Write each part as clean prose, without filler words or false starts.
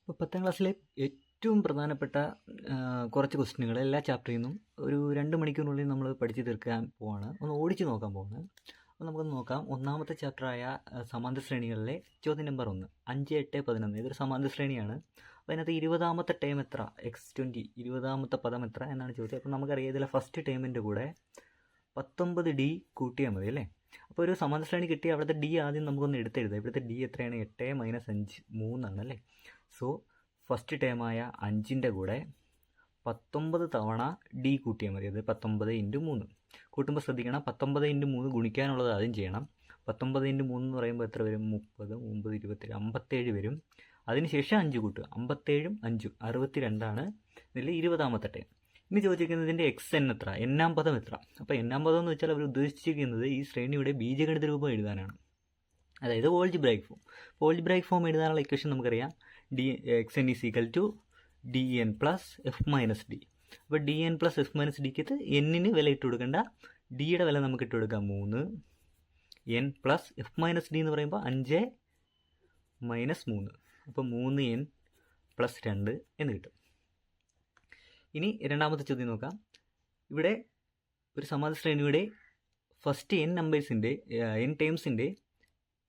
ഇപ്പോൾ 10ാം ക്ലാസ്സിലെ ഏറ്റവും പ്രധാനപ്പെട്ട കുറച്ച് ക്വസ്റ്റ്യനുകൾ എല്ലാ ചാപ്റ്ററിൽ നിന്നും ഒരു 2 മണിക്കൂറിനുള്ളിൽ നമ്മൾ പഠിച്ച് തീർക്കാൻ പോവാണ്. ഒന്ന് ഓടിച്ച് നോക്കാൻ പോവാണ്. അപ്പോൾ നമുക്കൊന്ന് നോക്കാം. ഒന്നാമത്തെ ചാപ്റ്ററായ സമാന്തര ശ്രേണികളിലെ ചോദ്യം നമ്പർ 1, 5, 8, 11. ഇതൊരു സമാന്തര ശ്രേണിയാണ്. അപ്പോൾ അതിനകത്ത് 20ാമത്തെ ടേം എത്ര, x20 20ാമത്തെ പദം എത്ര എന്നാണ് ചോദ്യം. അപ്പോൾ നമുക്കറിയാം ഇതിലെ ഫസ്റ്റ് ടേമിൻ്റെ കൂടെ 19D കൂട്ടിയാൽ മതി അല്ലേ. അപ്പോൾ ഒരു സമാന്തര ശ്രേണി കിട്ടി അവിടുത്തെ D ആദ്യം നമുക്കൊന്ന് എടുത്തെഴുതാം. ഇവിടുത്തെ D എത്രയാണ്? 8 - 5 3 ആണ് അല്ലേ. സോ ഫസ്റ്റ് ടേമായ 5ൻ്റെ കൂടെ 19 തവണ D കൂട്ടിയാൽ മതി. അത് 19 × 3 കൂട്ടുമ്പോൾ ശ്രദ്ധിക്കണം, 19 × 3 ഗുണിക്കാനുള്ളത് ആദ്യം ചെയ്യണം. 19 × 3 എന്ന് പറയുമ്പോൾ എത്ര വരും? 30, 9, 27, 57 വരും. അതിനുശേഷം 5 കൂട്ടുക. 57 × 5 62ആണ് ഇതിൽ 20ാമത്തെ ടേം. ഇനി ചോദിച്ചിരിക്കുന്നതിൻ്റെ xn എത്ര, എന്നാം പദം എത്ര. അപ്പോൾ എന്നാം പദം എന്ന് വെച്ചാൽ അവർ ഉദ്ദേശിച്ചിരിക്കുന്നത് ഈ ശ്രേണിയുടെ ബീജഗണിത രൂപം എഴുതാനാണ്, അതായത് ഓൾജിബ്രായിക് ഫോം. ഓൾജിബ്രായിക് ഫോം എഴുതാനുള്ള ഇക്വേഷൻ നമുക്കറിയാം. xn = dn + f - d. അപ്പോൾ dn + f - dക്ക് എന്നിന് വില ഇട്ട് കൊടുക്കേണ്ട, ഡിയുടെ വില നമുക്ക് ഇട്ട് കൊടുക്കാം 3. n + f - d എന്ന് പറയുമ്പോൾ 5 - 3, അപ്പോൾ 3n + 2 എന്ന് കിട്ടും. ഇനി രണ്ടാമത്തെ ചോദ്യം നോക്കാം. ഇവിടെ ഒരു സമാന്തര ശ്രേണിയുടെ ഫസ്റ്റ് n ടേംസിൻ്റെ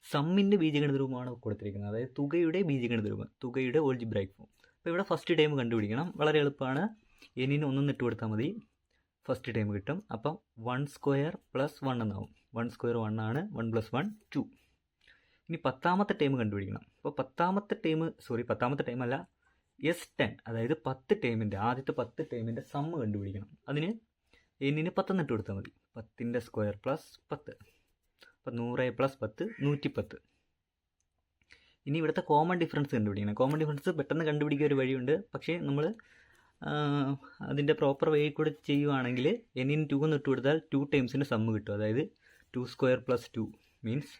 സമ്മിൻ്റെ ബീജഗണിത രൂപമാണ് കൊടുത്തിരിക്കുന്നത്, അതായത് തുകയുടെ ബീജഗണിത രൂപം, തുകയുടെ ഓൾജിബ്രായിക് ഫോം. അപ്പോൾ ഇവിടെ ഫസ്റ്റ് ടേം കണ്ടുപിടിക്കണം. വളരെ എളുപ്പമാണ്. എന്നിന് 1 ഇട്ട് കൊടുത്താൽ മതി, ഫസ്റ്റ് ടേം കിട്ടും. അപ്പം 1² + 1 എന്നാവും. 1² 1 ആണ്, 1 + 1 2. ഇനി 10ാമത്തെ ടേം കണ്ടുപിടിക്കണം. അപ്പോൾ 10ാമത്തെ ടേം അല്ല, S10, അതായത് 10 ടേമിൻ്റെ ആദ്യത്തെ 10 ടേമിൻ്റെ സമ്മ് കണ്ടുപിടിക്കണം. അതിന് എന്നിന് 10 ഇട്ട് കൊടുത്താൽ മതി. 10ൻ്റെ സ്ക്വയർ + 10. അപ്പോൾ 100 + 10 110. ഇനി ഇവിടുത്തെ കോമൺ ഡിഫറൻസ് കണ്ടുപിടിക്കണം. കോമൺ ഡിഫറൻസ് പെട്ടെന്ന് കണ്ടുപിടിക്കാൻ ഒരു വഴിയുണ്ട്, പക്ഷേ നമ്മൾ അതിൻ്റെ പ്രോപ്പർ വേ കൂടെ ചെയ്യുവാണെങ്കിൽ എന്നിന് 2 ഇട്ട് കൊടുത്താൽ 2 ടൈംസിൻ്റെ സമ്മ് കിട്ടും. അതായത് 2² + 2 മീൻസ്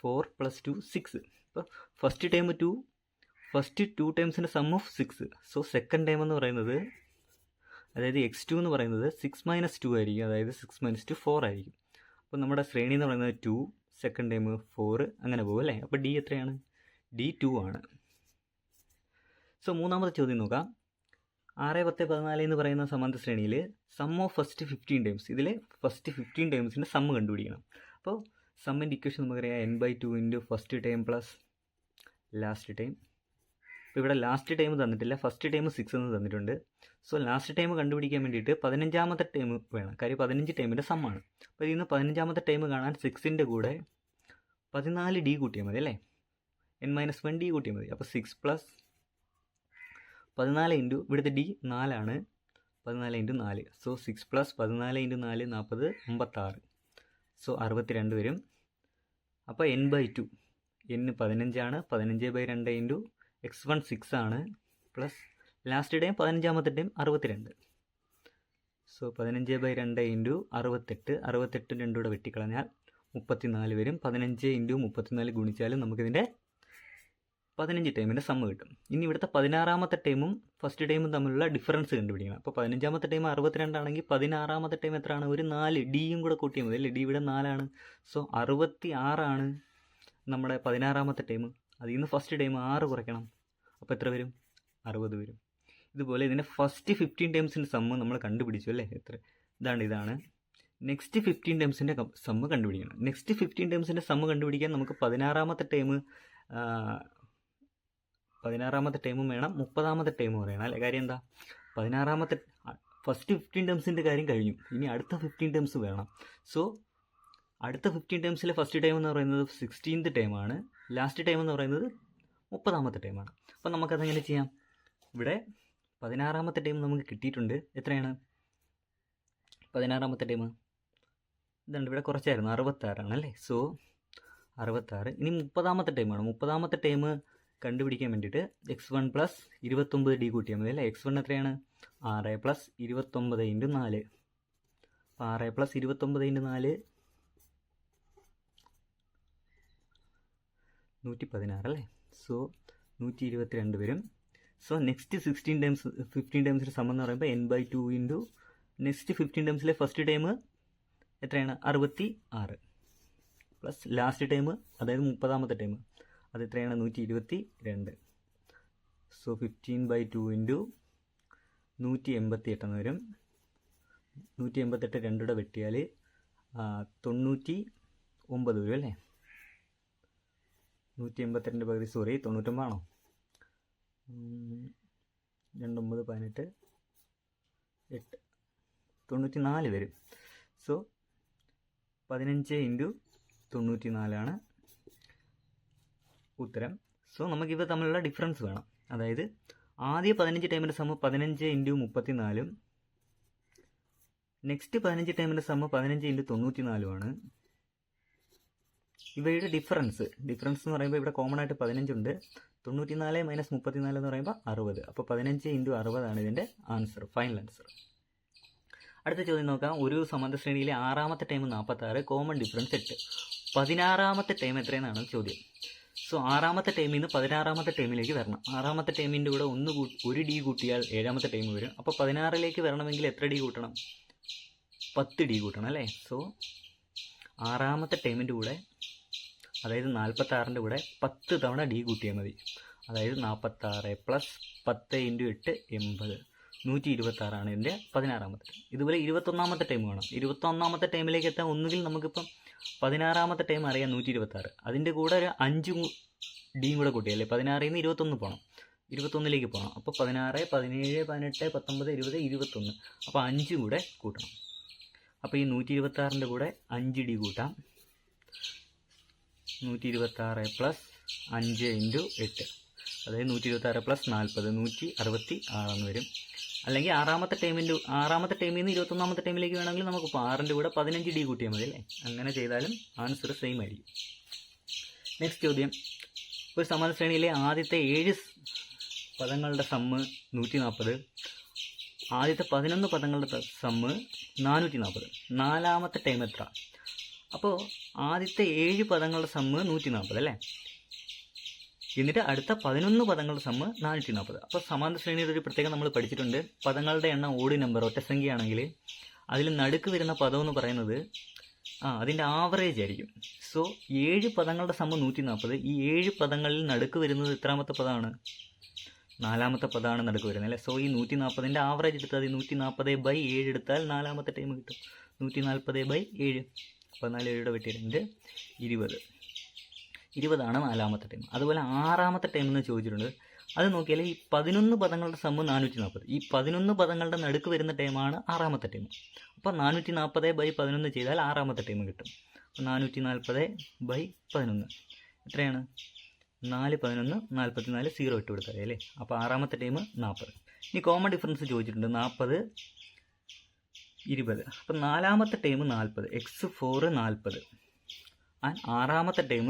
4 + 2 6. അപ്പോൾ ഫസ്റ്റ് ടൈം 2, ഫസ്റ്റ് 2 ടൈംസിൻ്റെ sum of 6. So second time എന്ന് പറയുന്നത്, അതായത് x2 എന്ന് പറയുന്നത് 6 - 2 ആയിരിക്കും, അതായത് 6 - 2 4 ആയിരിക്കും. അപ്പോൾ നമ്മുടെ ശ്രേണി എന്ന് പറയുന്നത് 2, സെക്കൻഡ് ടൈം 4, അങ്ങനെ പോകും അല്ലേ. അപ്പോൾ D എത്രയാണ്? D 2 ആണ്. സോ മൂന്നാമത്തെ ചോദ്യം നോക്കാം. 6, 10, 14 എന്ന് പറയുന്ന സമാന്തര ശ്രേണിയിൽ സം ഓഫ് ഫസ്റ്റ് 15 ടൈംസ്, ഇതിലെ ഫസ്റ്റ് 15 ടൈംസിൻ്റെ സമ്മ് കണ്ടുപിടിക്കണം. അപ്പോൾ സമ്മിൻ്റെ ഇക്വേഷൻ നമുക്കറിയാം, n/2 × first time plus last time. അപ്പോൾ ഇവിടെ ലാസ്റ്റ് ടൈം തന്നിട്ടില്ല, ഫസ്റ്റ് ടൈം 6 എന്ന് തന്നിട്ടുണ്ട്. സോ ലാസ്റ്റ് ടൈം കണ്ടുപിടിക്കാൻ വേണ്ടിയിട്ട് 15ാമത്തെ ടൈം വേണം, കാര്യം 15 ടൈമിൻ്റെ സമ്മാണ്. അപ്പോൾ ഇതിൽ നിന്ന് 15ാമത്തെ ടൈം കാണാൻ 6ൻ്റെ കൂടെ 14D കൂട്ടിയാൽ മതി അല്ലേ, n - 1D കൂട്ടിയാൽ മതി. അപ്പോൾ 6 + 14 × ഇവിടുത്തെ D 4 ആണ്, 14 × 4. സോ 6 + 14 × 4 40 56. സോ 62 വരും. അപ്പോൾ n/2, n 15 ആണ്, 15/2 × x1 6 ആണ്, പ്ലസ് ലാസ്റ്റ് ടൈം 15ാമത്തെ ടൈം 62. സോ 15/2 × 68, 68 2 കൂടെ വെട്ടിക്കളഞ്ഞാൽ 34 വരും. 15 × 34 ഗുണിച്ചാലും നമുക്കിതിൻ്റെ 15 ടൈമിൻ്റെ സമ്മ് കിട്ടും. ഇനി ഇവിടുത്തെ 16ാമത്തെ ടൈമും ഫസ്റ്റ് ടൈമും തമ്മിലുള്ള ഡിഫറൻസ് കണ്ടുപിടിക്കണം. അപ്പോൾ 15ാമത്തെ ടൈം 62 ആണെങ്കിൽ 16ാമത്തെ ടൈം എത്രയാണ്? ഒരു 4 ഡിയും കൂടെ കൂട്ടിയാൽ മതി അല്ലേ. ഡി ഇവിടെ 4 ആണ്. സോ 66 ആണ് നമ്മുടെ 16ാമത്തെ ടൈം. അതിൽ നിന്ന് ഫസ്റ്റ് ടൈം 6 കുറയ്ക്കണം. അപ്പോൾ എത്ര വരും? 60 വരും. ഇതുപോലെ ഇതിൻ്റെ ഫസ്റ്റ് 15 ടൈംസിൻ്റെ സമ്മ് നമ്മൾ കണ്ടുപിടിച്ചു അല്ലേ. ഇതാണ്. നെക്സ്റ്റ് 15 ടൈംസിൻ്റെ സമ്മ് കണ്ടുപിടിക്കണം. നെക്സ്റ്റ് 15 ടൈംസിൻ്റെ സമ്മ് കണ്ടുപിടിക്കാൻ നമുക്ക് 16ാമത്തെ ടൈമും വേണം, 30ാമത്തെ ടൈമും പറയണം അല്ലേ. കാര്യം എന്താ? 16ാമത്തെ ഫസ്റ്റ് 15 ടൈംസിൻ്റെ കാര്യം കഴിഞ്ഞു, ഇനി അടുത്ത 15 ടൈംസ് വേണം. സോ അടുത്ത 15 ടൈംസിലെ ഫസ്റ്റ് ടൈം എന്ന് പറയുന്നത് 16th ടൈമാണ്, ലാസ്റ്റ് ടൈം എന്ന് പറയുന്നത് 30ാമത്തെ ടൈമാണ്. അപ്പോൾ നമുക്കതെങ്ങനെ ചെയ്യാം? ഇവിടെ 16ാമത്തെ ടൈം നമുക്ക് കിട്ടിയിട്ടുണ്ട്. എത്രയാണ് 16ാമത്തെ ടൈം? ഇതുണ്ട്, ഇവിടെ കുറച്ചായിരുന്നു, 66 ആണ് അല്ലേ. സോ 66. ഇനി 30ാമത്തെ ടൈമാണ്. 30ാമത്തെ ടൈം കണ്ടുപിടിക്കാൻ വേണ്ടിയിട്ട് x1 + 29D കൂട്ടിയാൽ മതി അല്ലേ. x1 എത്രയാണ്? 6 + 29 × 4. അപ്പോൾ 6 + 29 × 4 116 അല്ലേ. സോ 122 വരും. സോ നെക്സ്റ്റ് 15 ടൈംസിൻ്റെ സമ്മ് എന്ന് പറയുമ്പോൾ n/2 × നെക്സ്റ്റ് 15 ടൈംസിലെ ഫസ്റ്റ് ടൈം എത്രയാണ്? 66 പ്ലസ് ലാസ്റ്റ് ടൈം, അതായത് 30ാമത്തെ ടൈം, അത് എത്രയാണ്? 122. സോ 15/2 ഇൻറ്റു 188 വരും. 188 രണ്ടുകൂടെ വെട്ടിയാൽ 99 വരും അല്ലേ? 182 പകുതി 99 ആണോ? 2 9 18 8 94 വരും. സോ 15 ഇൻറ്റു 94 ഉത്തരം. സോ നമുക്കിവ തമ്മിലുള്ള ഡിഫറൻസ് വേണം. അതായത് ആദ്യ 15 ടൈമിൻ്റെ സമ്മ് 15 ഇൻറ്റു 34 നെക്സ്റ്റ് 15 ടൈമിൻ്റെ സമ്മ് 15 ഇൻറ്റു 94 ഇവയുടെ ഡിഫറൻസ് എന്ന് പറയുമ്പോൾ ഇവിടെ കോമൺ ആയിട്ട് 15 ഉണ്ട്. 94 മൈനസ് 34 എന്ന് പറയുമ്പോൾ 60. അപ്പോൾ 15 ഇൻറ്റു 60 ഇതിൻ്റെ ആൻസർ, ഫൈനൽ ആൻസർ. അടുത്ത ചോദ്യം നോക്കാം. ഒരു സമാന്തര ശ്രേണിയിലെ 6ാമത്തെ ടൈം 46, കോമൺ ഡിഫറൻസ് 8. 16ാമത്തെ ടൈം എത്രയെന്നാണ് ചോദ്യം. സോ 6ാമത്തെ ടൈമിൽ നിന്ന് 16ാമത്തെ ടൈമിലേക്ക് വരണം. 6ാമത്തെ ടൈമിൻ്റെ കൂടെ ഒരു ഡി കൂട്ടിയാൽ 7ാമത്തെ ടൈം വരും. അപ്പോൾ 16ലേക്ക് വരണമെങ്കിൽ എത്ര ഡി കൂട്ടണം? 10 ഡി കൂട്ടണം അല്ലേ? സോ 6ാമത്തെ ടൈമിൻ്റെ കൂടെ, അതായത് 46ൻ്റെ കൂടെ 10 തവണ ഡി കൂട്ടിയാൽ മതി. അതായത് 46 പ്ലസ് 10 ഇൻറ്റു 8 80, 126 ഇതിൻ്റെ 16ാമത്തെ ടൈം. ഇതുപോലെ 21ാമത്തെ ടൈം വേണം. 21ാമത്തെ ടൈമിലേക്ക് എത്താൻ ഒന്നുകിൽ നമുക്കിപ്പം 16ാമത്തെ ടൈം അറിയാം 126, അതിൻ്റെ കൂടെ ഒരു 5 ഡിയും കൂടെ കൂട്ടിയല്ലേ? 16ൽ നിന്ന് 21 പോകണം, 21ലേക്ക് പോകണം. അപ്പോൾ 16, 17, 18, 19, 20, 21. അപ്പോൾ 5 കൂടെ കൂട്ടണം. അപ്പോൾ ഈ 126ൻ്റെ കൂടെ 5 ഡി കൂട്ടാം. 126 പ്ലസ് 5 ഇൻറ്റു 8, അതായത് 126 പ്ലസ് 40, 166 വരും. അല്ലെങ്കിൽ 6ാമത്തെ ടൈമിൽ നിന്ന് 21ാമത്തെ ടൈമിലേക്ക് വേണമെങ്കിൽ നമുക്ക് 6ൻ്റെ കൂടെ 15 ഡി കൂട്ടിയാൽ മതി അല്ലേ? അങ്ങനെ ചെയ്താലും ആൻസർ സെയിം ആയിരിക്കും. നെക്സ്റ്റ് ചോദ്യം. ഒരു സമാന്തര ശ്രേണിയിലെ ആദ്യത്തെ 7 പദങ്ങളുടെ സമ്മ് 140, ആദ്യത്തെ 11 പദങ്ങളുടെ സമ്മ് 440. 4ാമത്തെ ടൈം എത്ര? അപ്പോൾ ആദ്യത്തെ 7 പദങ്ങളുടെ സമ്മ് 140 അല്ലേ? എന്നിട്ട് അടുത്ത 11 പദങ്ങളുടെ സമ്മ് 440. അപ്പോൾ സമാന്തര ശ്രേണിയുടെ ഒരു പ്രത്യേകം നമ്മൾ പഠിച്ചിട്ടുണ്ട്. പദങ്ങളുടെ എണ്ണം ഓഡ് നമ്പർ ഒറ്റസംഖ്യയാണെങ്കിൽ അതിൽ നടുക്ക് വരുന്ന പദം എന്ന് പറയുന്നത് അതിൻ്റെ ആവറേജ് ആയിരിക്കും. സോ 7 പദങ്ങളുടെ സമ്മ് 140. ഈ 7 പദങ്ങളിൽ നടുക്ക് വരുന്നത് എത്രാമത്തെ പദമാണ്? 4ാമത്തെ പദമാണ് നടുക്ക് വരുന്നത് അല്ലേ? സോ ഈ 140ൻ്റെ ആവറേജ് എടുത്താൽ 140/7 എടുത്താൽ 4ാമത്തെ ടൈം കിട്ടും. 140/7, 14 വെട്ടിയിട്ടുണ്ട് 20. 20 4ാമത്തെ ടൈം. അതുപോലെ 6ാമത്തെ ടൈം എന്ന് ചോദിച്ചിട്ടുണ്ട്. അത് നോക്കിയാൽ ഈ 11 പദങ്ങളുടെ സമ്മ് 440. ഈ 11 പദങ്ങളുടെ നടുക്ക് വരുന്ന ടൈമാണ് 6ാമത്തെ ടൈം. അപ്പോൾ 440/11 ചെയ്താൽ 6ാമത്തെ ടൈം കിട്ടും. അപ്പോൾ 440/11 എത്രയാണ്? 4, 11, 44, 0 ഇട്ട് കൊടുത്താൽ അല്ലേ? അപ്പോൾ 6ാമത്തെ ടൈം 40. ഇനി കോമൺ ഡിഫറൻസ് ചോദിച്ചിട്ടുണ്ട്. 40, 20. അപ്പോൾ 4ാമത്തെ ടൈം 40, x4 40. ആൻഡ് 6ാമത്തെ ടൈം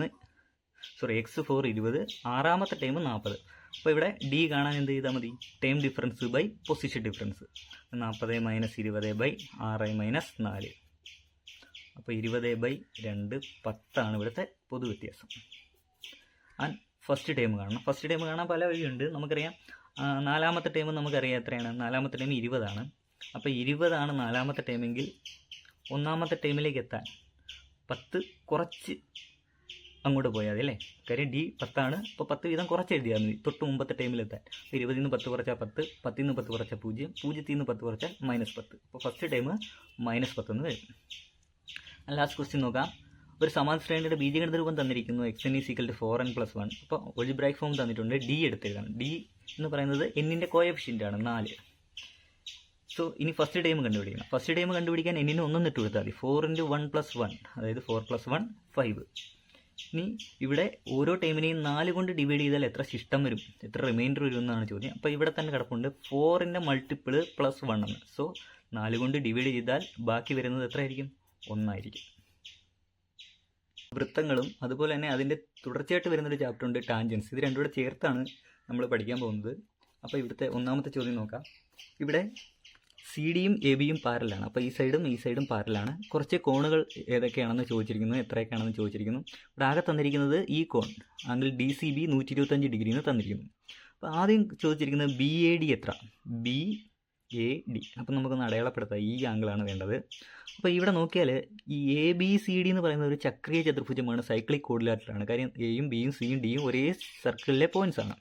x4 20, 6ാമത്തെ ടൈം 40. അപ്പോൾ ഇവിടെ ഡി കാണാൻ എന്ത് ചെയ്താൽ മതി? Time difference by position difference. 40 - 20/6 - 4. അപ്പോൾ 20/2 10 ഇവിടുത്തെ പൊതു വ്യത്യാസം. ആൻഡ് ഫസ്റ്റ് ടൈം കാണണം. ഫസ്റ്റ് ടൈം കാണാൻ പല വഴിയുണ്ട്. നമുക്കറിയാം 4ാമത്തെ ടൈം നമുക്കറിയാം എത്രയാണ്? 4ാമത്തെ ടൈം 20. അപ്പോൾ 20 4ാമത്തെ ടൈമെങ്കിൽ 1ാമത്തെ ടൈമിലേക്ക് എത്താൻ 10 കുറച്ച് അങ്ങോട്ട് പോയാൽ അല്ലേ? കാര്യം ഡി 10. അപ്പോൾ 10 വീതം കുറച്ച് എഴുതിയാൽ മതി തൊട്ട് മുമ്പത്തെ ടൈമിലെത്താൻ. 20ൽ നിന്ന് 10 കുറച്ചാൽ 10, 10ൽ നിന്ന് 10 കുറച്ചാൽ 0, 0ൽ നിന്ന് 10 കുറച്ചാൽ -10. അപ്പോൾ ഫസ്റ്റ് ടൈം -10 എന്ന് വരും. ലാസ്റ്റ് ക്വസ്റ്റ്യൻ നോക്കാം. ഒരു സമാന്തര ശ്രേണിയുടെ ബീജഗണിത രൂപം തന്നിരിക്കുന്നു. xn = 4n + 1. അപ്പോൾ ഒൾജിബ്രായിക് ഫോം തന്നിട്ടുണ്ട്. ഡി എടുത്തെഴുതാണ്. ഡി എന്ന് പറയുന്നത് എന്നിൻ്റെ കോഎഫിഷ്യൻ്റ് ആണ് 4. സോ ഇനി ഫസ്റ്റ് ടൈം കണ്ടുപിടിക്കണം. ഫസ്റ്റ് ടൈം കണ്ടുപിടിക്കാൻ എന്നിന് 1 ഇട്ട് കൊടുത്താൽ മതി. 4 × 1 + 1, അതായത് 4 + 1 5. ഇനി ഇവിടെ ഓരോ ടൈമിനെയും 4 കൊണ്ട് ഡിവൈഡ് ചെയ്താൽ എത്ര ശിഷ്ടം വരും, എത്ര റിമൈൻഡർ വരും എന്നാണ് ചോദ്യം. അപ്പോൾ ഇവിടെ തന്നെ കിടപ്പുണ്ട് 4ൻ്റെ മൾട്ടിപ്പിൾ +1 എന്ന്. സോ 4 കൊണ്ട് ഡിവൈഡ് ചെയ്താൽ ബാക്കി വരുന്നത് എത്രയായിരിക്കും? 1 ആയിരിക്കും. വൃത്തങ്ങളും അതുപോലെ തന്നെ അതിൻ്റെ തുടർച്ചയായിട്ട് വരുന്നൊരു ചാപ്റ്റർ ഉണ്ട്, ടാൻജൻസ്. ഇത് രണ്ടും കൂടെ ചേർത്താണ് നമ്മൾ പഠിക്കാൻ പോകുന്നത്. അപ്പോൾ ഇവിടുത്തെ ഒന്നാമത്തെ ചോദ്യം നോക്കാം. ഇവിടെ സി ഡിയും എ ബിയും പാരലാണ്. അപ്പോൾ ഈ സൈഡും പാരലാണ്. കുറച്ച് കോണുകൾ ഏതൊക്കെയാണെന്ന് ചോദിച്ചിരിക്കുന്നു, എത്രയൊക്കെയാണെന്ന് ചോദിച്ചിരിക്കുന്നു. ഇവിടെ ആകെ തന്നിരിക്കുന്നത് ഈ കോൺ ആംഗിൾ DCB 125 ഡിഗ്രി എന്ന് തന്നിരിക്കുന്നു. അപ്പോൾ ആദ്യം ചോദിച്ചിരിക്കുന്നത് BAD എത്ര? BAD. അപ്പോൾ നമുക്കൊന്ന് അടയാളപ്പെടുത്താം. ഈ ആംഗിളാണ് വേണ്ടത്. അപ്പോൾ ഇവിടെ നോക്കിയാൽ ഈ ABCD എന്ന് പറയുന്നത് ഒരു ചക്രീയ ചതുർഭുജമാണ്, സൈക്ലിക് കോർഡിലേറ്ററാണ്. കാര്യം എയും ബിയും സിയും ഡിയും ഒരേ സർക്കിളിലെ പോയിന്റ്സ് ആണ്.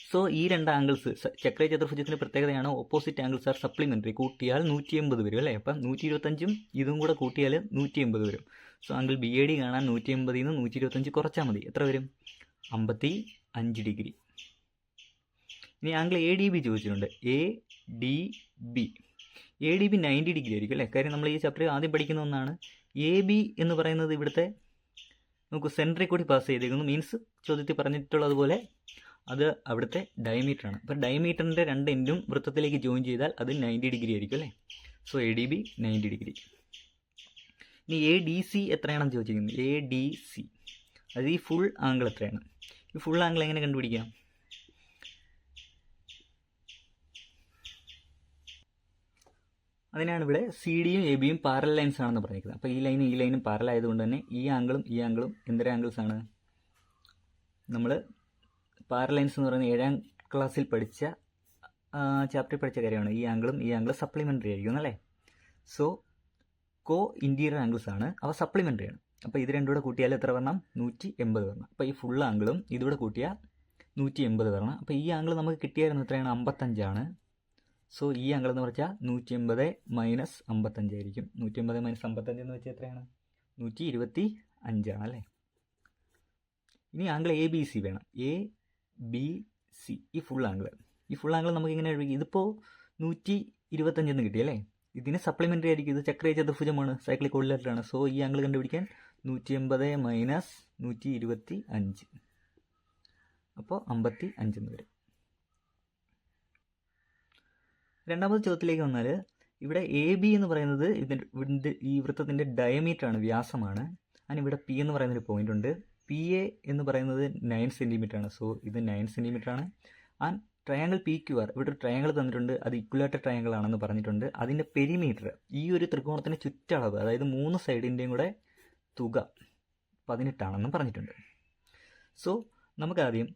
സോ ഈ രണ്ട് ആംഗിൾസ് ചക്രീയ ചതുർഭുജത്തിൻ്റെ പ്രത്യേകതയാണ് ഓപ്പോസിറ്റ് ആംഗിൾസ് ആർ സപ്ലിമെൻ്ററി. കൂട്ടിയാൽ 180 വരും അല്ലേ. അപ്പം 125ഉം ഇതും കൂടെ കൂട്ടിയാൽ 180 വരും. So angle B A D കാണാൻ 180 നിന്ന് 125 കുറച്ചാൽ മതി. എത്ര വരും? 55 ഡിഗ്രി. ഇനി ആംഗിൾ എ ഡി ബി ചോദിച്ചിട്ടുണ്ട്. എ ഡി ബി 90 ഡിഗ്രി ആയിരിക്കും അല്ലേ. കാര്യം നമ്മൾ ഈ ചാപ്റ്റർ ആദ്യം പഠിക്കുന്ന ഒന്നാണ്. എ ബി എന്ന് പറയുന്നത് ഇവിടുത്തെ നമുക്ക് സെൻറ്ററിൽ കൂടി പാസ് ചെയ്തേക്കുന്നു. മീൻസ് ചോദ്യത്തിൽ പറഞ്ഞിട്ടുള്ളതുപോലെ അത് അവിടുത്തെ ഡയമീറ്ററാണ്. അപ്പോൾ ഡയമീറ്ററിൻ്റെ രണ്ട് എൻഡും വൃത്തത്തിലേക്ക് ജോയിൻ ചെയ്താൽ അത് 90 ഡിഗ്രി ആയിരിക്കും അല്ലേ. So A D B 90 degree. ഇനി എ ഡി സി എത്രയാണെന്ന് ചോദിച്ചിരിക്കുന്നത്. എ ഡി സി അത് ഈ ഫുൾ ആംഗിൾ എത്രയാണ്? ഈ ഫുൾ ആംഗിൾ എങ്ങനെ കണ്ടുപിടിക്കാം? അതിനാണ് ഇവിടെ സി ഡിയും എ ബിയും പാരൽ ലൈൻസ് ആണെന്ന് പറഞ്ഞിരിക്കുന്നത്. അപ്പോൾ ഈ ലൈനും പാരൽ ആയതുകൊണ്ട് തന്നെ ഈ ആംഗിളും എന്തൊരു ആംഗിൾസ് ആണ്? നമ്മൾ പാരൽ ലൈൻസ് എന്ന് പറയുന്നത് 7ാം ക്ലാസ്സിൽ പഠിച്ച ചാപ്റ്ററിൽ പഠിച്ച കാര്യമാണ്. ഈ ആംഗിൾ സപ്ലിമെൻ്ററി ആയിരിക്കും അല്ലേ. സോ കോ ഇൻറ്റീരിയർ ആംഗിൾസ് ആണ്, അവ സപ്ലിമെൻ്ററി ആണ്. അപ്പോൾ ഇത് രണ്ടും കൂടെ കൂട്ടിയാൽ എത്ര വരണം? 180 വരണം. അപ്പോൾ ഈ ഫുൾ ആംഗിളും ഇതുകൂടെ കൂട്ടിയാൽ 180 വരണം. അപ്പോൾ ഈ ആംഗിൾ നമുക്ക് കിട്ടിയായിരുന്നു എത്രയാണ്? 55 ആണ്. സോ ഈ ആംഗിൾ എന്ന് പറഞ്ഞാൽ 180 മൈനസ് 55 ആയിരിക്കും. 180 മൈനസ് 55 എന്ന് വെച്ചാൽ എത്രയാണ്? 125 ആണ് അല്ലേ. ഇനി ആംഗിൾ എ ബി സി വേണം. എ ബി സി ഈ ഫുൾ ആംഗിൾ നമുക്ക് ഇങ്ങനെ എഴുതി. ഇതിപ്പോൾ 125 എന്ന് കിട്ടിയല്ലേ. ഇതിന് സപ്ലിമെൻ്ററി ആയിരിക്കും. ഇത് ചക്രീയ ചതുർഭുജമാണ്, സൈക്ലിക് കോർഡിനേറ്ററാണ്. സോ ഈ ആംഗിൾ കണ്ടുപിടിക്കാൻ 180 മൈനസ് 125 അപ്പോൾ 55 എന്ന് വരും. രണ്ടാമത്തെ ചോദ്യത്തിലേക്ക് വന്നാൽ ഇവിടെ എ ബി എന്ന് പറയുന്നത് ഇതിൻ്റെ ഈ വൃത്തത്തിൻ്റെ ഡയമീറ്ററാണ്, വ്യാസമാണ്. അതിന് ഇവിടെ പി എന്ന് പറയുന്നൊരു പോയിൻ്റ് ഉണ്ട്. പി എ എന്ന് പറയുന്നത് 9 സെൻറ്റിമീറ്റർ ആണ്. സോ ഇത് 9 സെൻറ്റിമീറ്റർ ആണ്. And triangle P Q R, ഇവിടെ ഒരു ട്രയാങ്കിൾ തന്നിട്ടുണ്ട്. അത് ഇക്വലാറ്റർ ട്രയാങ്കിൾ ആണെന്ന് പറഞ്ഞിട്ടുണ്ട്. അതിൻ്റെ പെരിമീറ്റർ, ഈ ഒരു ത്രികോണത്തിൻ്റെ ചുറ്റളവ്, അതായത് 3 സൈഡിൻ്റെയും കൂടെ തുക 18 ആണെന്നും പറഞ്ഞിട്ടുണ്ട്. സോ നമുക്കാദ്യം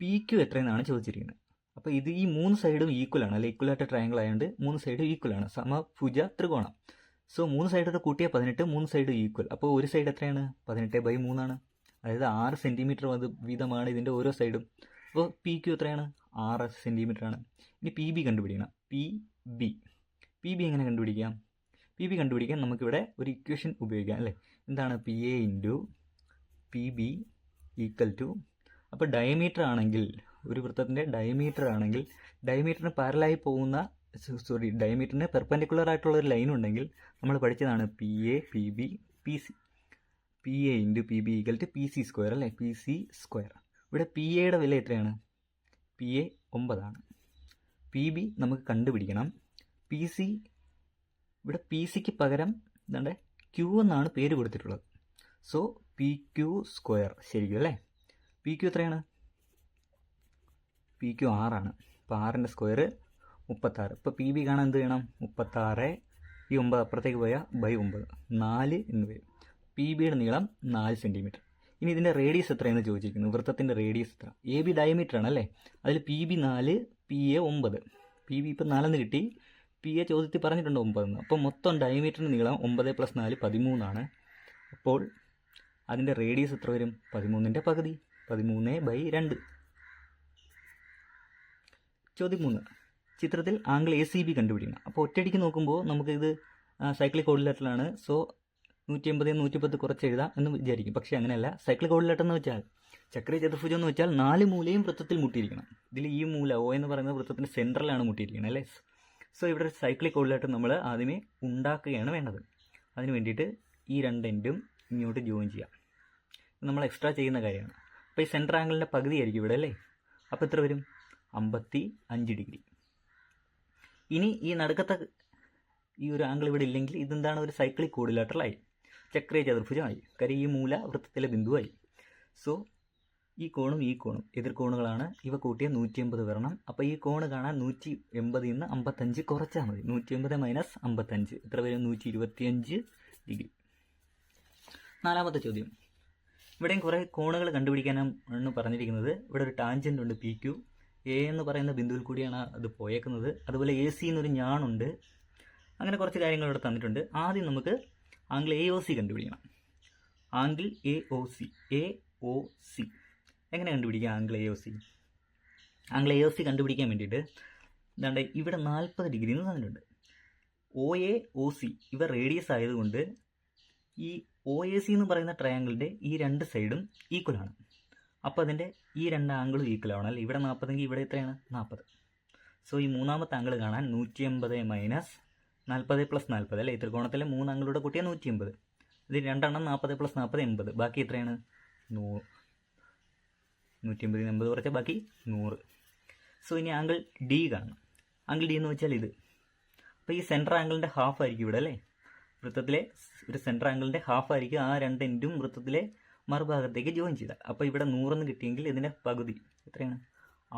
പി ക്യു എത്രയെന്നാണ് ചോദിച്ചിരിക്കുന്നത്. അപ്പോൾ ഇത് ഈ 3 സൈഡും ഈക്വലാണ് അല്ലെ. ഇക്വലാറ്റർ ട്രയാങ്കിൾ ആയതുകൊണ്ട് 3 സൈഡും ഈക്വലാണ്, സമഭുജ ത്രികോണം. സോ 3 സൈഡോടെ കൂട്ടിയാൽ 18, 3 സൈഡും ഈക്വൽ. അപ്പോൾ ഒരു സൈഡ് എത്രയാണ്? 18/3 ആണ്. അതായത് 6 സെൻറ്റിമീറ്റർ വീതമാണ് ഇതിൻ്റെ ഓരോ സൈഡും. അപ്പോൾ പി ക്യു എത്രയാണ്? 6 സെൻറ്റിമീറ്റർ ആണ്. ഇനി പി ബി കണ്ടുപിടിക്കണം. പി ബി എങ്ങനെ കണ്ടുപിടിക്കാം? പി ബി കണ്ടുപിടിക്കാൻ നമുക്കിവിടെ ഒരു ഇക്വേഷൻ ഉപയോഗിക്കാം അല്ലേ. എന്താണ്? P A into P B equal to, അപ്പോൾ ഡയമീറ്റർ ആണെങ്കിൽ, ഒരു വൃത്തത്തിൻ്റെ ഡയമീറ്റർ ആണെങ്കിൽ, ഡയമീറ്ററിന് പാരലായി പോകുന്ന ഡയമീറ്ററിന് പെർപെൻഡിക്കുലർ ആയിട്ടുള്ള ഒരു ലൈൻ ഉണ്ടെങ്കിൽ നമ്മൾ പഠിച്ചതാണ് P A P B P C. P A into P B equal to P C square അല്ലേ. P C square. ഇവിടെ പി എയുടെ വില എത്രയാണ്? പി എ 9 ആണ്. പി ബി നമുക്ക് കണ്ടുപിടിക്കണം. പി സി, ഇവിടെ പി സിക്ക് പകരം എന്താണ്ട് ക്യൂ എന്നാണ് പേര് കൊടുത്തിട്ടുള്ളത്. സോ പി ക്യൂ സ്ക്വയർ ശരിക്കും അല്ലേ. പി ക്യൂ എത്രയാണ്? പി ക്യൂ 6 ആണ്. അപ്പോൾ 6ൻ്റെ സ്ക്വയർ 36. ഇപ്പോൾ പി ബി കാണാൻ എന്ത് ചെയ്യണം? 36 ഈ 9 അപ്പുറത്തേക്ക് പോയാൽ /9 4 എന്ന് വരും. പി ബിയുടെ നീളം 4 സെൻറ്റിമീറ്റർ. ഇനി ഇതിൻ്റെ റേഡിയസ് എത്രയെന്ന് ചോദിച്ചിരിക്കുന്നു. വൃത്തത്തിൻ്റെ റേഡിയസ് എത്ര? എ ബി ഡയമീറ്റർ ആണ് അല്ലേ. അതിൽ P B 4, P A 9. P B ഇപ്പോൾ 4 കിട്ടി. പി എ ചോദ്യത്തിൽ പറഞ്ഞിട്ടുണ്ട് 9. അപ്പോൾ മൊത്തം ഡയമീറ്ററിൻ്റെ നീളം 9 + 4 13 ആണ്. അപ്പോൾ അതിൻ്റെ റേഡിയസ് എത്ര വരും? 13ൻ്റെ പകുതി, 13/2. ചോദ്യം 3. ചിത്രത്തിൽ ആംഗിൾ എ സി ബി കണ്ടുപിടിക്കണം. അപ്പോൾ ഒറ്റയടിക്ക് നോക്കുമ്പോൾ നമുക്കിത് സൈക്ലിക് കോർഡിനേറ്ററിലാണ്. സോ 180 110 കുറച്ച് എഴുതാം എന്ന് വിചാരിക്കും. പക്ഷേ അങ്ങനെയല്ല. സൈക്ലിക് കോർഡിനേറ്റർ എന്ന് വെച്ചാൽ, ചക്രീയ ചതുർഭുജം എന്ന് വെച്ചാൽ 4 മൂലയും വൃത്തത്തിൽ മുട്ടിയിരിക്കണം. ഇതിൽ ഈ മൂല O എന്ന് പറയുന്നത് വൃത്തത്തിൻ്റെ സെൻറ്ററിലാണ് മുട്ടിയിരിക്കുന്നത് അല്ലേ. സോ ഇവിടെ സൈക്ലിക് കോർഡിനേറ്റർ നമ്മൾ ആദ്യമേ ഉണ്ടാക്കുകയാണ് വേണ്ടത്. അതിന് വേണ്ടിയിട്ട് ഈ രണ്ട് എൻഡും ഇങ്ങോട്ട് ജോയിൻ ചെയ്യാം. നമ്മൾ എക്സ്ട്രാ ചെയ്യുന്ന കാര്യമാണ്. അപ്പോൾ ഈ സെൻറ്റർ ആംഗിളിൻ്റെ പകുതി ആയിരിക്കും ഇവിടെ അല്ലേ. അപ്പോൾ എത്ര വരും? 55 ഡിഗ്രി. ഇനി ഈ നടുക്കത്തെ ഈ ഒരു ആംഗിൾ ഇവിടെ ഇല്ലെങ്കിൽ ഇതെന്താണ്? ഒരു സൈക്ലിക് കോർഡിനേറ്ററിലായി, ചക്രീയ ചതുർഭുജമായി. കാര്യം ഈ മൂല വൃത്തത്തിലെ ബിന്ദുവായി. സോ ഈ കോണും ഈ കോണും എതിർകോണുകളാണ്. ഇവ കൂട്ടിയ 180 വരണം. അപ്പോൾ ഈ കോണ് കാണാൻ 180 നിന്ന് 55 കുറച്ചാൽ മതി. 180 മൈനസ് 55 എത്ര വരും? 125 ഡിഗ്രി. നാലാമത്തെ ചോദ്യം. ഇവിടെയും കുറേ കോണുകൾ കണ്ടുപിടിക്കാനാണ് പറഞ്ഞിരിക്കുന്നത്. ഇവിടെ ഒരു ടാൻജൻ്റ് ഉണ്ട് പി ക്യു. എ എന്ന് പറയുന്ന ബിന്ദുവിൽ കൂടിയാണ് അത് പോയേക്കുന്നത്. അതുപോലെ എ സി എന്നൊരു ഞാണുണ്ട്. അങ്ങനെ കുറച്ച് കാര്യങ്ങൾ ഇവിടെ തന്നിട്ടുണ്ട്. ആദ്യം നമുക്ക് ആംഗിൾ എ ഒ സി കണ്ടുപിടിക്കണം. ആംഗിൾ എ ഒ സി എങ്ങനെ കണ്ടുപിടിക്കാം angle A O C? Angle A O C കണ്ടുപിടിക്കാൻ വേണ്ടിയിട്ട് എന്താണ്ട് ഇവിടെ 40 ഡിഗ്രി എന്ന് തന്നിട്ടുണ്ട്. ഒ എ ഒ സി ഇവ റേഡിയസ് ആയതുകൊണ്ട് ഈ ഒ എ സി എന്ന് പറയുന്ന ട്രയാങ്കിളിൻ്റെ ഈ രണ്ട് സൈഡും ഈക്വൽ ആണ്. അപ്പോൾ അതിൻ്റെ ഈ രണ്ട് ആംഗിളും ഈക്വൽ ആവണം അല്ലേ. ഇവിടെ 40 എങ്കിൽ ഇവിടെ എത്രയാണ് 40. സോ ഈ മൂന്നാമത്തെ ആംഗിൾ കാണാൻ 180 മൈനസ് 40 പ്ലസ് 40 അല്ലേ. ഈ ത്രികോണത്തിലെ 3 ആംഗിളൂടെ കൂട്ടിയാൽ 180. ഇത് രണ്ടെണ്ണം 40 പ്ലസ് 40 80. ബാക്കി എത്രയാണ് 100. 180 80 കുറച്ചാൽ ബാക്കി 100. സോ ഇനി ആംഗിൾ ഡി കാണണം. ആംഗിൾ ഡി എന്ന് വെച്ചാൽ ഇത്. അപ്പോൾ ഈ സെൻറ്റർ ആംഗിളിൻ്റെ ഹാഫ് ആയിരിക്കും ഇവിടെ അല്ലേ. വൃത്തത്തിലെ ഒരു സെൻറ്റർ ആംഗിളിൻ്റെ ഹാഫ് ആയിരിക്കും ആ രണ്ട് എൻഡും വൃത്തത്തിലെ മറുഭാഗത്തേക്ക് ജോയിൻ ചെയ്താൽ. അപ്പോൾ ഇവിടെ 100 കിട്ടിയെങ്കിൽ ഇതിൻ്റെ പകുതി എത്രയാണ്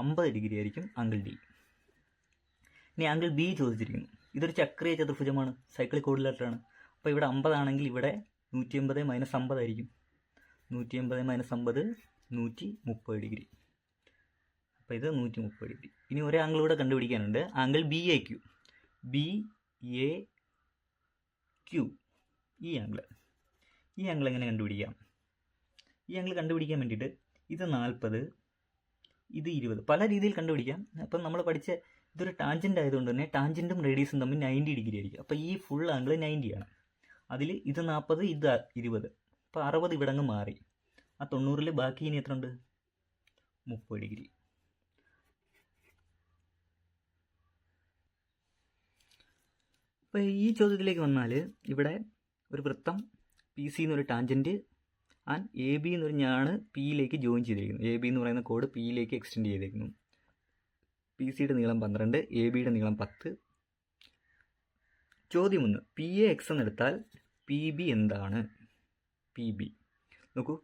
50 ഡിഗ്രി ആയിരിക്കും ആംഗിൾ ഡി. ഇനി ആംഗിൾ ബി ചോദിച്ചിരിക്കുന്നു. ഇതൊരു ചക്രീയ ചതുർഭുജമാണ്, സൈക്ലിക് കോർഡിനേറ്ററാണ്. അപ്പോൾ ഇവിടെ 50 ആണെങ്കിൽ ഇവിടെ 180 മൈനസ് 50 ആയിരിക്കും. 180 മൈനസ് 50 130 ഡിഗ്രി. അപ്പോൾ ഇത് 130 ഡിഗ്രി. ഇനി ഒരു ആംഗിൾ കൂടെ കണ്ടുപിടിക്കാനുണ്ട്. Angle B A Q. B A Q ഈ ആംഗിൾ എങ്ങനെ കണ്ടുപിടിക്കാം? ഈ ആംഗിൾ കണ്ടുപിടിക്കാൻ വേണ്ടിയിട്ട് ഇത് 40 ഇത് 20 പല രീതിയിൽ കണ്ടുപിടിക്കാം. അപ്പം നമ്മൾ പഠിച്ച ഇതൊരു ടാൻജൻ്റ് ആയതുകൊണ്ട് തന്നെ ടാൻജൻറ്റും റേഡിയസും തമ്മിൽ 90 ഡിഗ്രി ആയിരിക്കും. അപ്പോൾ ഈ ഫുൾ ആംഗിൾ 90 ആണ്. അതിൽ ഇത് 40 ഇത് 20. അപ്പോൾ 60 ഇവിടെ അങ്ങ് മാറി. ആ 90 ബാക്കി ഇനി എത്ര ഉണ്ട് 30 ഡിഗ്രി. അപ്പോൾ ഈ ചോദ്യത്തിലേക്ക് വന്നാൽ ഇവിടെ ഒരു വൃത്തം പി സി എന്നൊരു ടാൻജൻറ്റ് ആൻഡ് എ ബി എന്നൊരു ഞാണ് പിയിലേക്ക് ജോയിൻ ചെയ്തിരിക്കുന്നു. എ ബി എന്ന് പറയുന്ന കോഡ് പിയിലേക്ക് എക്സ്റ്റെൻഡ് ചെയ്തിരിക്കുന്നു. പി സിയുടെ നീളം 12, എ ബിയുടെ നീളം 10. ചോദ്യം 1, പി എ എക്സ് എന്നെടുത്താൽ പി ബി എന്താണ്? പി ബി നോക്കൂ,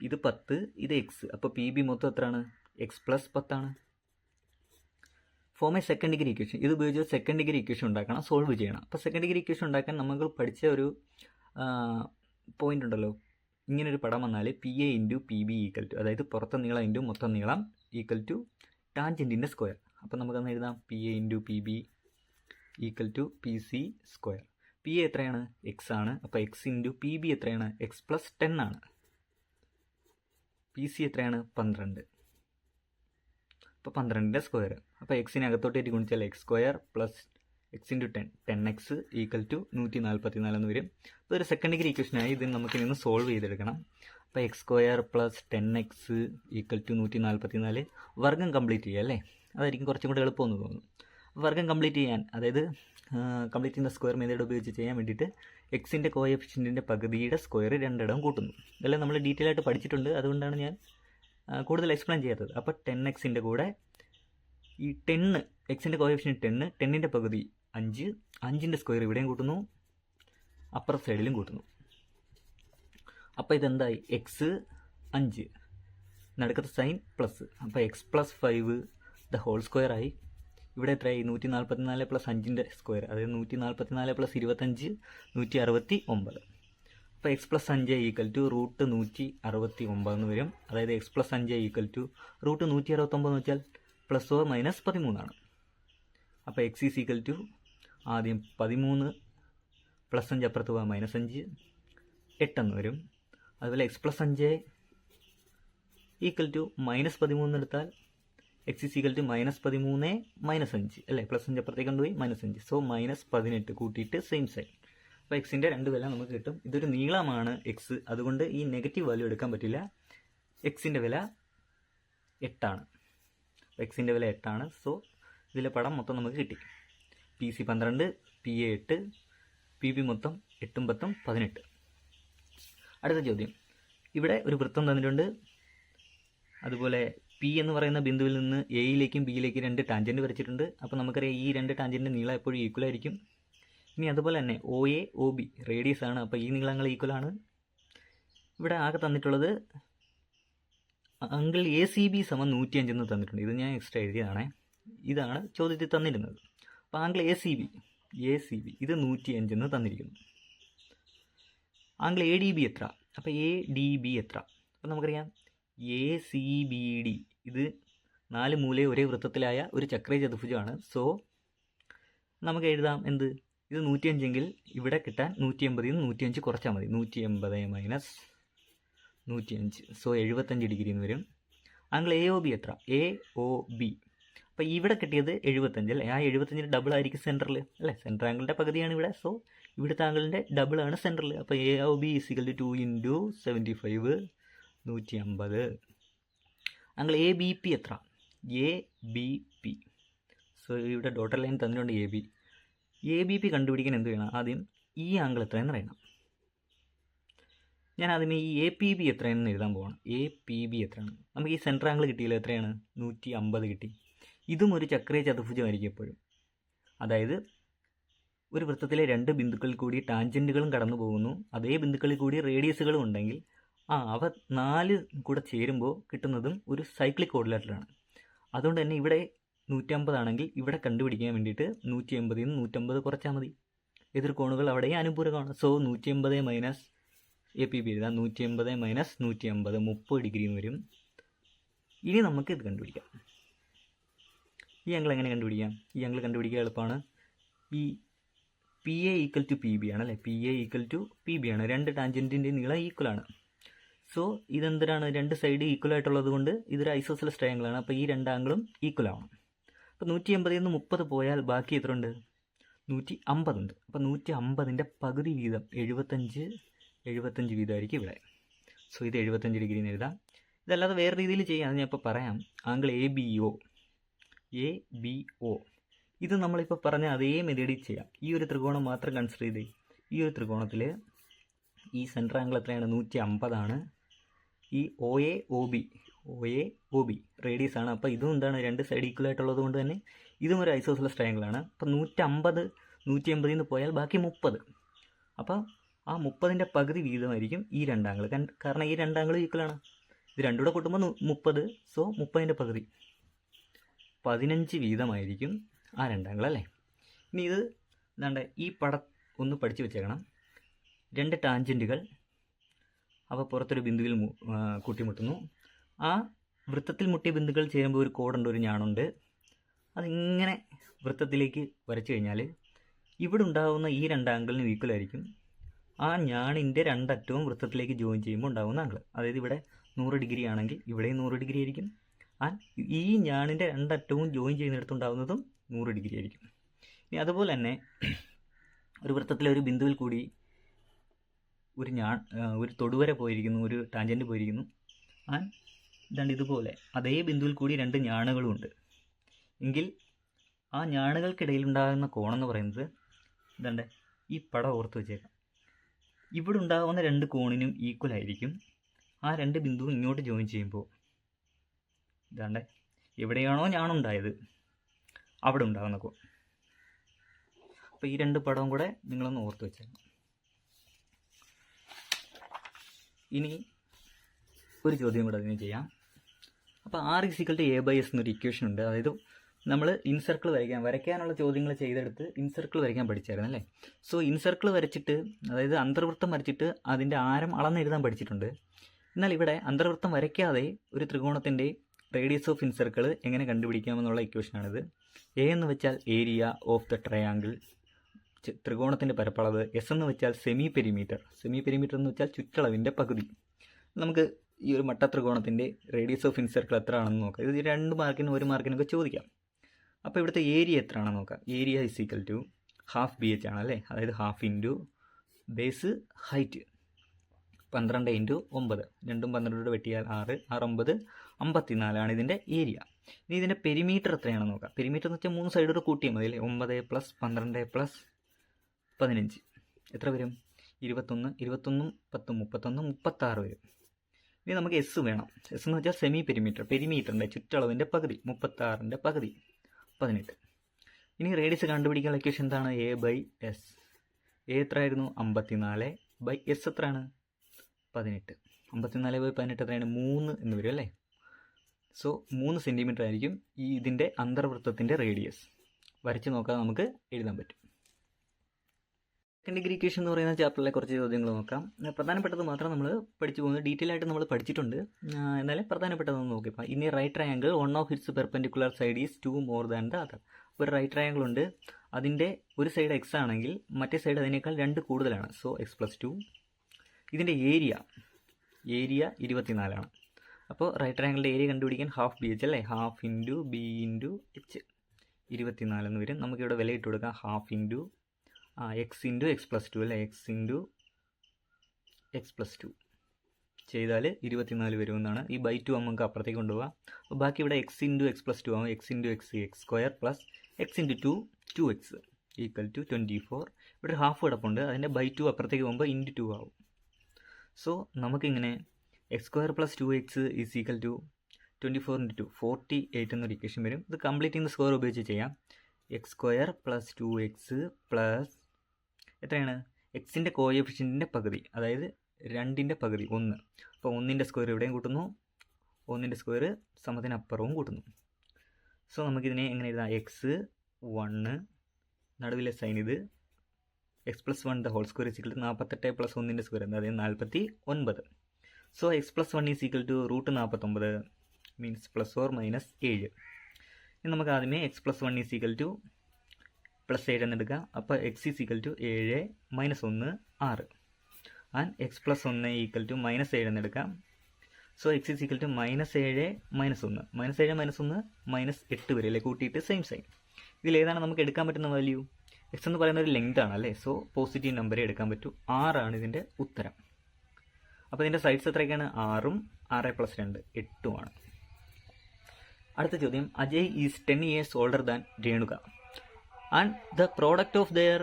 ഇത് 10 ഇത് എക്സ്. അപ്പോൾ പി ബി മൊത്തം എത്രയാണ്? എക്സ് പ്ലസ് 10 ആണ്. Form A second degree equation. ഇത് ഉപയോഗിച്ച് സെക്കൻഡ് ഡിഗ്രി ഇക്വേഷൻ ഉണ്ടാക്കണം, സോൾവ് ചെയ്യണം. അപ്പോൾ സെക്കൻഡ് ഡിഗ്രി ഇക്വേഷൻ ഉണ്ടാക്കാൻ നമ്മൾ പഠിച്ച ഒരു പോയിന്റ് ഉണ്ടല്ലോ. ഇങ്ങനൊരു പടം വന്നാൽ P A into P B equal to, അതായത് പുറത്തെ നീളം ഇൻറ്റു മൊത്തം നീളം ഈക്വൽ ടു ടാൻജൻറ്റിൻ്റെ സ്ക്വയർ. അപ്പോൾ നമുക്കന്ന് എഴുതാം P A into P B equal to P C square. P A എത്രയാണ്? എക്സ് ആണ്. അപ്പോൾ എക്സ് ഇൻറ്റു പി ബി എത്രയാണ്? എക്സ് പ്ലസ് 10 ആണ്. പി സി എത്രയാണ്? 12. അപ്പോൾ 12ൻ്റെ സ്ക്വയർ. അപ്പോൾ എക്സിനെ അകത്തോട്ടേക്ക് ഗുണിച്ചാൽ X square plus X into 10x equal to 144 എന്ന് വരും. അപ്പോൾ ഒരു സെക്കൻഡ് ഡിഗ്രി ഇക്വേഷനായി ഇത് നമുക്ക് നിന്ന് സോൾവ് ചെയ്തെടുക്കണം. അപ്പോൾ X square plus 10x equal to 144 വർഗം കംപ്ലീറ്റ് ചെയ്യുക അല്ലേ. അതായിരിക്കും കുറച്ചും കൂടി എളുപ്പമെന്ന് തോന്നുന്നു. വർഗം കംപ്ലീറ്റ് ചെയ്യാൻ, അതായത് കംപ്ലീറ്റ് ചെയ്യുന്ന സ്ക്വയർ മെത്തേഡ് ഉപയോഗിച്ച് ചെയ്യാൻ വേണ്ടിയിട്ട് എക്സിൻ്റെ കോഎഫിഷ്യൻറ്റിൻ്റെ പകുതിയുടെ സ്ക്വയർ രണ്ടിടവും കൂട്ടുന്നു. ഇതെല്ലാം നമ്മൾ ഡീറ്റെയിൽ ആയിട്ട് പഠിച്ചിട്ടുണ്ട്. അതുകൊണ്ടാണ് ഞാൻ കൂടുതൽ എക്സ്പ്ലെയിൻ ചെയ്യാത്തത്. അപ്പോൾ 10xൻ്റെ കൂടെ ഈ 10 എക്സിൻ്റെ കോഎഫിഷ്യൻറ്റ് 10, 10ൻ്റെ പകുതി 5, 5ൻ്റെ സ്ക്വയർ ഇവിടെയും കൂട്ടുന്നു, അപ്പർ സൈഡിലും കൂട്ടുന്നു. അപ്പോൾ ഇതെന്തായി? എക്സ് 5, നടുക്കത്തെ സൈൻ പ്ലസ്. അപ്പോൾ X plus 5 the whole square ആയി. ഇവിടെ എത്രയായി? 144 പ്ലസ് 5ൻ്റെ സ്ക്വയർ, അതായത് 144 പ്ലസ് 25 169. അപ്പോൾ X plus 5 equal to root 169 എന്ന് വരും. അതായത് X plus 5 equal to root 169 എന്ന് വെച്ചാൽ പ്ലസ് ഓർ മൈനസ് 13 ആണ്. അപ്പോൾ എക്സ് ഈസ് ഈക്വൽ ടു ആദ്യം 13 പ്ലസ് 5 അപ്പുറത്ത് പോകാം -5 8 എന്ന് വരും. അതുപോലെ എക്സ് പ്ലസ് 5 ഈക്വൽ ടു -13 എടുത്താൽ എക്സ് ഈസ് ഈക്വൽ ടു -13 -5 അല്ലേ. പ്ലസ് 5 അപ്പുറത്തേക്ക് കൊണ്ടുപോയി -5. സോ -18 കൂട്ടിയിട്ട് സെയിം സൈൻ. അപ്പോൾ എക്സിൻ്റെ രണ്ട് വില നമുക്ക് കിട്ടും. ഇതൊരു നീളമാണ് എക്സ്, അതുകൊണ്ട് ഈ നെഗറ്റീവ് വാല്യൂ എടുക്കാൻ പറ്റില്ല. എക്സിൻ്റെ വില 8 ആണ്. എക്സിൻ്റെ വില 8 ആണ്. സോ ഇതിലെ പടം മൊത്തം നമുക്ക് കിട്ടി. P C 12, P A 8, P B മൊത്തം 8 10 18. അടുത്ത ചോദ്യം, ഇവിടെ ഒരു വൃത്തം തന്നിട്ടുണ്ട്. അതുപോലെ പി എന്ന് പറയുന്ന ബിന്ദുവിൽ നിന്ന് എയിലേക്കും ബിയിലേക്കും 2 ടാൻജൻറ്റ് വരച്ചിട്ടുണ്ട്. അപ്പോൾ നമുക്കറിയാം ഈ 2 ടാൻജൻറ്റിൻ്റെ നീളം എപ്പോഴും ഈക്വൽ ആയിരിക്കും. ഇനി അതുപോലെ തന്നെ O A O B radius ആണ്. അപ്പോൾ ഈ നീളങ്ങൾ ഈക്വൽ ആണ്. ഇവിടെ ആകെ തന്നിട്ടുള്ളത് ആംഗിൾ എ സി ബി = 105 എന്ന് തന്നിട്ടുണ്ട്. ഇത് ഞാൻ എക്സ്ട്രാ എഴുതിയതാണേ. ഇതാണ് ചോദ്യത്തിൽ തന്നിരുന്നത്. അപ്പോൾ ആംഗിൾ എ സി ബി ഇത് 105 എന്ന് തന്നിരിക്കുന്നു. ആംഗിൾ എ ഡി ബി എത്ര? അപ്പോൾ എ ഡി ബി എത്ര? അപ്പോൾ നമുക്കറിയാം എ സി ബി ഡി ഇത് 4 മൂലയെ ഒരേ വൃത്തത്തിലായ ഒരു ചക്രീയ ചതുർഭുജമാണ്. സോ നമുക്ക് എഴുതാം എന്ത്? ഇത് 105 എങ്കിൽ ഇവിടെ കിട്ടാൻ 180 നിന്ന് 105 കുറച്ചാൽ മതി. 180 മൈനസ് 105 സോ 75 ഡിഗ്രി എന്ന് വരും. ആംഗിൾ എ ഒ ബി എത്ര? എ ഒ ബി അപ്പോൾ ഇവിടെ കിട്ടിയത് 75 അല്ലേ? ആ 75 ഡബിൾ ആയിരിക്കും സെൻറ്ററിൽ അല്ലേ? സെൻറ്റർ ആംഗിളിൻ്റെ പകുതിയാണ് ഇവിടെ. സോ ഇവിടുത്തെ ആംഗിളിൻ്റെ ഡബിളാണ് സെൻറ്ററിൽ. അപ്പോൾ AOB = 2 × 75 150. ആംഗിൾ ABP എത്ര? ABP. സോ ഇവിടെ ഡോട്ടർ ലൈൻ തന്നിട്ടുണ്ട് ABP കണ്ടുപിടിക്കാൻ എന്ത് വേണം? ആദ്യം ഈ ആംഗിൾ എത്രയെന്ന് അറിയണം. ഞാൻ ആദ്യമേ ഈ APB എത്രയാണെന്ന് എഴുതാൻ പോവാണ്. APB എത്രയാണ്? നമുക്ക് ഈ സെൻറ്റർ ആംഗിൾ കിട്ടിയില്ല, എത്രയാണ്? 150 കിട്ടി. ഇതും ഒരു ചക്രീയ ചതുർഭുജമായിരിക്കും എപ്പോഴും. അതായത് ഒരു വൃത്തത്തിലെ 2 ബിന്ദുക്കളിൽ കൂടി ടാൻജൻറ്റുകളും കടന്നു പോകുന്നു, അതേ ബിന്ദുക്കളിൽ കൂടി റേഡിയസുകളും ഉണ്ടെങ്കിൽ അവ 4 കൂടെ ചേരുമ്പോൾ കിട്ടുന്നതും ഒരു സൈക്ലിക് കോർഡിലേറ്ററാണ്. അതുകൊണ്ട് തന്നെ ഇവിടെ 150 ആണെങ്കിൽ ഇവിടെ കണ്ടുപിടിക്കാൻ വേണ്ടിയിട്ട് 180 നിന്ന് 150 കുറച്ചാൽ മതി. എതിർകോണുകൾ അവിടെയും അനുപൂരകമാണ്. സോ 180 മൈനസ് APB എഴുതാം. 180 മൈനസ് 150 30 ഡിഗ്രി എന്ന് വരും. ഇനി നമുക്ക് ഇത് കണ്ടുപിടിക്കാം. ഈ ആംഗിൾ എങ്ങനെ കണ്ടുപിടിക്കാം? ഈ ആംഗിൾ കണ്ടുപിടിക്കാൻ എളുപ്പമാണ്. ഈ PA = PB ആണ് അല്ലേ? PA = PB ആണ്. 2 ടാൻജൻറ്റിൻ്റെ നീളം ഈക്വലാണ്. സോ ഇതെന്തിനാണ്? 2 സൈഡ് ഈക്വൽ ആയിട്ടുള്ളത് കൊണ്ട് ഇതൊരു ഐസോസെലസ് ട്രയാങ്കിളാണ്. അപ്പോൾ ഈ 2 ആംഗിളും ഈക്വൽ ആവണം. അപ്പോൾ 180 നിന്ന് 30 പോയാൽ ബാക്കി എത്ര ഉണ്ട്? 150 ഉണ്ട്. അപ്പോൾ 150ൻ്റെ പകുതി വീതം 75 വീതമായിരിക്കും ഇവിടെ. സോ ഇത് 75 ഡിഗ്രി എന്ന് എഴുതാം. ഇതല്ലാതെ വേറെ രീതിയിൽ ചെയ്യാം, ഞാൻ ഇപ്പോൾ പറയാം. ആംഗിൾ ABO ഇത് നമ്മളിപ്പോൾ പറഞ്ഞ അതേ മെത്തേഡിൽ ചെയ്യാം. ഈ ഒരു ത്രികോണം മാത്രം കൺസിഡർ ചെയ്ത് ഈ ഒരു ത്രികോണത്തിൽ ഈ സെൻറ്റർ ആംഗിൾ എത്രയാണ്? 150 ആണ്. ഈ OAOB റേഡിയസ് ആണ്. അപ്പോൾ ഇതും എന്താണ്? 2 സൈഡ് ഈക്വൽ ആയിട്ടുള്ളത് കൊണ്ട് തന്നെ ഇതും ഒരു ഐസോസെലസ് ട്രയാങ്കിളാണ്. അപ്പോൾ 150 180 നിന്ന് പോയാൽ ബാക്കി 30. അപ്പോൾ ആ 30ൻ്റെ പകുതി വീതമായിരിക്കും ഈ 2 ആംഗിൾ. കാരണം ഈ 2 ആംഗിൾ ഈക്വലാണ്. ഇത് രണ്ടും കൂടെ കൂട്ടുമ്പോൾ 30. സോ 30ൻ്റെ പകുതി 15 വീതമായിരിക്കും ആ 2 ആംഗിൾ അല്ലേ? ഇനി ഇത് എന്താണ്ട് ഈ പടം ഒന്ന് പഠിച്ചു വെച്ചേക്കണം. 2 ടാൻജൻറ്റുകൾ അവ പുറത്തൊരു ബിന്ദുവിൽ കൂട്ടിമുട്ടുന്നു. ആ വൃത്തത്തിൽ മുട്ടിയ ബിന്ദുക്കൾ ചേരുമ്പോൾ ഒരു കോടുണ്ട്, ഒരു ഞാണുണ്ട്. അതിങ്ങനെ വൃത്തത്തിലേക്ക് വരച്ചു കഴിഞ്ഞാൽ ഇവിടെ ഉണ്ടാകുന്ന ഈ 2 ആംഗിളിന് ഈക്വൽ ആയിരിക്കും ആ ഞാണിൻ്റെ 2 അറ്റവും വൃത്തത്തിലേക്ക് ജോയിൻ ചെയ്യുമ്പോൾ ഉണ്ടാകുന്ന ആംഗിൾ. അതായത് ഇവിടെ 100 ഡിഗ്രി ആണെങ്കിൽ ഇവിടെയും 100 ഡിഗ്രി ആയിരിക്കും. ഈ ഞാണിൻ്റെ 2 അറ്റവും ജോയിൻ ചെയ്യുന്നിടത്തുണ്ടാകുന്നതും 100 ഡിഗ്രി ആയിരിക്കും. ഇനി അതുപോലെ തന്നെ ഒരു വൃത്തത്തിലെ ഒരു ബിന്ദുവിൽ കൂടി ഒരു തൊടുവര പോയിരിക്കുന്നു, ഒരു ടാൻജൻറ്റ് പോയിരിക്കുന്നു. ഇതാണ്ട് ഇതുപോലെ അതേ ബിന്ദുവിൽ കൂടി 2 ഞാണുകളും ഉണ്ട് എങ്കിൽ ആ ഞാണുകൾക്കിടയിൽ ഉണ്ടാകുന്ന കോണെന്ന് പറയുന്നത് ഇതാണ്ട് ഈ പടം ഓർത്ത് വെച്ചേക്കാം. ഇവിടെ ഉണ്ടാകുന്ന 2 കോണിനും ഈക്വൽ ആയിരിക്കും ആ 2 ബിന്ദുവും ഇങ്ങോട്ട് ജോയിൻ ചെയ്യുമ്പോൾ. ഇതാണ്ട് എവിടെയാണോ ഞാണുണ്ടായത് അവിടെ ഉണ്ടാകുന്ന കോൺ. അപ്പോൾ ഈ 2 പടവും കൂടെ നിങ്ങളൊന്ന് ഓർത്ത് വെച്ചേക്കാം. ഇനി ഒരു ചോദ്യം കൂടെ അതിന് ചെയ്യാം. അപ്പോൾ R = A/S എന്നൊരു ഇക്വേഷൻ ഉണ്ട്. അതായത് നമ്മൾ ഇൻസർക്കിൾ വരയ്ക്കാനുള്ള ചോദ്യങ്ങൾ ചെയ്തെടുത്ത് ഇൻസർക്കിൾ വരയ്ക്കാൻ പഠിച്ചായിരുന്നു അല്ലേ? സോ ഇൻസർക്കിൾ വരച്ചിട്ട്, അതായത് അന്തർവൃത്തം വരച്ചിട്ട് അതിൻ്റെ ആരം അളന്നെഴുതാൻ പഠിച്ചിട്ടുണ്ട്. എന്നാൽ ഇവിടെ അന്തർവൃത്തം വരയ്ക്കാതെ ഒരു ത്രികോണത്തിൻ്റെ റേഡിയസ് ഓഫ് ഇൻസർക്കിൾ എങ്ങനെ കണ്ടുപിടിക്കാമെന്നുള്ള ഇക്വേഷനാണിത്. A എന്ന് വെച്ചാൽ ഏരിയ ഓഫ് ദ ട്രയാങ്കിൾ, ത്രികോണത്തിൻ്റെ പരപ്പളവ്. S എന്ന് വെച്ചാൽ സെമി പെരിമീറ്റർ എന്ന് വെച്ചാൽ ചുറ്റളവിൻ്റെ പകുതി. നമുക്ക് ഈ ഒരു മട്ട ത്രികോണത്തിൻ്റെ റേഡിയസ് ഓഫ് ഇൻസർക്കിൾ എത്ര ആണെന്ന് നോക്കാം. ഇത് 2 മാർക്കിനും 1 മാർക്കിനൊക്കെ ചോദിക്കാം. അപ്പോൾ ഇവിടുത്തെ ഏരിയ എത്ര ആണെന്ന് നോക്കാം. ഏരിയ = ½ BH ആണ് അല്ലേ? അതായത് ½ ഇൻറ്റു ബേസ് ഹൈറ്റ് 12 × 9. 2ഉം 12 വെട്ടിയാൽ 6, 6 9 54 ഇതിൻ്റെ ഏരിയ. ഇനി ഇതിൻ്റെ പെരിമീറ്റർ എത്രയാണെന്ന് നോക്കാം. പെരിമീറ്റർ എന്ന് വെച്ചാൽ 3 സൈഡോട് കൂട്ടിയാൽ മതി അല്ലേ? 9 + 12 + 15 എത്ര വരും? 21, 10 31 36 വരും. ഇനി നമുക്ക് S വേണം. S എന്ന് വെച്ചാൽ സെമി പെരിമീറ്ററിൻ്റെ ചുറ്റളവിൻ്റെ പകുതി, 36ൻ്റെ പകുതി 18. ഇനി റേഡിയസ് കണ്ടുപിടിക്കാനുള്ള ഇക്വേഷൻ എന്താണ്? A/S. A എത്രയായിരുന്നു? 54/S എത്രയാണ്? 18. 54/18 എത്രയാണ്? 3 എന്ന് വരും അല്ലേ? സോ 3 സെൻറ്റിമീറ്റർ ആയിരിക്കും ഇതിൻ്റെ അന്തർവൃത്തത്തിൻ്റെ റേഡിയസ്. വരച്ച് നോക്കാതെ നമുക്ക് എഴുതാൻ പറ്റും. സെക്കൻഡ് ഡിഗ്രി ഇക്വേഷൻ എന്ന് പറയുന്ന ചാപ്റ്ററിലെ കുറച്ച് ചോദ്യങ്ങൾ നോക്കാം. പ്രധാനപ്പെട്ടത് മാത്രം നമ്മൾ പഠിച്ചു പോകുന്നത്, ഡീറ്റെയിൽ ആയിട്ട് നമ്മൾ പഠിച്ചിട്ടുണ്ട്. എന്നാലും പ്രധാനപ്പെട്ടതൊന്ന് നോക്കിയപ്പോൾ ഇനി right triangle one of its perpendicular side is 2 more than the other. ഒരു റൈറ്റ് ട്രയാങ്കിൾ ഉണ്ട്, അതിൻ്റെ ഒരു സൈഡ് x ആണെങ്കിൽ മറ്റേ സൈഡ് അതിനേക്കാൾ 2 കൂടുതലാണ്. So x + 2. ഇതിൻ്റെ ഏരിയ 24 ആണ്. അപ്പോൾ റൈറ്റ് ട്രയാങ്കിളിൻ്റെ ഏരിയ കണ്ടുപിടിക്കാൻ ഹാഫ് ബി എച്ച് അല്ലേ, half into B into H 24 എന്ന് വരും. നമുക്കിവിടെ വില ഇട്ട് കൊടുക്കാം half into X into X plus two അല്ലേ, X into X plus two ചെയ്താൽ 24 വരുമെന്നാണ്. ഈ ബൈ 2 നമുക്ക് അപ്പുറത്തേക്ക് കൊണ്ടുപോകാം. അപ്പോൾ ബാക്കി ഇവിടെ X into X plus two ആവും. X into X X square plus X into 2 2x equal to 24. ഇവിടെ ഹാഫ് കിടപ്പുണ്ട്, അതിൻ്റെ ബൈ 2 അപ്പുറത്തേക്ക് പോകുമ്പോൾ ഇൻറ്റു 2 ആവും. സോ നമുക്കിങ്ങനെ X square plus 2x is equal to 24 into 2 48 എന്നൊരു ഇക്വേഷൻ വരും. ഇത് കംപ്ലീറ്റ് ചെയ്യുന്ന സ്ക്വയർ ഉപയോഗിച്ച് ചെയ്യാം. X square plus 2x plus എത്രയാണ്, എക്സിൻ്റെ കോഎഫിഷ്യൻറ്റിൻ്റെ പകുതി, അതായത് 2ൻ്റെ പകുതി 1. അപ്പോൾ 1ൻ്റെ സ്ക്വയർ ഇവിടെയും കൂട്ടുന്നു, 1ൻ്റെ സ്ക്വയർ സമത്തിനപ്പുറവും കൂട്ടുന്നു. സോ നമുക്കിതിനെ എങ്ങനെ എഴുതാം, എക്സ് 1 നടുവിലെ സൈൻ ഇത് X plus 1 the whole square is equal to 48 plus 1ൻ്റെ സ്ക്വയർ അതായത് 49. So X plus 1 is equal to root 49 means plus or minus 7. ഇനി നമുക്ക് ആദ്യമേ X plus 1 is equal to plus 7 എന്നെടുക്കാം. അപ്പോൾ X is equal to 7 minus 1 6 and X plus 1 equal to minus 7 എന്നെടുക്കാം. So X is equal to minus 7 minus 1 minus 7 minus 1 minus 8 വരെ അല്ലേ, കൂട്ടിയിട്ട് same sign. ഇതിലേതാണ് നമുക്ക് എടുക്കാൻ പറ്റുന്ന വാല്യൂ, എക്സ് എന്ന് പറയുന്ന ഒരു ലെങ്ത് ആണ് അല്ലേ, സോ പോസിറ്റീവ് നമ്പറേ എടുക്കാൻ പറ്റൂ. 6 ഇതിൻ്റെ ഉത്തരം. അപ്പോൾ ഇതിൻ്റെ സൈഡ്സ് എത്രയൊക്കെയാണ്, 6ഉം 6 പ്ലസ് 2 8ഉമാണ്. അടുത്ത ചോദ്യം, Ajay is 10 years older than Renuka and the product of their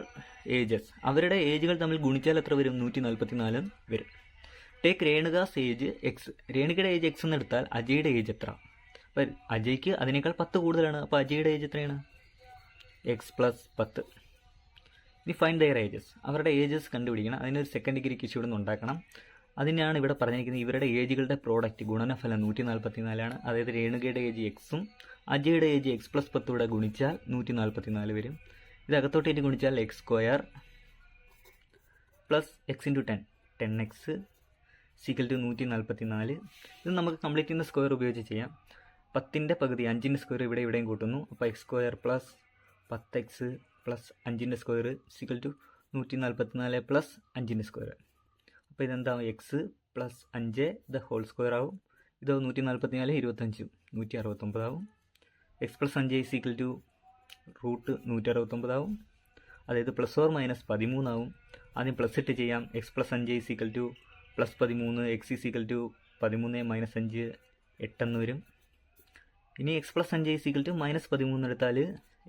ages, അവരുടെ ഏജുകൾ തമ്മിൽ ഗുണിച്ചാൽ എത്ര വരും, 144 വരും. ടേക്ക് രേണുകാസ് ഏജ് എക്സ്, രേണുകയുടെ ഏജ് എക്സ് എന്ന് എടുത്താൽ അജയുടെ ഏജ് എത്ര? അപ്പോൾ അജയ്ക്ക് അതിനേക്കാൾ 10 കൂടുതലാണ്, അപ്പോൾ അജയുടെ ഏജ് എത്രയാണ്, എക്സ് പ്ലസ് 10. ഇനി ഫൈൻഡ് ദെയർ ഏജസ്, അവരുടെ ഏജസ് കണ്ടുപിടിക്കണം. അതിനൊരു സെക്കൻഡ് ഡിഗ്രി ഇഷ്യൂ ഇവിടെ നിന്ന് ഉണ്ടാക്കണം. അതിനാണ് ഇവിടെ പറഞ്ഞിരിക്കുന്നത് ഇവരുടെ ഏജുകളുടെ പ്രോഡക്റ്റ് ഗുണനഫലം 144ആണ്. അതായത് രേണുകയുടെ ഏജ് എക്സും അജയുടെ ഏജ് എക്സ് പ്ലസ് 10 കൂടെ ഗുണിച്ചാൽ 144 വരും. ഇത് അകത്തോട്ടേറ്റ് ഗുണിച്ചാൽ X square plus X into 10 10x is equal to 144. ഇത് നമുക്ക് കംപ്ലീറ്റ് ചെയ്യുന്ന സ്ക്വയർ ഉപയോഗിച്ച് ചെയ്യാം. 10ൻ്റെ പകുതി 5ൻ്റെ സ്ക്വയർ ഇവിടെയും കൂട്ടുന്നു. അപ്പോൾ X square plus 10x plus 5ൻ്റെ സ്ക്വയർ സീക്വൽ ടു 144 പ്ലസ് 5ൻ്റെ സ്ക്വയർ. അപ്പോൾ ഇതെന്താവും, X plus 5 the whole square ആവും. ഇത് 144 25 169 ആവും. X plus 5 is equal to root 169 ആവും. അതായത് പ്ലസ് ഓർ മൈനസ് 13 ആവും. ആദ്യം പ്ലസ് ഇട്ട് ചെയ്യാം. X plus 5 is equal to plus 13, X is equal to 13 minus 5 8 എന്ന് വരും. ഇനി X plus 5 is equal to minus 13 എടുത്താൽ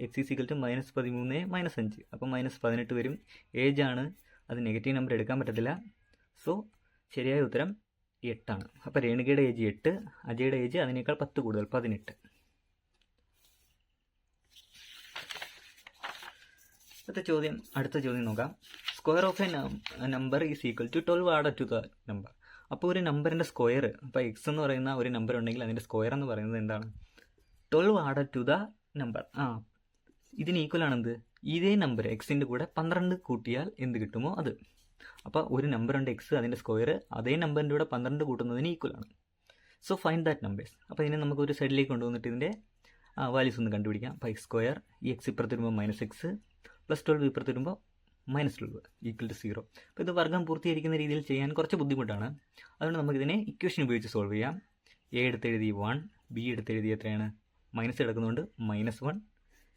X is equal to minus 13 minus 5, അപ്പോൾ മൈനസ് 18 വരും. ഏജ് ആണ്, അത് നെഗറ്റീവ് നമ്പർ എടുക്കാൻ പറ്റത്തില്ല. സോ ശരിയായ ഉത്തരം 8 ആണ്. അപ്പോൾ രേണുകയുടെ ഏജ് 8, അജയുടെ ഏജ് അതിനേക്കാൾ 10 കൂടുതൽ 18. അടുത്ത ചോദ്യം നോക്കാം. Square of a number is equal to 12 added to the number. അപ്പോൾ ഒരു നമ്പറിൻ്റെ സ്ക്വയർ, അപ്പോൾ എക്സ് എന്ന് പറയുന്ന ഒരു നമ്പർ ഉണ്ടെങ്കിൽ അതിൻ്റെ സ്ക്വയർ എന്ന് പറയുന്നത് എന്താണ്, 12 ആഡഡ് ടു ദ നമ്പർ. ഇതിന് ഈക്വൽ ആണെന്ത്, ഇതേ നമ്പർ എക്സിൻ്റെ കൂടെ 12 കൂട്ടിയാൽ എന്ത് കിട്ടുമോ അത്. അപ്പോൾ ഒരു നമ്പറുണ്ട് എക്സ്, അതിൻ്റെ സ്ക്വയർ അതേ നമ്പറിൻ്റെ കൂടെ 12 കൂട്ടുന്നതിന് ഈക്വൽ ആണ്. So find that numbers. അപ്പോൾ ഇതിനെ നമുക്ക് ഒരു സൈഡിലേക്ക് കൊണ്ടുവന്നിട്ട് ഇതിൻ്റെ വാല്യൂസ് ഒന്ന് കണ്ടുപിടിക്കാം. അപ്പോൾ എക്സ് സ്ക്വയർ, ഈ എക്സ് ഇപ്പുറത്ത് വരുമ്പോൾ മൈനസ് എക്സ് പ്ലസ് 12 ഇപ്പുറത്ത് വരുമ്പോൾ മൈനസ് 12 ഈക്വൽ ടു 0. അപ്പോൾ ഇത് വർഗ്ഗം പൂർത്തീകരിക്കുന്ന രീതിയിൽ ചെയ്യാൻ കുറച്ച് ബുദ്ധിമുട്ടാണ്. അതുകൊണ്ട് നമുക്കിതിനെ ഇക്വേഷൻ ഉപയോഗിച്ച് സോൾവ് ചെയ്യാം. എ എടുത്തെഴുതി 1, ബി എടുത്തെഴുതി എത്രയാണ്, മൈനസ് കിടക്കുന്നതുകൊണ്ട് -1,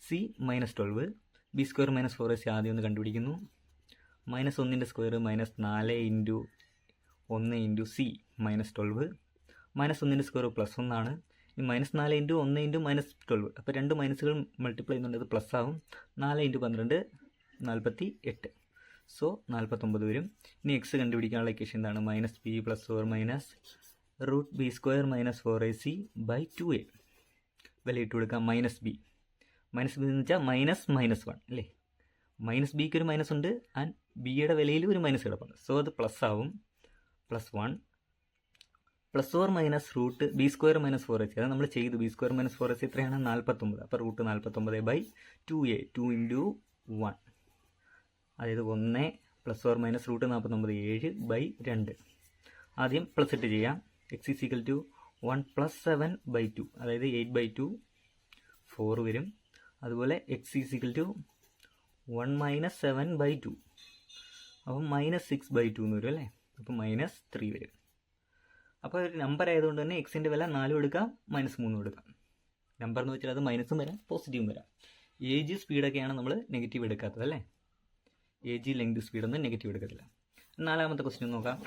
C -12, B square minus 4ac ആദ്യം ഒന്ന് കണ്ടുപിടിക്കുന്നു. -1ൻ്റെ സ്ക്വയർ -4 ഇൻറ്റു 1 ഇൻറ്റു സി -12, -1ൻ്റെ സ്ക്വയർ +1 ആണ്. ഈ -4 ഇൻറ്റു 1 ഇൻറ്റു -12, അപ്പോൾ 2 മൈനസുകൾ മൾട്ടിപ്ലൈ ചെയ്യുന്നുണ്ട്, അത് പ്ലസ് ആവും. 4 ഇൻറ്റു 12 48, സോ 49 വരും. ഇനി എക്സ് കണ്ടുപിടിക്കാനുള്ള ഇക്വേഷൻ എന്താണ്, -b plus or minus root B square minus 4ac by 2a. വില ഇട്ട് കൊടുക്കാം. -b എന്ന് വെച്ചാൽ -1 അല്ലേ, -bക്ക് ഒരു മൈനസ് ഉണ്ട് ആൻഡ് ബിയുടെ വിലയിൽ ഒരു മൈനസ് കിടപ്പുണ്ട്, സോ അത് പ്ലസ് ആവും. +1 plus or minus root B square minus 4ac, അത് നമ്മൾ ചെയ്തു. ബി സ്ക്വയർ മൈനസ് 4ac എത്രയാണ്, 49. അപ്പോൾ റൂട്ട് 49 ബൈ 2a, 2 ഇൻറ്റു 1, അതായത് 1 plus or minus root 49 7 by 2. ആദ്യം പ്ലസ് ഇട്ട് ചെയ്യാം. X is equal to 1 plus 7 by 2, അതായത് 8 ബൈ 2 4 വരും. അതുപോലെ X is equal to 1 minus 7 by 2, അപ്പം -6 ബൈ 2 എന്ന് വരും അല്ലേ, അപ്പം -3 വരും. അപ്പോൾ ഒരു നമ്പർ ആയതുകൊണ്ട് തന്നെ എക്സിൻ്റെ വില 4 എടുക്കാം -3 എടുക്കാം. നമ്പർ എന്ന് വെച്ചാൽ അത് മൈനസും വരാം പോസിറ്റീവും വരാം. ഏജ് സ്പീഡൊക്കെയാണ് നമ്മൾ നെഗറ്റീവ് എടുക്കാത്തത് അല്ലേ. ഏജ് ലെങ്ത് സ്പീഡൊന്നും നെഗറ്റീവ് എടുക്കത്തില്ല. 4ാമത്തെ ക്വസ്റ്റ്യൻ നോക്കാം.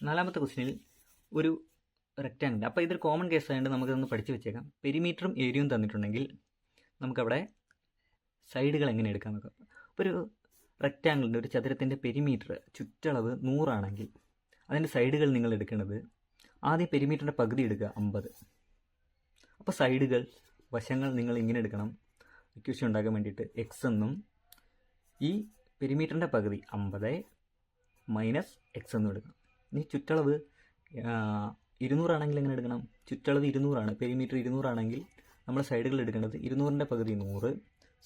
4ാമത്തെ ക്വസ്റ്റ്യനിൽ ഒരു റെക്റ്റാങ്കിൾ, അപ്പോൾ ഇതൊരു കോമൺ കേസ് ആയതുകൊണ്ട് നമുക്കിതൊന്ന് പഠിച്ചു വെച്ചേക്കാം. പെരിമീറ്ററും ഏരിയയും തന്നിട്ടുണ്ടെങ്കിൽ നമുക്കവിടെ സൈഡുകൾ എങ്ങനെ എടുക്കാൻ നോക്കാം. അപ്പോൾ ഒരു റെക്റ്റാങ്കിളിൻ്റെ ഒരു ചതുരത്തിൻ്റെ പെരിമീറ്റർ ചുറ്റളവ് 100 ആണെങ്കിൽ അതിൻ്റെ സൈഡുകൾ നിങ്ങൾ എടുക്കേണ്ടത് ആദ്യം പെരിമീറ്ററിൻ്റെ പകുതി എടുക്കുക 50. അപ്പോൾ സൈഡുകൾ വശങ്ങൾ നിങ്ങൾ ഇങ്ങനെ എടുക്കണം. ഇക്വേഷൻ ഉണ്ടാക്കാൻ വേണ്ടിയിട്ട് എക്സ് എന്നും ഈ പെരിമീറ്ററിൻ്റെ പകുതി 50 മൈനസ് എക്സ് എന്നും എടുക്കണം. ഇനി ചുറ്റളവ് 200 ആണെങ്കിൽ എങ്ങനെ എടുക്കണം? ചുറ്റളവ് 200 ആണ്, പെരിമീറ്റർ 200 ആണെങ്കിൽ നമ്മൾ സൈഡുകൾ എടുക്കേണ്ടത് 200ൻ്റെ പകുതി 100.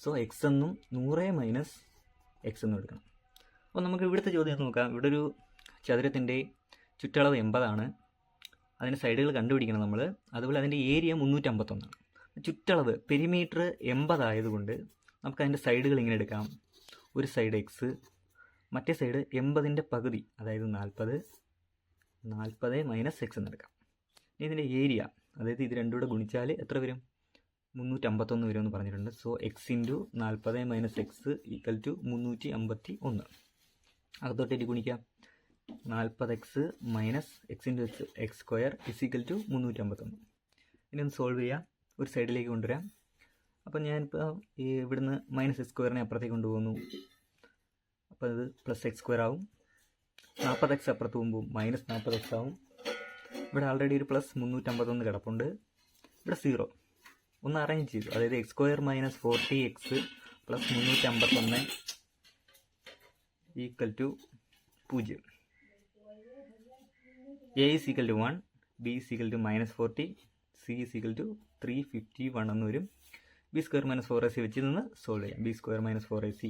സോ എക്സ് എന്നും 100 മൈനസ് എക്സ് എന്നും എടുക്കണം. അപ്പോൾ നമുക്ക് ഇവിടുത്തെ ചോദ്യം നോക്കാം. ഇവിടെ ഒരു ചതുരത്തിൻ്റെ ചുറ്റളവ് 80 ആണ്, അതിൻ്റെ സൈഡുകൾ കണ്ടുപിടിക്കണം നമ്മൾ. അതുപോലെ അതിൻ്റെ ഏരിയ 351 ആണ്. ചുറ്റളവ് പെരിമീറ്റർ 80 ആയതുകൊണ്ട് നമുക്ക് അതിൻ്റെ സൈഡുകൾ ഇങ്ങനെ എടുക്കാം. ഒരു സൈഡ് എക്സ്, മറ്റേ സൈഡ് 80ൻ്റെ പകുതി അതായത് 40 മൈനസ് എക്സ് എന്നെടുക്കാം. ഇനി ഇതിൻ്റെ ഏരിയ, അതായത് ഇത് രണ്ടും കൂടെ ഗുണിച്ചാൽ എത്ര വരും? 351 വരുമെന്ന് പറഞ്ഞിട്ടുണ്ട്. So X into 40 minus X equal to 351. അകത്തോട്ടേക്ക് ഗുണിക്കാം. 40x minus X into X square is equal to 351. ഇനി ഒന്ന് സോൾവ് ചെയ്യാം. ഒരു സൈഡിലേക്ക് കൊണ്ടുവരാം. അപ്പം ഞാനിപ്പോൾ ഇവിടുന്ന് മൈനസ് എക്സ് സ്ക്വയറിനെ അപ്പുറത്തേക്ക് കൊണ്ടുപോകുന്നു. അപ്പോൾ ഇത് പ്ലസ് എക്സ് സ്ക്വയർ ആവും. 40x അപ്പുറത്ത് പോകുമ്പോൾ മൈനസ് 40x ആവും. ഇവിടെ ആൾറെഡി ഒരു പ്ലസ് 351 കിടപ്പുണ്ട്. ഇവിടെ 0 ഒന്ന് അറേഞ്ച് ചെയ്തു. അതായത് X square minus 40x plus 351 equal to 0. A is equal to 1, B is equal to minus 40, C is equal to 351 എന്ന് വരും. ബി സ്ക്വയർ മൈനസ് 4ac വെച്ച് നിന്ന് സോൾവ് ചെയ്യാം. B square minus 4ac,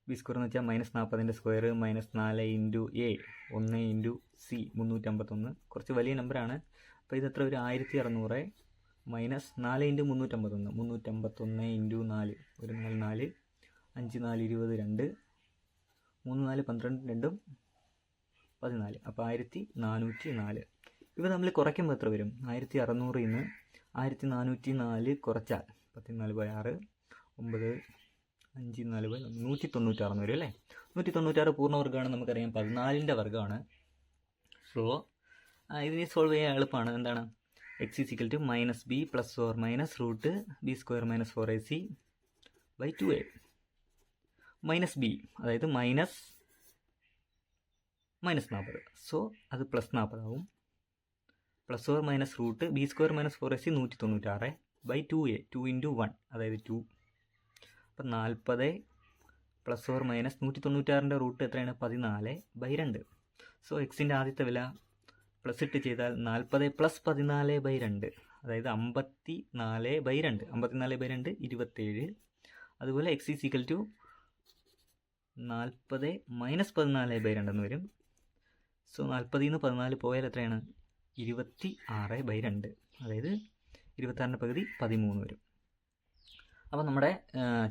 B square എന്ന് വെച്ചാൽ minus 40ൻ്റെ square minus 4 into A 1 into C 351. കുറച്ച് വലിയ നമ്പറാണ്. അപ്പോൾ ഇത് എത്ര ഒരു 1600 മൈനസ് 4 ഇൻറ്റു 351, 351 ഇൻറ്റു 4, ഒരു 4 4, 5 4 20, 2 3 4 12 2 14. അപ്പോൾ 1404. ഇവ തമ്മിൽ കുറയ്ക്കുമ്പോൾ എത്ര വരും? 1600 നിന്ന് 1404 കുറച്ചാൽ 14/6 9 5 4 196 വരും അല്ലേ. 196 പൂർണ്ണവർഗ്ഗമാണ്. നമുക്കറിയാം 14ൻ്റെ വർഗ്ഗമാണ്. സോ ഇതിനെ സോൾവ് ചെയ്യാൻ എളുപ്പമാണ്. എന്താണ്? X is equal to minus B plus or minus root B square minus 4ac by 2a. Minus B അതായത് മൈനസ് 40. സോ അത് പ്ലസ് 40 ആവും. Plus or minus root B square minus 4ac 196 by 2a, 2 into 1 അതായത് 2. അപ്പം 40 plus or minus 196ൻ്റെ root എത്രയാണ്? 14/2. So എക്സിൻ്റെ ആദ്യത്തെ വില പ്ലസ് ഇട്ട് ചെയ്താൽ 40 പ്ലസ് 14/2 അതായത് 54/2. 54/2 27. അതുപോലെ X is equal to 40 minus 14/2 എന്ന് വരും. സോ 40 നിന്ന് 14 പോയാൽ എത്രയാണ്? 26/2 അതായത് 26ൻ്റെ പകുതി 13 വരും. അപ്പോൾ നമ്മുടെ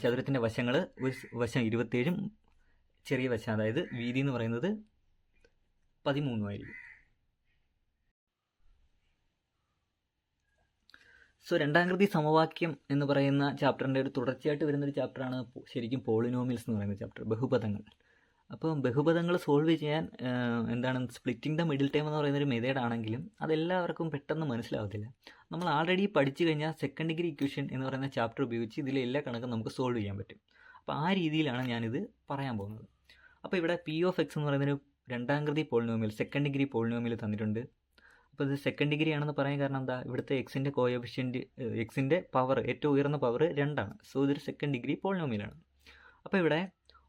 ചതുരത്തിൻ്റെ വശങ്ങൾ, ഒരു വശം 27 ചെറിയ വശം അതായത് വീതി എന്ന് പറയുന്നത് 13 ആയിരിക്കും. സോ രണ്ടാകൃതി സമവാക്യം എന്ന് പറയുന്ന ചാപ്റ്ററിൻ്റെ ഒരു തുടർച്ചയായിട്ട് വരുന്നൊരു ചാപ്റ്ററാണ് ശരിക്കും പോളിനോമിയൽസ് എന്ന് പറയുന്ന ചാപ്റ്റർ, ബഹുപദങ്ങൾ. അപ്പോൾ ബഹുപദങ്ങൾ സോൾവ് ചെയ്യാൻ എന്താണ് സ്പ്ലിറ്റിംഗ് ദ മിഡിൽ ടേം എന്ന് പറയുന്നൊരു മെത്തേഡാണെങ്കിലും അതെല്ലാവർക്കും പെട്ടെന്ന് മനസ്സിലാവത്തില്ല. നമ്മൾ ആൾറെഡി പഠിച്ചു കഴിഞ്ഞാൽ സെക്കൻഡ് ഡിഗ്രി ഇക്വേഷൻ എന്ന് പറയുന്ന ചാപ്റ്റർ ഉപയോഗിച്ച് ഇതിലെ എല്ലാ കണക്കും നമുക്ക് സോൾവ് ചെയ്യാൻ പറ്റും. അപ്പോൾ ആ രീതിയിലാണ് ഞാനിത് പറയാൻ പോകുന്നത്. അപ്പോൾ ഇവിടെ പി ഓഫ് എക്സ് എന്ന് പറയുന്നൊരു രണ്ടാകൃതി പോളിനോമിയൽ, സെക്കൻഡ് ഡിഗ്രി പോളിനോമിയൽ തന്നിട്ടുണ്ട്. അപ്പോൾ ഇത് സെക്കൻഡ് ഡിഗ്രി ആണെന്ന് പറയാൻ കാരണം എന്താ? ഇവിടുത്തെ എക്സിൻ്റെ കോഎഫിഷ്യൻറ്റ്, എക്സിൻ്റെ പവർ, ഏറ്റവും ഉയർന്ന പവർ 2 ആണ്. സോ ഇതൊരു സെക്കൻഡ് ഡിഗ്രി പോളിനോമിയലാണ്. അപ്പോൾ ഇവിടെ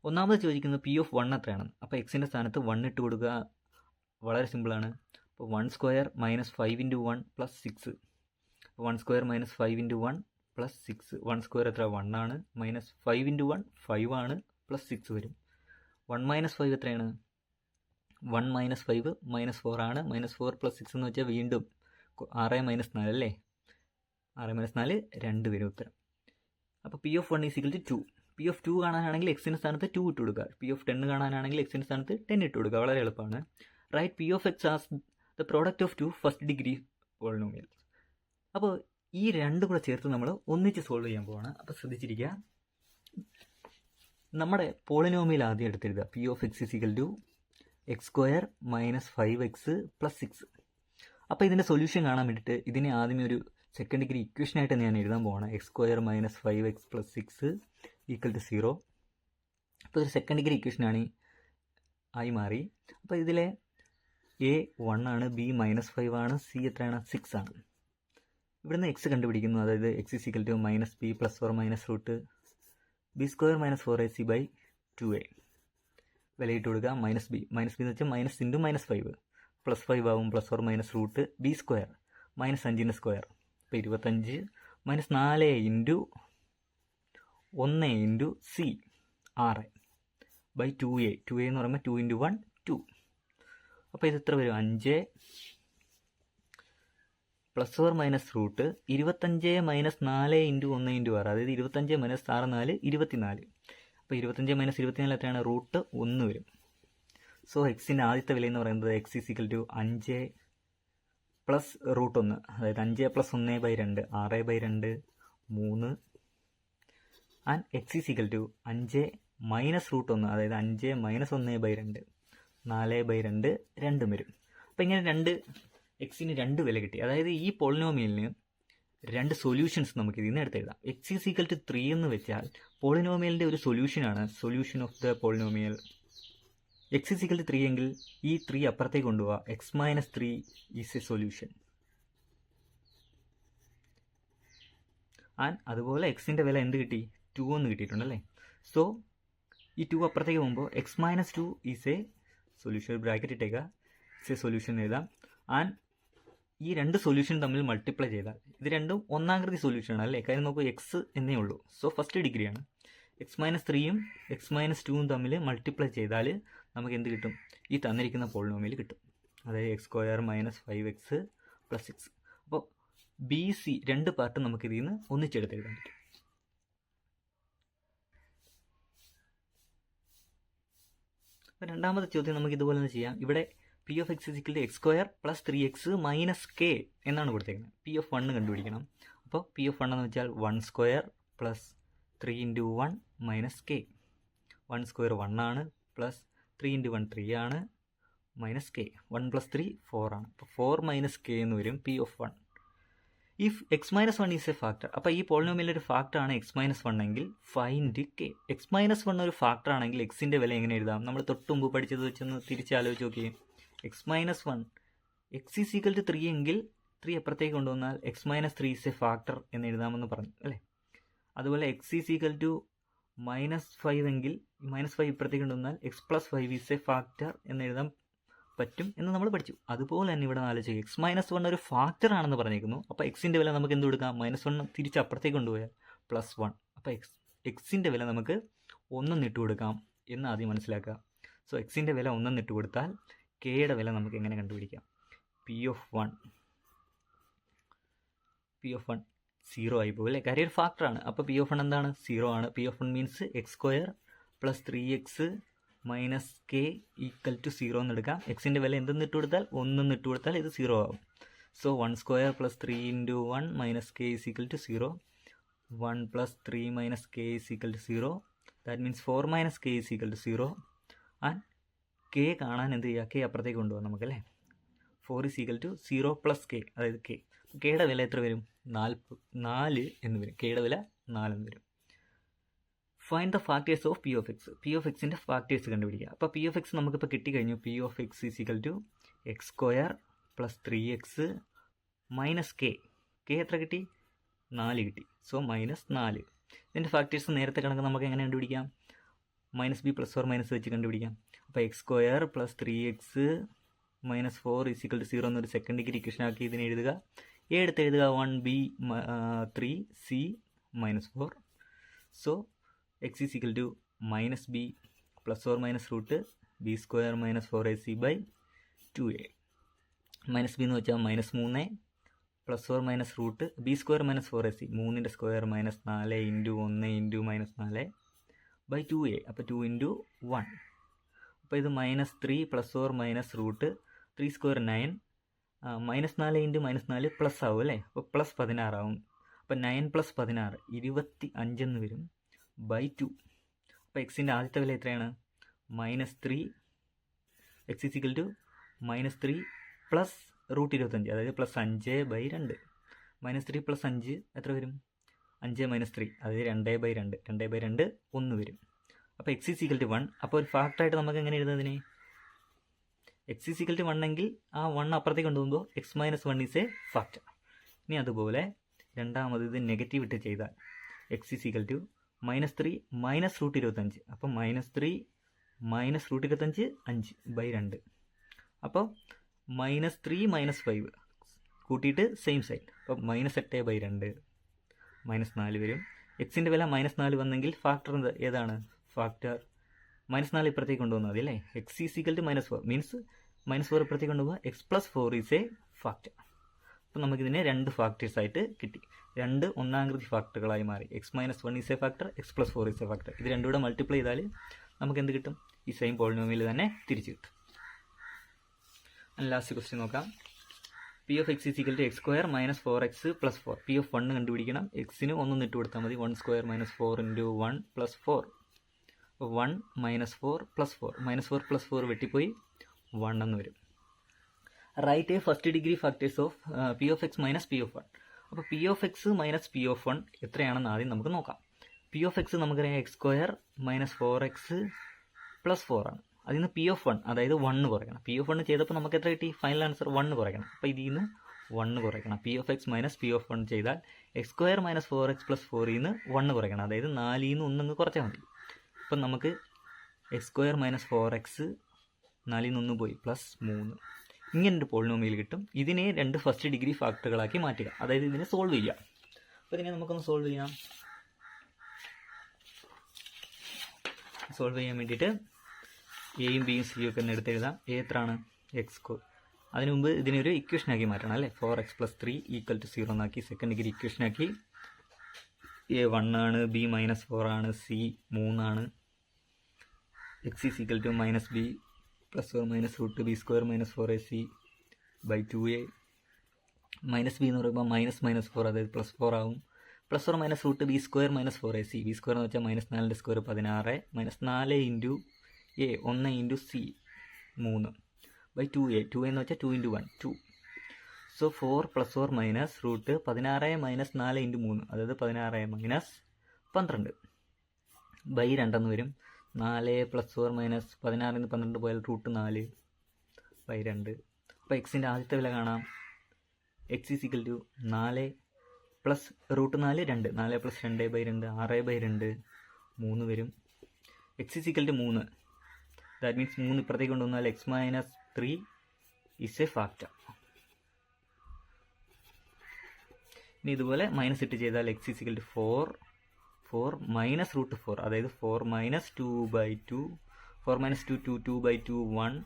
ഒന്നാമത് ചോദിക്കുന്നത് പി ഓഫ് 1 എത്രയാണെന്ന്. അപ്പോൾ എക്സിൻ്റെ സ്ഥാനത്ത് 1 ഇട്ട് കൊടുക്കുക. വളരെ സിമ്പിളാണ്. അപ്പോൾ 1 square minus 5 into 1 plus 6. 1 square minus 5 into 1 plus 6. 1 square എത്ര? 1 ആണ്. മൈനസ് 5 ഇൻറ്റു 1 5 ആണ്. പ്ലസ് 6 വരും. 1 മൈനസ് 5 എത്രയാണ്? 1 മൈനസ് 5 മൈനസ് 4 ആണ്. മൈനസ് 4 പ്ലസ് 6 എന്ന് വെച്ചാൽ വീണ്ടും 6 മൈനസ് 4 അല്ലേ. 6 മൈനസ് 4 2 വരും ഉത്തരം. അപ്പോൾ P of 1 is equal to 2. P of 2 കാണാനാണെങ്കിൽ എക്സിൻ്റെ സ്ഥാനത്ത് 2 ഇട്ട് കൊടുക്കുക. പി ഓഫ് 10 കാണാനാണെങ്കിൽ എക്സിൻ്റെ സ്ഥാനത്ത് 10 ഇട്ട് കൊടുക്കുക. വളരെ എളുപ്പമാണ്. Write P of X as the product of 2 first degree polynomials. അപ്പോൾ ഈ രണ്ടും കൂടെ ചേർത്ത് നമ്മൾ ഒന്നിച്ച് സോൾവ് ചെയ്യാൻ പോവാണ്. അപ്പോൾ ശ്രദ്ധിച്ചിരിക്കുക. നമ്മുടെ പോളിനോമിയൽ ആദ്യം എടുത്തെഴുതുക. P of X is equal to X square minus 5x plus 6. അപ്പോൾ ഇതിൻ്റെ സൊല്യൂഷൻ കാണാൻ വേണ്ടിയിട്ട് ഇതിനെ ആദ്യമേ ഒരു സെക്കൻഡ് ഡിഗ്രി ഇക്വേഷനായിട്ട് ഞാൻ എഴുതാൻ പോവാണ്. X square minus 5x plus 6 equal to 0. അപ്പോൾ ഒരു സെക്കൻഡ് ഡിഗ്രി ഇക്വേഷനാണ് ആയി മാറി. അപ്പോൾ ഇതിലെ എ 1 ആണ്, ബി -5 ആണ്, സി എത്രയാണ് 6 ആണ്. ഇവിടുന്ന് എക്സ് കണ്ടുപിടിക്കുന്നു. അതായത് X is equal to minus B plus or minus root B square minus 4ac by 2a. വിലയിട്ട് കൊടുക്കുക. മൈനസ് ബി എന്ന് വെച്ചാൽ മൈനസ് ഇൻറ്റു -5 പ്ലസ് 5 ആവും. Plus or minus root B square -5 square. അപ്പോൾ 25 minus 4 into 1 into C 6 by 2a. 2a എന്ന് പറയുമ്പോൾ 2 into 1 2. അപ്പോൾ ഇത് എത്ര വരും? 5 plus or minus root 25 minus 4 into 1 into 6. അതായത് 25 മൈനസ് 6 4 24. അപ്പോൾ 25 മൈനസ് 24 എത്രയാണ്? റൂട്ട് 1 വരും. സോ എക്സിൻ്റെ ആദ്യത്തെ വില എന്ന് പറയുന്നത് X is equal to 5 plus root 1. അതായത് 5 plus 1/2 6/2 3. And X is equal to 5 minus root 1. അതായത് 5 മൈനസ് 1/2 4/2 2 വരും. അപ്പോൾ ഇങ്ങനെ എക്സിന് 2 വില കിട്ടി. അതായത് ഈ പോളിനോമിയലിന് 2 സൊല്യൂഷൻസ് നമുക്ക് ഇതിൽ നിന്ന് എടുത്തെഴുതാം. എക്സ് ഈസ് ഈക്വൽ ടു 3 എന്ന് വെച്ചാൽ പോളിനോമിയലിൻ്റെ ഒരു സൊല്യൂഷനാണ്. Solution of the polynomial X is equal to 3 എങ്കിൽ ഈ 3 അപ്പുറത്തേക്ക് കൊണ്ടുപോവുക. X minus 3 is a solution. And അതുപോലെ എക്സിൻ്റെ വില എന്ത് കിട്ടി? 2 എന്ന് കിട്ടിയിട്ടുണ്ടല്ലേ. സോ ഈ 2 അപ്പുറത്തേക്ക് പോകുമ്പോൾ X minus 2 is a solution. Bracket ഇട്ടേക്കുക. ഇസ് എ സൊല്യൂഷൻ എഴുതാം. ആൻഡ് ഈ 2 സൊല്യൂഷൻ തമ്മിൽ മൾട്ടിപ്ലൈ ചെയ്താൽ ഇത് രണ്ടും ഒന്നാകൃതി സൊല്യൂഷനാണ് അല്ലേ? കാര്യം നോക്കൂ, എക്സ് എന്നേ ഉള്ളൂ. സോ ഫസ്റ്റ് ഡിഗ്രിയാണ്. എക്സ് മൈനസ് 3യും എക്സ് മൈനസ് 2വും തമ്മിൽ മൾട്ടിപ്ലൈ ചെയ്താൽ നമുക്ക് എന്ത് കിട്ടും? ഈ തന്നിരിക്കുന്ന പോളിനോമിയൽ കിട്ടും. അതായത് X square minus 5x plus 6. അപ്പോൾ ബി സി 2 പാർട്ട് നമുക്ക് ഇതിൽ നിന്ന് ഒന്നിച്ചെടുത്ത് എഴുതാൻ പറ്റും. അപ്പോൾ രണ്ടാമത്തെ ചോദ്യം നമുക്ക് ഇതുപോലെ തന്നെ ചെയ്യാം. ഇവിടെ P of X is equal to X square plus 3x minus K എന്നാണ് കൊടുത്തേക്കുന്നത്. പി ഓഫ് 1 കണ്ടുപിടിക്കണം. അപ്പോൾ പി ഓഫ് 1 എന്ന് വെച്ചാൽ 1 square plus 3 into 1 minus K. 1 square 1 ആണ്, പ്ലസ് 3 ഇൻറ്റു 1 3 ആണ്, മൈനസ് കെ. 1 പ്ലസ് 3 4 ആണ്. അപ്പോൾ 4 മൈനസ് കെ എന്ന് വരും P of 1. If X minus 1 is a factor, അപ്പോൾ ഈ പോളിനോമിയലിൻ്റെ ഒരു ഫാക്ടറാണ് എക്സ് മൈനസ് 1 എങ്കിൽ ഫൈൻഡ് കെ. എക്സ് മൈനസ് 1 ഒരു ഫാക്ടർ ആണെങ്കിൽ എക്സിൻ്റെ വില എങ്ങനെ എഴുതാം? നമ്മൾ തൊട്ട് മുമ്പ് പഠിച്ചത് വെച്ചൊന്ന് തിരിച്ചാലോചിച്ച് നോക്കിയേ. X minus 1 X is equal to 3 എങ്കിൽ 3 അപ്പുറത്തേക്ക് കൊണ്ടുവന്നാൽ X minus 3 is a factor എന്ന് എഴുതാമെന്ന് പറഞ്ഞു അല്ലേ? അതുപോലെ എക്സ് ഈസ് ഈക്വൽ ടു -5 എങ്കിൽ -5 ഇപ്പുറത്തേക്ക് കൊണ്ടുവന്നാൽ X plus 5 is a factor എന്ന് എഴുതാൻ പറ്റും എന്ന് നമ്മൾ പഠിച്ചു. അതുപോലെ തന്നെ ഇവിടെ ആലോചിക്കുക. എക്സ് മൈനസ് 1 ഒരു ഫാക്ടർ ആണെന്ന് പറഞ്ഞേക്കുന്നു. അപ്പോൾ എക്സിൻ്റെ വില നമുക്ക് എന്ത് കൊടുക്കാം? -1 തിരിച്ച് അപ്പുറത്തേക്ക് കൊണ്ടുപോയാൽ +1. അപ്പോൾ എക്സിൻ്റെ വില നമുക്ക് 1 ഇട്ട് കൊടുക്കാം എന്ന് ആദ്യം മനസ്സിലാക്കുക. സോ എക്സിൻ്റെ വില 1 ഇട്ട് കൊടുത്താൽ കെയുടെ വില നമുക്ക് എങ്ങനെ കണ്ടുപിടിക്കാം? പി ഓഫ് 1 0 ആയി പോകും അല്ലേ? കാര്യം ഒരു ഫാക്ടറാണ്. അപ്പോൾ പി ഓഫ് 1 എന്താണ്? 0 ആണ്. P of 1 means X square plus 3x minus K equal to 0 എന്ന് എടുക്കാം. എക്സിൻ്റെ വില എന്തെന്ന് ഇട്ട് കൊടുത്താൽ 1 ഇട്ട് കൊടുത്താൽ ഇത് 0 ആകും. So 1 square plus 3 into 1 minus K is equal to 0. 1 plus 3 minus K is equal to 0. That means 4 minus K is equal to 0. And K കാണാൻ എന്ത് ചെയ്യുക? കെ അപ്പുറത്തേക്ക് കൊണ്ടുപോകാം നമുക്കല്ലേ. 4 is equal to 0 plus K, അതായത് കെ. കെയുടെ വില എത്ര വരും? 4 എന്ന് വരും. കെയുടെ വില 4 എന്ന് വരും. Find the factors of P of X. P of എക്സിൻ്റെ ഫാക്ടേഴ്സ് കണ്ടുപിടിക്കുക. അപ്പോൾ പി ഓഫ് എക്സ് നമുക്കിപ്പോൾ കിട്ടിക്കഴിഞ്ഞു. P of X is equal to X square plus 3x minus K. K എത്ര കിട്ടി? 4 കിട്ടി. സോ -4. ഇതിൻ്റെ ഫാക്ടേഴ്സ് നേരത്തെ കണക്ക് നമുക്ക് എങ്ങനെ കണ്ടുപിടിക്കാം? Minus B plus or minus വെച്ച് കണ്ടുപിടിക്കാം. അപ്പോൾ X square plus 3x minus 4 is equal to 0 എന്നൊരു സെക്കൻഡ് ഡിഗ്രി ഇക്വേഷൻ ആക്കി ഇതിനെ എഴുതുക. എ എടുത്ത് എഴുതുക. 1b 3c -4. So x is equal to minus B plus or minus root B square minus 4ac by 2a. Minus B എന്ന് വെച്ചാൽ -3 plus or minus root B square minus 4ac 3ൻ്റെ square -4 into 1 into -4 by 2a. അപ്പോൾ 2 into 1. അപ്പോൾ ഇത് -3 plus or minus root 3 square 9, -4 into -4 plus ആവും അല്ലേ. അപ്പോൾ plus 16 ആവും. അപ്പോൾ 9 പ്ലസ് 16 25 എന്ന് വരും ബൈ 2. അപ്പോൾ എക്സിൻ്റെ ആദ്യത്തെ വില എത്രയാണ്? -3. X is equal to -3 plus root 25, അതായത് പ്ലസ് 5/2. -3 പ്ലസ് 5 എത്ര വരും? 5 - 3, അതായത് 2/2. 2/2 1 വരും. അപ്പോൾ എക്സ് ഈസ് ഈക്വൽ ടു 1. അപ്പോൾ ഒരു ഫാക്ടറായിട്ട് നമുക്ക് എങ്ങനെ എഴുതുന്നതിന്? എക്സ് ഈസ് ഈക്വൽ ടു 1 എങ്കിൽ ആ 1 അപ്പുറത്തേക്ക് കൊണ്ടുപോകുമ്പോൾ എക്സ് - 1 ഈസ് എ ഫാക്ടർ. ഇനി അതുപോലെ രണ്ടാമത് ഇത് നെഗറ്റീവ് ഇട്ട് ചെയ്താൽ X is equal to -3 minus root 25. അപ്പോൾ -3 മൈനസ് റൂട്ട് 25 5/2. അപ്പോൾ -3 - 5 കൂട്ടിയിട്ട് സെയിം സൈഡ്. അപ്പോൾ -8/2 -4 വരും. എക്സിൻ്റെ വില -4 വന്നെങ്കിൽ ഫാക്ടർ ഏതാണ്? ഫാക്ടർ -4 ഇപ്പുറത്തേക്ക് കൊണ്ടുവന്നാൽ മതി അല്ലേ. X is equal to -4 means -4 ഇപ്പുറത്തേക്ക് കൊണ്ടുപോകുക X plus 4 is a factor. അപ്പോൾ നമുക്കിതിനെ 2 ഫാക്ടേഴ്സ് ആയിട്ട് കിട്ടി. 2 ഒന്നാകൃതി ഫാക്ടറുകളായി മാറി. X - 1 is a factor, X plus 4 is a factor. ഇത് രണ്ടും കൂടെ മൾട്ടിപ്ലൈ ചെയ്താൽ നമുക്ക് എന്ത് കിട്ടും? ഈ സെയിം പോളിനോമിയൽ തന്നെ തിരിച്ചു കിട്ടും. ലാസ്റ്റ് ക്വസ്റ്റ്യൻ നോക്കാം. P of X is equal to x² - 4x + 4. P of 1 കണ്ടുപിടിക്കണം. എക്സിന് 1 ഇട്ട് കൊടുത്താൽ മതി. 1² - 4 × 1 + 4. 1 - 4 + 4. -4 + 4 വെട്ടിപ്പോയി 1 എന്ന് വരും. Write a first degree factors of P of X minus P of 1. അപ്പോൾ P of X minus P of 1 എത്രയാണെന്ന് ആദ്യം നമുക്ക് നോക്കാം. പി ഓഫ് എക്സ് നമുക്കറിയാം x² - 4x + 4 ആണ്. അതിൽ നിന്ന് പി ഓഫ് 1 അതായത് 1 കുറയ്ക്കണം. പി ഓഫ് 1 ചെയ്തപ്പോൾ നമുക്ക് എത്ര കിട്ടി? ഫൈനൽ ആൻസർ 1 കുറയ്ക്കണം. അപ്പോൾ ഇതിൽ നിന്ന് 1 കുറയ്ക്കണം. P of X minus P of 1 ചെയ്താൽ x² - 4x + 4 നിന്ന് 1 കുറയ്ക്കണം. അതായത് 4 നിന്ന് 1 കുറച്ചാൽ മതി. അപ്പം നമുക്ക് x² - 4x 4 നിന്ന് 1 പോയി +3 ഇങ്ങനൊരു പോളിനോമിയൽ കിട്ടും. ഇതിനെ 2 ഫസ്റ്റ് ഡിഗ്രി ഫാക്ടറുകളാക്കി മാറ്റുക, അതായത് ഇതിനെ സോൾവ് ചെയ്യുക. അപ്പോൾ ഇതിനെ നമുക്കൊന്ന് സോൾവ് ചെയ്യാം. സോൾവ് ചെയ്യാൻ വേണ്ടിയിട്ട് എയും ബിയും സിയും ഒക്കെ ഒന്ന് എടുത്തെഴുതാം. എ എത്രയാണ്? x². അതിന് മുമ്പ് ഇതിനൊരു ഇക്വേഷനാക്കി മാറ്റണം അല്ലേ. 4x + 3 = 0 എന്നാക്കി സെക്കൻഡ് ഡിഗ്രി ഇക്വേഷനാക്കി. എ 1 ആണ്, ബി -4 ആണ്, സി 3 ആണ്. X is equal to -b + or - b² - 4ac / 2a. -b എന്ന് പറയുമ്പോൾ -4 അതായത് +4 ആവും. + or - b² - 4ac. b² എന്ന് വെച്ചാൽ -4ൻ്റെ square 16 -4 × a 1 × c 3 / 2a. 2a എന്ന് വെച്ചാൽ 2 × 1 2. സോ 4 + or - √16 - 4 × 3 അതായത് 16 - 12 / 2 എന്ന് വരും. 4 + or - 16 ന്ന് 12 പോയാൽ √4 / 2. അപ്പോൾ എക്സിൻ്റെ ആദ്യത്തെ വില കാണാം. X is equal to 4 + √4 2. 4 + 2/2 6/2 3 വരും. X is equal to 3. That means 3 ഇപ്പുറത്തേക്ക് കൊണ്ടുവന്നാൽ x - 3 ഈസ് എ ഫാക്ടർ. ഇനി ഇതുപോലെ മൈനസ് ഇട്ട് ചെയ്താൽ എക്സ് ഈസ് ഈക്വൽ ടു 4 - √4 അതായത് 4 - 2/2 4 - 2 2/2 1.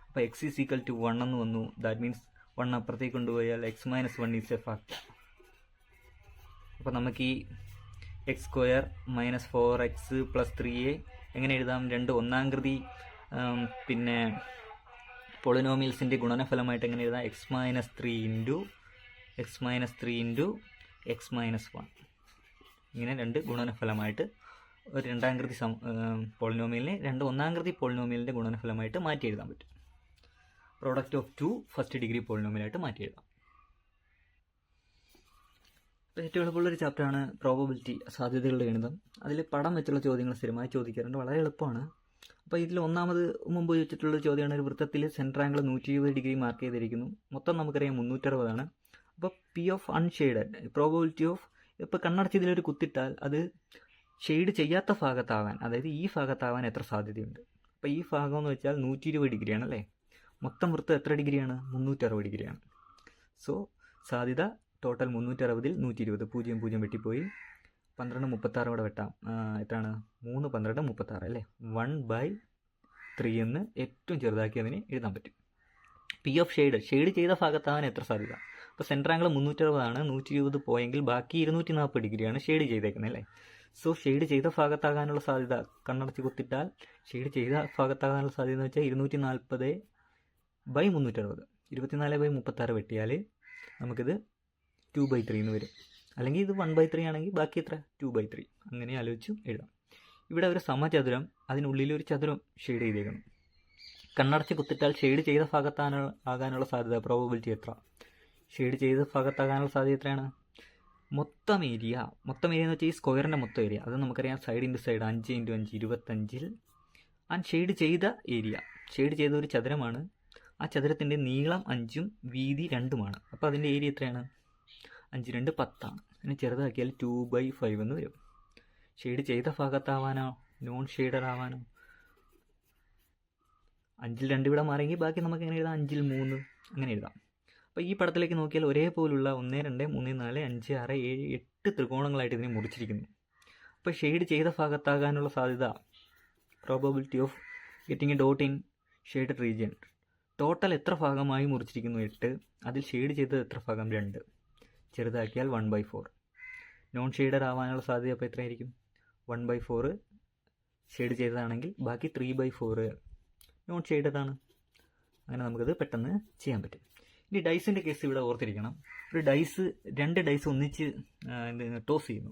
അപ്പോൾ എക്സ് ഈസ് ഈക്വൽ ടു 1 എന്ന് വന്നു. ദാറ്റ് മീൻസ് 1 അപ്പുറത്തേക്ക് കൊണ്ടുപോയാൽ x - 1 ഈസ് എ ഫാക്ടർ. അപ്പോൾ നമുക്ക് ഈ x² - 4x + 3a എങ്ങനെ എഴുതാം? 2 ഒന്നാകൃതി പിന്നെ പോളിനോമിയൽസിൻ്റെ ഗുണനഫലമായിട്ട് എങ്ങനെ എഴുതാം? x - 3 × x - 1. ഇങ്ങനെ 2 ഗുണനഫലമായിട്ട് ഒരു രണ്ടാകൃതി പോളിനോമിയലിനെ 2 ഒന്നാകൃതി പോളിനോമിയലിൻ്റെ ഗുണനഫലമായിട്ട് മാറ്റി എഴുതാൻ പറ്റും. പ്രോഡക്റ്റ് ഓഫ് 2 ഫസ്റ്റ് ഡിഗ്രി പോളിനോമിയലായിട്ട് മാറ്റി എഴുതാം. ഏറ്റവും എളുപ്പമുള്ളൊരു ചാപ്റ്ററാണ് പ്രോബബിലിറ്റി, സാധ്യതകളുടെ ഗണിതം. അതിൽ പടം വെച്ചുള്ള ചോദ്യങ്ങൾ സ്ഥിരമായി ചോദിക്കാറുണ്ട്. വളരെ എളുപ്പമാണ്. അപ്പോൾ ഇതിൽ ഒന്നാമത് മുമ്പ് ചോദിച്ചിട്ടുള്ള ചോദ്യമാണ് ഒരു വൃത്തത്തിൽ സെൻറ്റർ ആംഗിൾ 120 ഡിഗ്രി മാർക്ക് ചെയ്തിരിക്കുന്നു. മൊത്തം നമുക്കറിയാം 360 ആണ്. അപ്പോൾ P of unshaded probability of ഇപ്പോൾ കണ്ണടച്ച് ഇതിലൊരു കുത്തിട്ടാൽ അത് ഷെയ്ഡ് ചെയ്യാത്ത ഭാഗത്താവാൻ, അതായത് ഈ ഭാഗത്താവാൻ എത്ര സാധ്യതയുണ്ട്? അപ്പോൾ ഈ ഭാഗം എന്ന് വെച്ചാൽ 120 ഡിഗ്രിയാണ് അല്ലേ. മൊത്തം വൃത്തം എത്ര ഡിഗ്രിയാണ്? 360 ഡിഗ്രിയാണ്. സോ സാധ്യത ടോട്ടൽ 360ൽ 120 0 0 വെട്ടിപ്പോയി. 12 36 കൂടെ വെട്ടാം. എത്രയാണ്? 3 12 36 അല്ലേ. 1/3 എന്ന് ഏറ്റവും ചെറുതാക്കി അതിന് എഴുതാൻ പറ്റും. പി ഓഫ് ഷെയ്ഡ് ചെയ്ത ഭാഗത്താവാൻ എത്ര സാധ്യത? അപ്പോൾ സെൻറ്റർ ആംഗിൾ 360 ആണ്. 120 പോയെങ്കിൽ ബാക്കി 240 ഡിഗ്രിയാണ് ഷെയ്ഡ് ചെയ്തേക്കുന്നത് അല്ലേ. സോ ഷെയ്ഡ് ചെയ്ത ഭാഗത്താകാനുള്ള സാധ്യത കണ്ണടച്ച് കുത്തിട്ടാൽ ഷെയ്ഡ് ചെയ്ത ഭാഗത്താകാനുള്ള സാധ്യത എന്ന് വെച്ചാൽ 240/360, 24/36 വെട്ടിയാൽ നമുക്കിത് 2/3 എന്ന് വരും. അല്ലെങ്കിൽ ഇത് 1/3 ആണെങ്കിൽ ബാക്കി എത്ര 2/3, അങ്ങനെ ആലോചിച്ചും എഴുതാം. ഇവിടെ ഒരു സമചതുരം, അതിനുള്ളിൽ ഒരു ചതുരം ഷെയ്ഡ് ചെയ്തേക്കണം. കണ്ണടച്ച് കുത്തിട്ടാൽ ഷെയ്ഡ് ചെയ്ത ഭാഗത്താകാനുള്ള സാധ്യത പ്രോബബിലിറ്റി എത്ര? ഷെയ്ഡ് ചെയ്ത ഭാഗത്താകാനുള്ള സാധ്യത എത്രയാണ്? മൊത്തം ഏരിയ എന്ന് വെച്ചാൽ ഈ സ്ക്വയറിൻ്റെ മൊത്തം ഏരിയ, അത് നമുക്കറിയാം. Side into side 5 × 5 25. And shade ചെയ്ത ഏരിയ, ഷെയ്ഡ് ചെയ്ത ഒരു ചതുരമാണ്. ആ ചതുരത്തിൻ്റെ നീളം 5ഉം വീതി 2ഉമാണ്. അപ്പോൾ അതിൻ്റെ ഏരിയ എത്രയാണ്? 5 × 2 10 ആണ്. അതിനെ ചെറുതാക്കിയാൽ 2/5 എന്ന് വരും. ഷെയ്ഡ് ചെയ്ത ഭാഗത്താവാനോ നോൺ ഷെയ്ഡർ ആവാനോ? 5ൽ 2 ഇവിടെ മാറിയെങ്കിൽ ബാക്കി നമുക്ക് എങ്ങനെ എഴുതാം? 5ൽ 3 അങ്ങനെ എഴുതാം. അപ്പോൾ ഈ പടത്തിലേക്ക് നോക്കിയാൽ ഒരേപോലുള്ള 1 2 3 4 5 6 7 8 ത്രികോണങ്ങളായിട്ട് ഇതിനെ മുറിച്ചിരിക്കുന്നു. അപ്പോൾ ഷെയ്ഡ് ചെയ്ത ഭാഗത്താകാനുള്ള സാധ്യത probability of getting A dot in shaded region. Total എത്ര ഭാഗമായി മുറിച്ചിരിക്കുന്നു? 8. അതിൽ ഷെയ്ഡ് ചെയ്തത് എത്ര ഭാഗം? 2. ചെറുതാക്കിയാൽ 1/4. നോൺ ഷെയ്ഡർ ആവാനുള്ള സാധ്യത അപ്പോൾ എത്രയായിരിക്കും? 1/4 ഷെയ്ഡ് ചെയ്തതാണെങ്കിൽ ബാക്കി 3/4 നോൺ ഷെയ്ഡഡാണ്. അങ്ങനെ നമുക്കത് പെട്ടെന്ന് ചെയ്യാൻ പറ്റും. ഇനി ഡൈസിൻ്റെ കേസ് ഇവിടെ ഓർത്തിരിക്കണം. ഒരു ഡൈസ് 2 ഡൈസ് ഒന്നിച്ച് ടോസ് ചെയ്യുന്നു.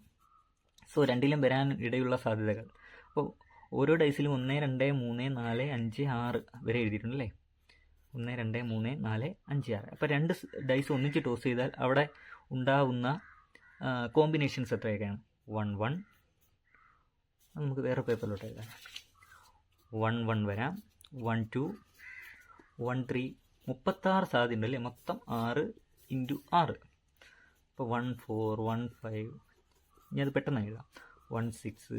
സോ രണ്ടിലും വരാൻ ഇടയുള്ള സാധ്യതകൾ. അപ്പോൾ ഓരോ ഡൈസിലും 1 2 3 4 5 6 വരെ എഴുതിയിട്ടുണ്ടല്ലേ. 1 2 3 4 5 6. അപ്പോൾ 2 ഡൈസ് ഒന്നിച്ച് ടോസ് ചെയ്താൽ അവിടെ ഉണ്ടാവുന്ന കോമ്പിനേഷൻസ് എത്രയൊക്കെയാണ്? 1 1. നമുക്ക് വേറെ പേപ്പറിലോട്ട് എഴുതാം. 1 1 വരാം, 1 2, 1 3. 36 സാധ്യത ഉണ്ടല്ലേ. മൊത്തം 6 × 6. അപ്പോൾ 1 4 1 5. ഇനി അത് പെട്ടെന്ന് എഴുതാം. 1 6.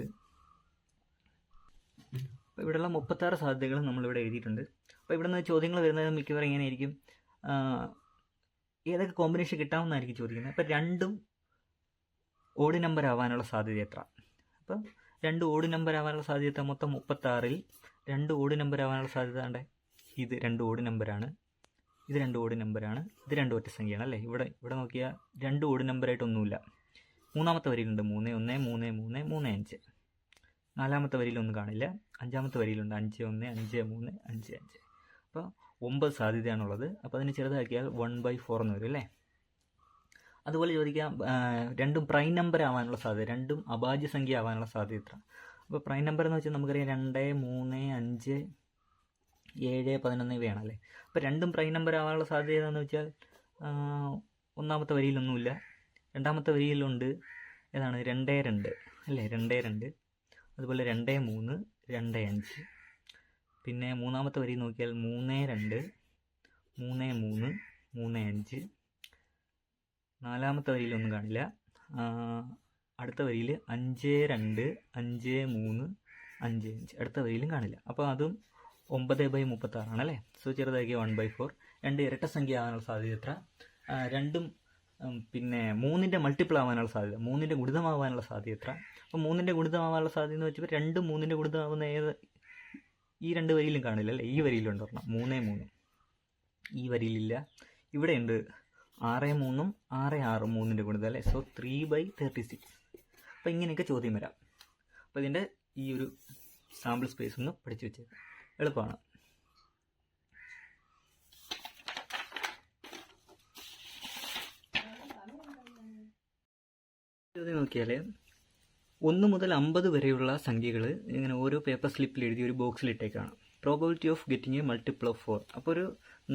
അപ്പോൾ ഇവിടെയുള്ള 36 സാധ്യതകൾ നമ്മളിവിടെ എഴുതിയിട്ടുണ്ട്. അപ്പോൾ ഇവിടെ നിന്ന് ചോദ്യങ്ങൾ വരുന്നത് മിക്കവാറും ഇങ്ങനെയായിരിക്കും. ഏതൊക്കെ കോമ്പിനേഷൻ കിട്ടാമെന്നായിരിക്കും ചോദിക്കുന്നത്. അപ്പോൾ 2ഉം ഓഡ് നമ്പർ ആവാനുള്ള സാധ്യത എത്ര? അപ്പം 2 ഓഡ് നമ്പർ ആവാനുള്ള സാധ്യത മൊത്തം 36ൽ 2 ഓഡ് നമ്പർ ആവാനുള്ള സാധ്യത ഉണ്ട്. ഇത് 2 ഓഡ് നമ്പറാണ്, ഇത് 2 ഓഡ് നമ്പറാണ്, ഇത് 2 ഒറ്റ സംഖ്യയാണ് അല്ലേ. ഇവിടെ നോക്കിയാൽ 2 ഓഡ് നമ്പറായിട്ടൊന്നുമില്ല. മൂന്നാമത്തെ വരിയിലുണ്ട് 3 1 3 3 3 5. നാലാമത്തെ വരിയിലൊന്നും കാണില്ല. അഞ്ചാമത്തെ വരിയിലുണ്ട് 5 1 5 3 5 5. അപ്പോൾ 9 സാധ്യതയാണുള്ളത്. അപ്പോൾ അതിന് ചെറുതാക്കിയാൽ 1/4 എന്ന് വരും അല്ലേ. അതുപോലെ ചോദിക്കാം 2ഉം പ്രൈം നമ്പർ ആവാനുള്ള സാധ്യത, 2ഉം അഭാജ്യ സംഖ്യ ആവാനുള്ള സാധ്യത എത്ര? അപ്പോൾ പ്രൈം നമ്പർ എന്ന് വെച്ചാൽ നമുക്കറിയാം 2 3 5 7 11 ഇവയാണല്ലേ. അപ്പോൾ 2ഉം പ്രൈം നമ്പർ ആവാനുള്ള സാധ്യത എന്ന് വെച്ചാൽ ഒന്നാമത്തെ വരിയിലൊന്നുമില്ല, രണ്ടാമത്തെ വരിയിലുണ്ട്. ഏതാണ്? 2 2 അല്ലേ. 2 2. അതുപോലെ 2 3 2 5. പിന്നെ മൂന്നാമത്തെ വരി നോക്കിയാൽ 3 2 3 3 3 5. നാലാമത്തെ വരിയിലൊന്നും കാണില്ല. അടുത്ത വരിയിൽ 5 2 5 3 5 5. അടുത്ത വരിയിലും കാണില്ല. അപ്പോൾ അതും 9/36 ആണല്ലേ. സോ ചെറുതാക്കി 1/4. 2 ഇരട്ട സംഖ്യ ആവാനുള്ള സാധ്യത എത്ര? 2ഉം പിന്നെ 3ൻ്റെ മൾട്ടിപ്പിൾ ആവാനുള്ള സാധ്യത, 3ൻ്റെ ഗുണിതമാവാനുള്ള സാധ്യത എത്ര? അപ്പോൾ 3ൻ്റെ ഗുണിതമാവാനുള്ള സാധ്യത എന്ന് വെച്ചപ്പോൾ 2ഉം 3ൻ്റെ ഗുണിതമാവുന്ന ഈ 2 വരിയിലും കാണില്ല അല്ലേ. ഈ വരിയിലുണ്ട് ഒരെണ്ണം 3 3. ഈ വരിയിലില്ല. ഇവിടെ ഉണ്ട് 6 3ഉം 6 6 3ൻ്റെ ഗുണിതം അല്ലേ. സോ 3/36. അപ്പോൾ ഇങ്ങനെയൊക്കെ ചോദ്യം വരാം. അപ്പോൾ ഇതിൻ്റെ ഈ ഒരു സാമ്പിൾ സ്പേസ് ഒന്ന് പഠിച്ചു വെച്ചേക്കാം, എളുപ്പമാണ്. ചോദ്യം നോക്കിയാൽ 1 മുതൽ 50 വരെയുള്ള സംഖ്യകൾ ഇങ്ങനെ ഓരോ പേപ്പർ സ്ലിപ്പിൽ എഴുതി ഒരു ബോക്സിൽ ഇട്ടേക്കാണ്. Probability of getting a multiple of 4. അപ്പോൾ ഒരു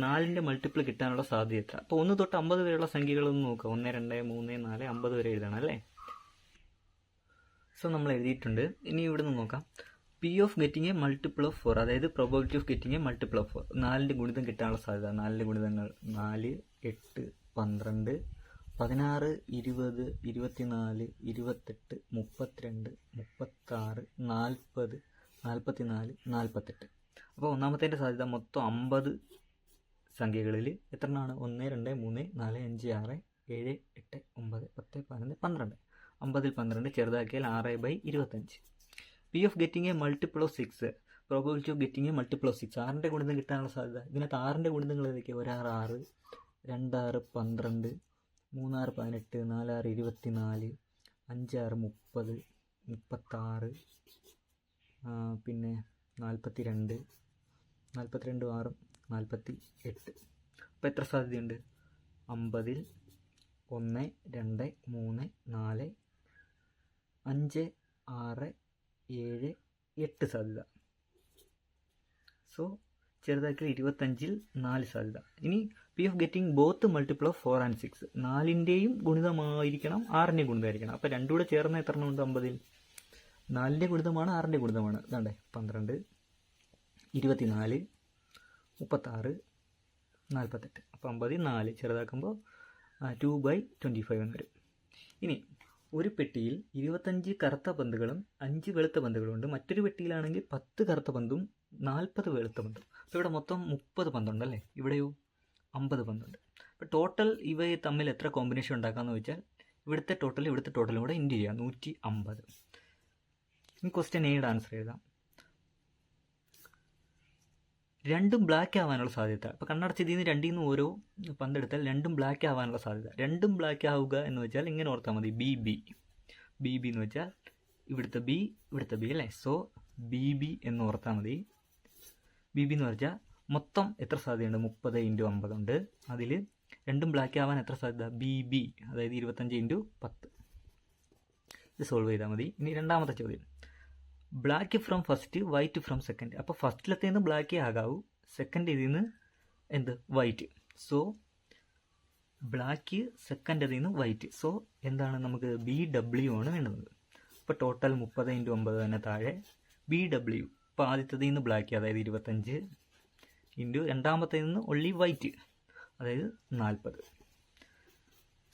4ൻ്റെ മൾട്ടിപ്പിൾ കിട്ടാനുള്ള സാധ്യത എത്ര? അപ്പോൾ 1 തൊട്ട് 50 വരെയുള്ള സംഖ്യകളൊന്ന് നോക്കുക. 1 2 3 4 50 വരെ എഴുതണം അല്ലേ. സോ നമ്മൾ എഴുതിയിട്ടുണ്ട്. ഇനി ഇവിടെ നിന്ന് നോക്കാം. P of getting a multiple of 4, അതായത് probability of getting a multiple of 4. 4ൻ്റെ ഗുണിതം കിട്ടാനുള്ള സാധ്യത. 4ൻ്റെ ഗുണിതങ്ങൾ 4 8 12 16 20 24 28 32 36 40 44 48. അപ്പോൾ ഒന്നാമത്തേൻ്റെ സാധ്യത മൊത്തം 50 സംഖ്യകളിൽ എത്രണ്ണമാണ്? 1 2 3 4 5 6 7 8 9 10 11 12. 50ൽ 12 ചെറുതാക്കിയാൽ 6/25. P of getting a multiple of 6. Probability of getting a multiple of 6. 6ൻ്റെ ഗുണിതം കിട്ടാനുള്ള സാധ്യത. ഇതിനകത്ത് 6ൻ്റെ ഗുണിതങ്ങൾ ഏതൊക്കെയാണ്? 1 6 6, 2 6 12, 3 6 18, 4 6 24, 5 6 30, 36, പിന്നെ 42, 42 6 48. അപ്പോൾ എത്ര സാധ്യതയുണ്ട്? 50-ൽ 1 2 3 4 5 6 7 8 സാധ്യത. സോ ചെറുതാക്കി 25-ൽ 4 സാധ്യത. ഇനി P of getting both multiple of 4 and 6. 4-ൻ്റെയും ഗുണിതമായിരിക്കണം, 6-ൻ്റെയും ഗുണിതമായിരിക്കണം. അപ്പോൾ രണ്ടും കൂടെ ചേർന്ന് എത്ര എണ്ണം ഉണ്ട്? 50-ൽ 4-ൻ്റെ ഗുണിതമാണ് 6-ൻ്റെ ഗുണിതമാണ്. ഇതാണ്ടേ 12 24 36 48. അപ്പോൾ 50-ൽ 4 ചെറുതാക്കുമ്പോൾ 2/25 എന്ന് വരും. ഇനി ഒരു പെട്ടിയിൽ 25 കറുത്ത പന്തുകളും 5 വെളുത്ത പന്തുകളും ഉണ്ട്. മറ്റൊരു പെട്ടിയിലാണെങ്കിൽ 10 കറുത്ത പന്തും 40 വെളുത്ത പന്തും. അപ്പോൾ ഇവിടെ മൊത്തം 30 പന്തുണ്ടല്ലേ, ഇവിടെയോ 50 പന്തുണ്ട്. അപ്പോൾ ടോട്ടൽ ഇവയെ തമ്മിൽ എത്ര കോമ്പിനേഷൻ ഉണ്ടാക്കാമെന്ന് വെച്ചാൽ ഇവിടുത്തെ ടോട്ടലും കൂടെ ഇൻറ്റു ചെയ്യുക, 150. ഇനി ക്വസ്റ്റ്യൻ എയുടെ ആൻസർ എഴുതാം. രണ്ടും ബ്ലാക്ക് ആവാനുള്ള സാധ്യത. അപ്പോൾ കണ്ണടച്ചതിൽ നിന്ന് രണ്ടിൽ നിന്ന് ഓരോ പന്തെടുത്താൽ രണ്ടും ബ്ലാക്ക് ആവാനുള്ള സാധ്യത. രണ്ടും ബ്ലാക്ക് ആവുക എന്ന് വെച്ചാൽ ഇങ്ങനെ ഓർത്താൽ മതി, ബി എന്ന് വെച്ചാൽ ഇവിടുത്തെ ബി അല്ലേ. സോ ബി എന്ന് ഓർത്താൽ മതി. ബി എന്ന് വെച്ചാൽ മൊത്തം എത്ര സാധ്യതയുണ്ട്? 30 × 50 ഉണ്ട്. അതിൽ രണ്ടും ബ്ലാക്ക് ആവാൻ എത്ര സാധ്യത? ബി അതായത് 25 × 10. ഇത് സോൾവ് ചെയ്താൽ മതി. ഇനി രണ്ടാമത്തെ ചോദ്യം, black from first, white from second. അപ്പോൾ ഫസ്റ്റിലത്തെ നിന്ന് ബ്ലാക്കേ ആകാവൂ, സെക്കൻഡ് ഇതിൽ നിന്ന് എന്ത്? വൈറ്റ്. സോ ബ്ലാക്ക്, സെക്കൻഡ് ഇതിൽ നിന്ന് വൈറ്റ്. സോ എന്താണ് നമുക്ക്? BW ആണ് വേണ്ടത്. അപ്പോൾ ടോട്ടൽ 30 × 9 തന്നെ താഴെ BW. അപ്പോൾ ആദ്യത്തേതിൽ നിന്ന് ബ്ലാക്ക് അതായത് 25 ഇൻറ്റു രണ്ടാമത്തേതിൽ നിന്ന് ഒൺലി വൈറ്റ് അതായത് 40.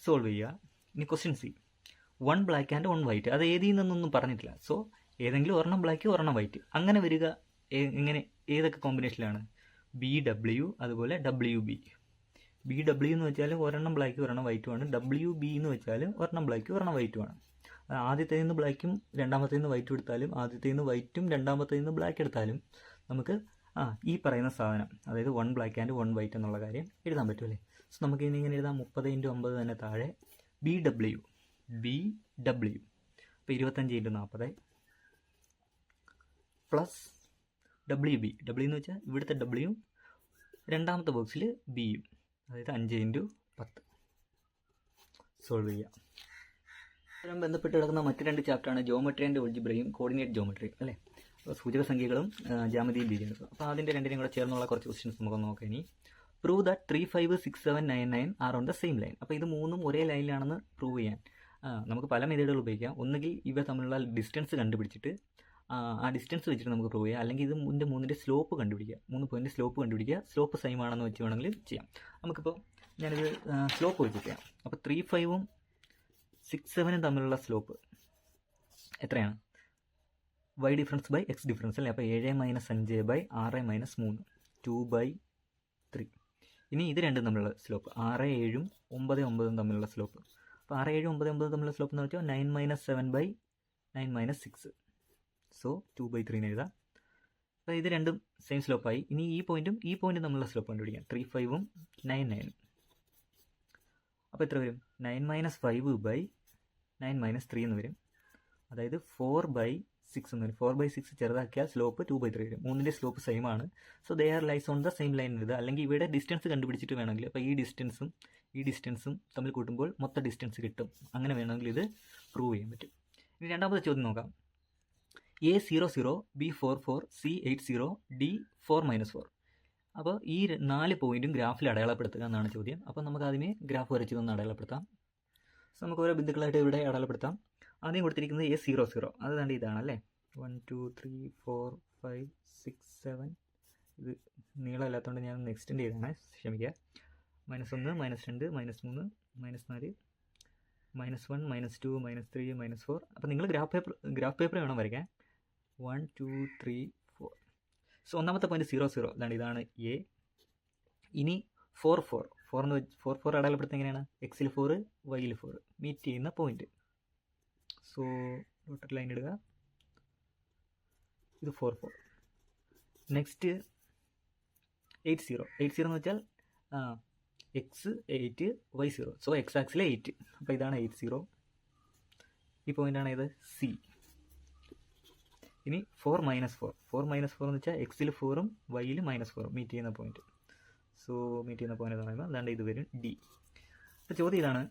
സോൾവ് ചെയ്യുക. ഇനി question C, 1 black and 1 white. അത് ഏതിൽ നിന്നൊന്നും പറഞ്ഞിട്ടില്ല. സോ ഏതെങ്കിലും ഒരെണ്ണം ബ്ലാക്ക് ഒരെണ്ണം വൈറ്റ് അങ്ങനെ വരിക. ഇങ്ങനെ ഏതൊക്കെ കോമ്പിനേഷനിലാണ്? BW അതുപോലെ WB. BW എന്ന് വെച്ചാൽ ഒരെണ്ണം ബ്ലാക്ക് ഒരെണ്ണം വൈറ്റുമാണ്. WB എന്ന് വെച്ചാൽ ഒരെണ്ണം ബ്ലാക്ക് ഒരെണ്ണം വൈറ്റുമാണ്. ആദ്യത്തേതിൽ നിന്ന് ബ്ലാക്കും രണ്ടാമത്തേതിൽ നിന്ന് വൈറ്റും എടുത്താലും ആദ്യത്തേതിൽ നിന്ന് വൈറ്റും രണ്ടാമത്തേതിൽ നിന്ന് ബ്ലാക്ക് എടുത്താലും നമുക്ക് ഈ പറയുന്ന സാധനം അതായത് 1 ബ്ലാക്ക് ആൻഡ് 1 വൈറ്റ് എന്നുള്ള കാര്യം എഴുതാൻ പറ്റുമല്ലേ. സോ നമുക്ക് ഇങ്ങനെ എഴുതാം, 30 × 9 തന്നെ താഴെ BW. അപ്പോൾ 25 × 40 പ്ലസ് WB എന്ന് വെച്ചാൽ ഇവിടുത്തെ W രണ്ടാമത്തെ ബോക്സിൽ ബിയും അതായത് 5 × 10. സോൾവ് ചെയ്യാം. ഇതിനും ബന്ധപ്പെട്ട് കിടക്കുന്ന മറ്റ് 2 ചാപ്റ്ററാണ് ജോമെട്രി ആൻഡ് ആൾജിബ്രയും കോർഡിനേറ്റ് ജോമെട്രിയും അല്ലേ. അപ്പോൾ സൂചക സംഖ്യകളും ജാമിതിയും ബീജഗണിതവും. അപ്പോൾ അതിൻ്റെ രണ്ടിനും കൂടെ ചേർന്നുള്ള കുറച്ച് ക്വസ്റ്റ്യൻസ് നമുക്ക് നോക്കാം. ഇനി prove that 3 5 6 7 9 9 R on the same line. അപ്പോൾ ഇത് മൂന്നും ഒരേ ലൈനിലാണെന്ന് പ്രൂവ് ചെയ്യാൻ നമുക്ക് പല മെത്തേഡുകൾ ഉപയോഗിക്കാം. ഒന്നുകിൽ ഇവ തമ്മിലുള്ള ഡിസ്റ്റൻസ് കണ്ടുപിടിച്ചിട്ട് ആ ഡിസ്റ്റൻസ് വെച്ചിട്ട് നമുക്ക് പ്രൂവ് ചെയ്യാം. അല്ലെങ്കിൽ ഇത് മൂന്നിൻ്റെ സ്ലോപ്പ് കണ്ടുപിടിക്കുക, 3 പോയിൻ്റ് സ്ലോപ്പ് കണ്ടുപിടിക്കുക. സ്ലോപ്പ് സെയിം ആണെന്ന് വെച്ച് വേണമെങ്കിൽ ചെയ്യാം. നമുക്കിപ്പോൾ ഞാനിത് സ്ലോപ്പ് വെച്ച് ചെയ്യാം. അപ്പോൾ 3 5 6 7 തമ്മിലുള്ള സ്ലോപ്പ് എത്രയാണ്? y difference by x difference അല്ലേ. അപ്പോൾ 7 - 5 ബൈ 6 - 3 2/3. ഇനി ഇത് രണ്ടും തമ്മിലുള്ള സ്ലോപ്പ് 6 7 9 9 തമ്മിലുള്ള സ്ലോപ്പ്. അപ്പോൾ 6 7 9 9 തമ്മിലുള്ള സ്ലോപ്പ് എന്ന് വെച്ചാൽ 9 - 7 ബൈ 9 - 6. സോ 2/3 എഴുതാം. അപ്പോൾ ഇത് രണ്ടും സെയിം സ്ലോപ്പായി. ഇനി ഈ പോയിന്റും തമ്മിലുള്ള സ്ലോപ്പ് കണ്ടുപിടിക്കാം. 3 5 9 9. അപ്പോൾ എത്ര വരും? 9 - 5 ബൈ 9 - 3 എന്ന് വരും. അതായത് 4/6 എന്ന് വരും. 4/6 ചെറുതാക്കിയാൽ സ്ലോപ്പ് 2/3 വരും. മൂന്നിൻ്റെ സ്ലോപ്പ് സെയിം ആണ്. So they are lies on the same line എഴുതുക. അല്ലെങ്കിൽ ഇവിടെ ഡിസ്റ്റൻസ് കണ്ടുപിടിച്ചിട്ട് വേണമെങ്കിൽ അപ്പോൾ ഈ ഡിസ്റ്റൻസും തമ്മിൽ കൂട്ടുമ്പോൾ മൊത്തം ഡിസ്റ്റൻസ് കിട്ടും. അങ്ങനെ വേണമെങ്കിൽ ഇത് പ്രൂവ് ചെയ്യാൻ പറ്റും. ഇനി രണ്ടാമത്തെ ചോദ്യം നോക്കാം. A 0 0 B 4 4 C 8 0 D 4 - 4. അപ്പോൾ ഈ 4 പോയിന്റും ഗ്രാഫിൽ അടയാളപ്പെടുത്തുക എന്നാണ് ചോദ്യം. അപ്പോൾ നമുക്ക് ആദ്യമേ ഗ്രാഫ് വരച്ചതൊന്ന് അടയാളപ്പെടുത്താം. സോ നമുക്ക് ഓരോ ബിന്ദുക്കളായിട്ട് ഇവിടെ അടയാളപ്പെടുത്താം. ആദ്യം കൊടുത്തിരിക്കുന്നത് A 0 0. അത് കണ്ട് ഇതാണല്ലേ. 1 2 3 4 5 6 7. ഇത് നീളമില്ലാത്തതുകൊണ്ട് ഞാൻ ഒന്ന് എക്സ്റ്റെൻഡ് ചെയ്താണ്, ക്ഷമിക്കുക. -1 -2 -3 -4 -1 -2 -3 -4. അപ്പോൾ നിങ്ങൾ ഗ്രാഫ് പേപ്പർ വേണം വരയ്ക്കാൻ. 1 2 3 4. സോ ഒന്നാമത്തെ പോയിന്റ് 0 0 ഇതാണ് എ. ഇനി 4 4 അടയാളപ്പെടുത്തുന്നത് എങ്ങനെയാണ്? എക്സിൽ 4 വൈയിൽ 4 മീറ്റ് ചെയ്യുന്ന പോയിന്റ്. സോ ഡോട്ടഡ് ലൈൻ ഇടുക. ഇത് 4 4. നെക്സ്റ്റ് 8 0 എന്ന് വെച്ചാൽ എക്സ് 8 വൈ 0. സോ എക്സ് ആക്സിൽ 8. അപ്പോൾ ഇതാണ് 8 0. ഈ പോയിൻ്റാണ് ഇത് സി. ഇനി 4 - 4 എന്ന് വെച്ചാൽ എക്സിൽ 4ഉം വൈയിൽ -4ഉം മീറ്റ് ചെയ്യുന്ന പോയിന്റ്. സോ മീറ്റ് ചെയ്യുന്ന പോയിന്റ് എന്ന് പറയുമ്പോൾ അതാണ്ട് ഇത് വരും ഡി. അപ്പോൾ ചോദ്യം ഇതാണ്,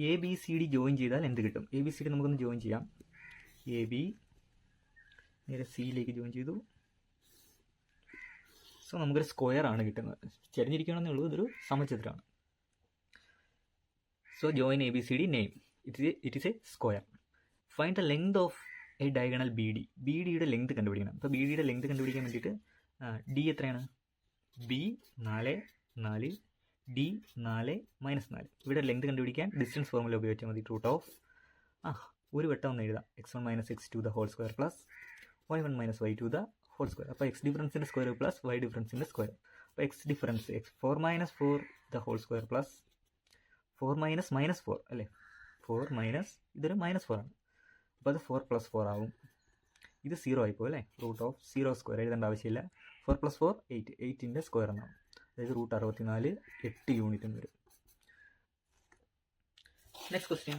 ABCD ജോയിൻ ചെയ്താൽ എന്ത് കിട്ടും? ABCD നമുക്കൊന്ന് ജോയിൻ ചെയ്യാം. AB നേരെ സിയിലേക്ക് ജോയിൻ ചെയ്തു. സോ നമുക്കൊരു സ്ക്വയർ ആണ് കിട്ടുന്നത്. ചരിഞ്ഞിരിക്കണമെന്നേ ഉള്ളൂ, ഇതൊരു സമചതുരമാണ്. So join ABCD name it is a square. Find the length of a diagonal BD. BDയുടെ ലെങ്ത് കണ്ടുപിടിക്കണം. അപ്പോൾ BDയുടെ ലെങ്ത് കണ്ടുപിടിക്കാൻ വേണ്ടിയിട്ട് D എത്രയാണ്? B 4 4 D 4 -4. ഇവിടെ ലെങ്ത് കണ്ടുപിടിക്കാൻ ഡിസ്റ്റൻസ് ഫോർമുല ഉപയോഗിച്ചാൽ മതി. റൂട്ട് ഓഫ് ഒരു വട്ടം ഒന്ന് എഴുതാം. x1 - x2 the whole square plus y1 - y2 the whole square. അപ്പോൾ എക്സ് ഡിഫറൻസിൻ്റെ സ്ക്വയർ പ്ലസ് വൈ ഡിഫറൻസിൻ്റെ സ്ക്വയർ. അപ്പോൾ X difference 4 - 4 the whole square plus 4 - -4 അല്ലേ? 4 ഇതൊരു -4 ആണ്. അപ്പോൾ അത് 4 + 4 ആവും. ഇത് 0 ആയിപ്പോൾ അല്ലേ? റൂട്ട് ഓഫ് 0 സ്ക്വയർ എഴുതേണ്ട ആവശ്യമില്ല. 4 + 4 8. 8ൻ്റെ സ്ക്വയർ എന്നാവും. അതായത് റൂട്ട് 64 8 യൂണിറ്റ് എന്ന് വരും. Next question.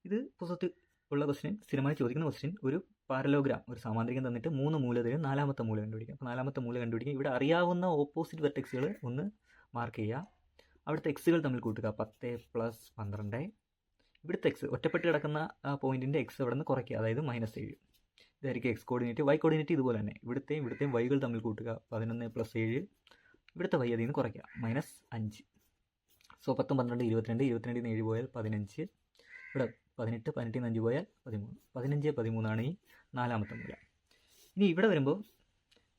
ഇത് പുസ്തകത്തിൽ ഉള്ള ക്വസ്റ്റ്യൻ, സ്ഥിരമായി ചോദിക്കുന്ന ക്വസ്റ്റ്യൻ. ഒരു പാരലോഗ്രാം, ഒരു സാമാന്ത്രികം തന്നിട്ട് 3 മൂല തരും. 4ാമത്തെ മൂല കണ്ടുപിടിക്കാം. അപ്പോൾ 4ാമത്തെ മൂല കണ്ടുപിടിക്കാം. ഇവിടെ അറിയാവുന്ന ഓപ്പോസിറ്റ് വെർട്ടെക്സുകൾ ഒന്ന് മാർക്ക് ചെയ്യുക. അവിടുത്തെ എക്സുകൾ തമ്മിൽ കൂട്ടുക. 10 + 12. ഇവിടുത്തെ എക്സ് ഒറ്റപ്പെട്ട് കിടക്കുന്ന ആ പോയിന്റിൻ്റെ എക്സ് അവിടെ നിന്ന് കുറയ്ക്കുക, അതായത് -7. ഇതായിരിക്കും എക്സ് കോർഡിനേറ്റ്. വൈ കോർഡിനേറ്റ് ഇതുപോലെ തന്നെ. ഇവിടുത്തെയും വൈകൾ തമ്മിൽ കൂട്ടുക. 11 + 7. ഇവിടുത്തെ വൈ അതിൽ നിന്ന് കുറയ്ക്കുക, -5. സോ 10 12 22. 22 7 പോയാൽ 15. ഇവിടെ 18. 18 5 പോയാൽ 13. 15 13 ഈ 4ാമത്തെ മൂല. ഇനി ഇവിടെ വരുമ്പോൾ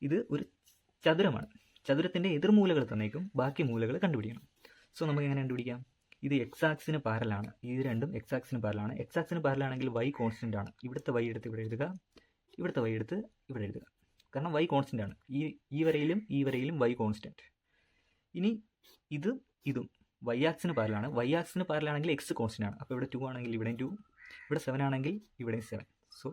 ഇത് ഒരു ചതുരമാണ്. ചതുരത്തിൻ്റെ എതിർമൂലകൾ തന്നേക്കും. ബാക്കി മൂലകൾ കണ്ടുപിടിക്കണം. സോ നമുക്ക് എങ്ങനെ കണ്ടുപിടിക്കാം? ഇത് എക്സ് ആക്സിന് പാരലാണ്. ഇത് രണ്ടും എക്സ് ആക്സിന് പാരലാണ്. എക്സ് ആക്സിന് പാരലാണെങ്കിൽ വൈ കോൺസ്റ്റൻ്റ് ആണ്. ഇവിടുത്തെ വൈ എടുത്ത് ഇവിടെ എഴുതുക, ഇവിടുത്തെ വൈ എടുത്ത് ഇവിടെ എഴുതുക. കാരണം വൈ കോൺസ്റ്റൻ്റ് ആണ്. ഈ വരയിലും വൈ കോൺസ്റ്റൻറ്റ്. ഇനി ഇതും വൈ ആക്സിന് പാരലാണ്. വൈ ആക്സിന് പാരലാണെങ്കിൽ എക്സ് കോൺസ്റ്റൻ്റ് ആണ്. അപ്പോൾ ഇവിടെ 2 ആണെങ്കിൽ ഇവിടെയും 2, ഇവിടെ 7 ആണെങ്കിൽ ഇവിടെയും 7. സോ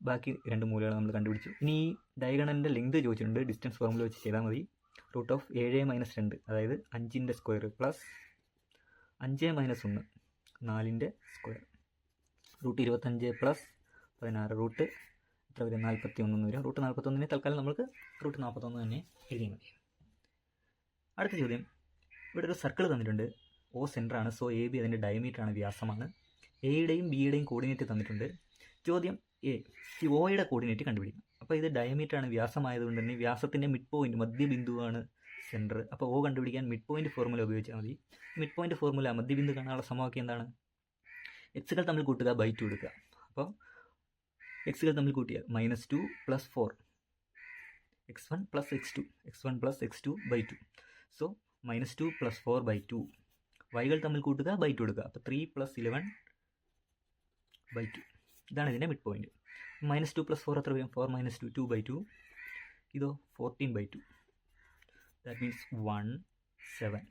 ബാക്കി 2 മൂലകൾ നമ്മൾ കണ്ടുപിടിച്ചു. ഇനി ഈ ഡയഗണലിൻ്റെ ലെങ്ത് ചോദിച്ചിട്ടുണ്ട്. ഡിസ്റ്റൻസ് ഫോർമുല വെച്ച് ചെയ്താൽ മതി. റൂട്ട് ഓഫ് 7 - 2, അതായത് 5ൻ്റെ സ്ക്വയർ പ്ലസ് 5 - 1 4ൻ്റെ സ്ക്വയർ. റൂട്ട് 25 + 16 റൂട്ട് എത്ര വരും? 41 എന്ന് വരും. റൂട്ട് 41നെ തൽക്കാലം നമുക്ക് റൂട്ട് 41 തന്നെ എഴുതിയാൽ മതി. അടുത്ത ചോദ്യം. ഇവിടെ ഒരു സർക്കിൾ തന്നിട്ടുണ്ട്. O സെൻറ്ററാണ്. സോ AB അതിൻ്റെ ഡയമീറ്ററാണ്, വ്യാസമാണ്. എയുടെയും ബിയുടെയും കോർഡിനേറ്റ് തന്നിട്ടുണ്ട്. ചോദ്യം എ, ഈ ഓയുടെ കോർഡിനേറ്റ് കണ്ടുപിടിക്കണം. അപ്പോൾ ഇത് ഡയമീറ്ററാണ്, വ്യാസമായതുകൊണ്ട് തന്നെ വ്യാസത്തിൻ്റെ മിഡ് പോയിൻറ്റ്, മധ്യബിന്ദുവാണ് സെൻറ്റർ. അപ്പോൾ O കണ്ടുപിടിക്കാൻ മിഡ് പോയിൻറ്റ് ഫോർമുല ഉപയോഗിച്ചാൽ മതി. മിഡ് പോയിൻറ്റ് ഫോർമുല, മധ്യബിന്ദു കാണാനുള്ള സമവാക്യം എന്താണ്? എക്സുകൾ തമ്മിൽ കൂട്ടുക, /2 എടുക്കുക. അപ്പോൾ എക്സുകൾ തമ്മിൽ കൂട്ടിയാൽ -2 + 4 x1 + x2 x1 + x2/2. So -2 + 4/2. വൈകൾ തമ്മിൽ കൂട്ടുക, /2 എടുക്കുക. അപ്പോൾ 3 + 11/2. ഇതാണ് ഇതിൻ്റെ മിഡ് പോയിൻറ്റ്. -2 + 4 എത്ര വരും? 4 - 2 2/2. ഇതോ 14/2. That means 17.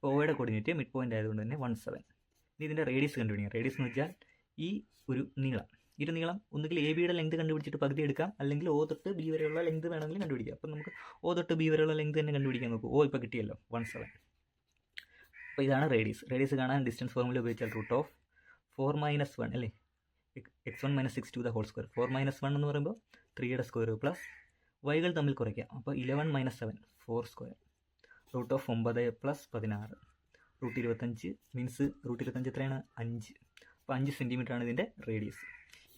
ഓയുടെ കോർഡിനേറ്റ് മിഡ് പോയിൻ്റ് ആയതുകൊണ്ട് തന്നെ 17. ഇനി ഇതിൻ്റെ റേഡിയസ് കണ്ടുപിടിക്കാം. റേഡിയസ് എന്ന് വെച്ചാൽ ഈ ഒരു നീളം. നീളം ഒന്നുകിൽ ABയുടെ ലെങ്ത് കണ്ടുപിടിച്ചിട്ട് പകുതി എടുക്കാം, അല്ലെങ്കിൽ O തൊട്ട് B വരെയുള്ള ലെങ്ത് വേണമെങ്കിലും കണ്ടുപിടിക്കാം. അപ്പം നമുക്ക് O തൊട്ട് B വരെയുള്ള ലെങ്ത് തന്നെ കണ്ടുപിടിക്കാൻ നോക്കൂ. O ഇപ്പോൾ കിട്ടിയല്ലോ, 17. അപ്പോൾ ഇതാണ് റേഡിയസ്. റേഡിയസ് കാണാൻ ഡിസ്റ്റൻസ് ഫോർമുല ഉപയോഗിച്ചാൽ റൂട്ട് ഓഫ് 4 - 1 അല്ലേ? x1 - x2 the whole square. 4 - 1 എന്ന് പറയുമ്പോൾ 3യുടെ സ്ക്വയർ പ്ലസ് വൈകൾ തമ്മിൽ കുറയ്ക്കാം. അപ്പോൾ 11 - 7 4 square. Root of 9 + 16 root 25 means root 25 എത്രയാണ്? 5. അപ്പോൾ 5 സെൻറ്റിമീറ്ററാണ് ഇതിൻ്റെ radius.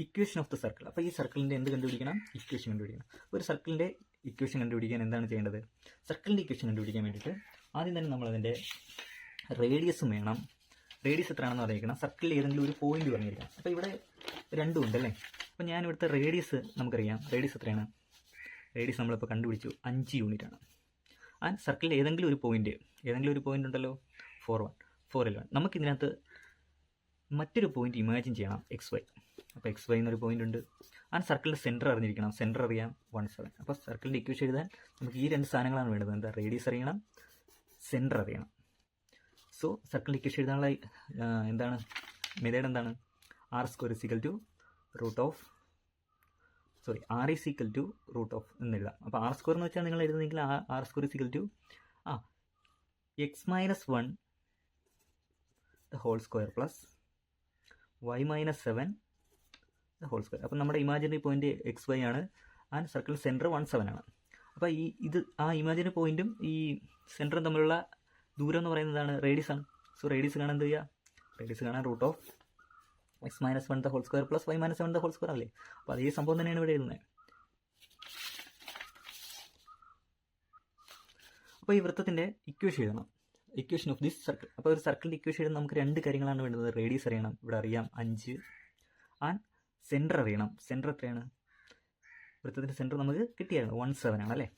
Equation of the circle. അപ്പോൾ ഈ സർക്കിളിൻ്റെ എന്ത് കണ്ടുപിടിക്കണം? ഇക്വേഷൻ കണ്ടുപിടിക്കണം. ഒരു സർക്കിളിൻ്റെ ഇക്വേഷൻ കണ്ടുപിടിക്കാൻ എന്താണ് ചെയ്യേണ്ടത്? സർക്കിളിൻ്റെ ഇക്വേഷൻ കണ്ടുപിടിക്കാൻ വേണ്ടിയിട്ട് ആദ്യം തന്നെ നമ്മളതിൻ്റെ റേഡിയസും വേണം. റേഡിയസ് എത്രയാണെന്ന് അറിയിക്കണം. സർക്കിളിൽ ഏതെങ്കിലും ഒരു പോയിന്റ് പറഞ്ഞിരിക്കണം. അപ്പോൾ ഇവിടെ രണ്ടും ഉണ്ടല്ലേ. അപ്പോൾ ഞാൻ ഇവിടുത്തെ റേഡിയസ് നമുക്കറിയാം. റേഡിയസ് എത്രയാണ്? റേഡിയസ് നമ്മളിപ്പോൾ കണ്ടുപിടിച്ചു, 5 യൂണിറ്റാണ്. ആൻഡ് സർക്കിളിൽ ഏതെങ്കിലും ഒരു പോയിന്റ് ഉണ്ടല്ലോ, 4 നമുക്കിതിനകത്ത് മറ്റൊരു പോയിന്റ് ഇമാജിൻ ചെയ്യണം, XY. അപ്പോൾ XY എന്നൊരു പോയിന്റ് ഉണ്ട്. ആൻഡ് സർക്കിളിൻ്റെ സെൻറ്റർ അറിഞ്ഞിരിക്കണം. സെൻറ്റർ അറിയാം, 17. അപ്പോൾ സർക്കിളിൻ്റെ ഇക്വേഷൻ എഴുതാൻ നമുക്ക് ഈ 2 സാധനങ്ങളാണ് വേണ്ടത്. എന്താ? റേഡിയസ് അറിയണം, സെൻറ്റർ അറിയണം. സോ സർക്കിളിൻ്റെ ഇക്വേഷൻ എഴുതാനുള്ള എന്താണ് മെത്തേഡ്? എന്താണ്? R² = root of R is equal to root of എന്ന് എഴുതാം. അപ്പോൾ R² എന്ന് വെച്ചാൽ നിങ്ങൾ എഴുതുന്നെങ്കിൽ R² = x - 1 the whole square plus y - 7 whole square. അപ്പം നമ്മുടെ ഇമാജിനറി പോയിന്റ് XY ആണ് ആൻഡ് സർക്കിൾ സെൻറ്റർ 17 ആണ്. അപ്പോൾ ഇത് ആ ഇമാജിനറി പോയിന്റും ഈ സെൻറ്ററും തമ്മിലുള്ള ദൂരം എന്ന് പറയുന്നതാണ് റേഡിയസ് ആണ്. സോ റേഡിയസ് കാണാൻ എന്ത് ചെയ്യുക? റേഡിയസ് കാണാൻ √(x−1) പ്ലസ് y−7 അല്ലേ? അപ്പോൾ അതേ സംഭവം തന്നെയാണ് ഇവിടെ എഴുതുന്നത്. അപ്പോൾ ഈ വൃത്തത്തിൻ്റെ ഇക്വേഷൻ എഴുതണം. Equation of this circle. അപ്പോൾ ഒരു സർക്കിളിൻ്റെ ഇക്വേഷൻ എഴുതാൻ നമുക്ക് 2 കാര്യങ്ങളാണ് വേണ്ടത്. റേഡിയസ് അറിയണം, ഇവിടെ അറിയാം 5, ആൻഡ് സെൻറ്റർ അറിയണം. സെൻറ്റർ എത്രയാണ്? വൃത്തത്തിൻ്റെ സെൻറ്റർ നമുക്ക് കിട്ടിയായിരുന്നു 17 ആണ് അല്ലേ?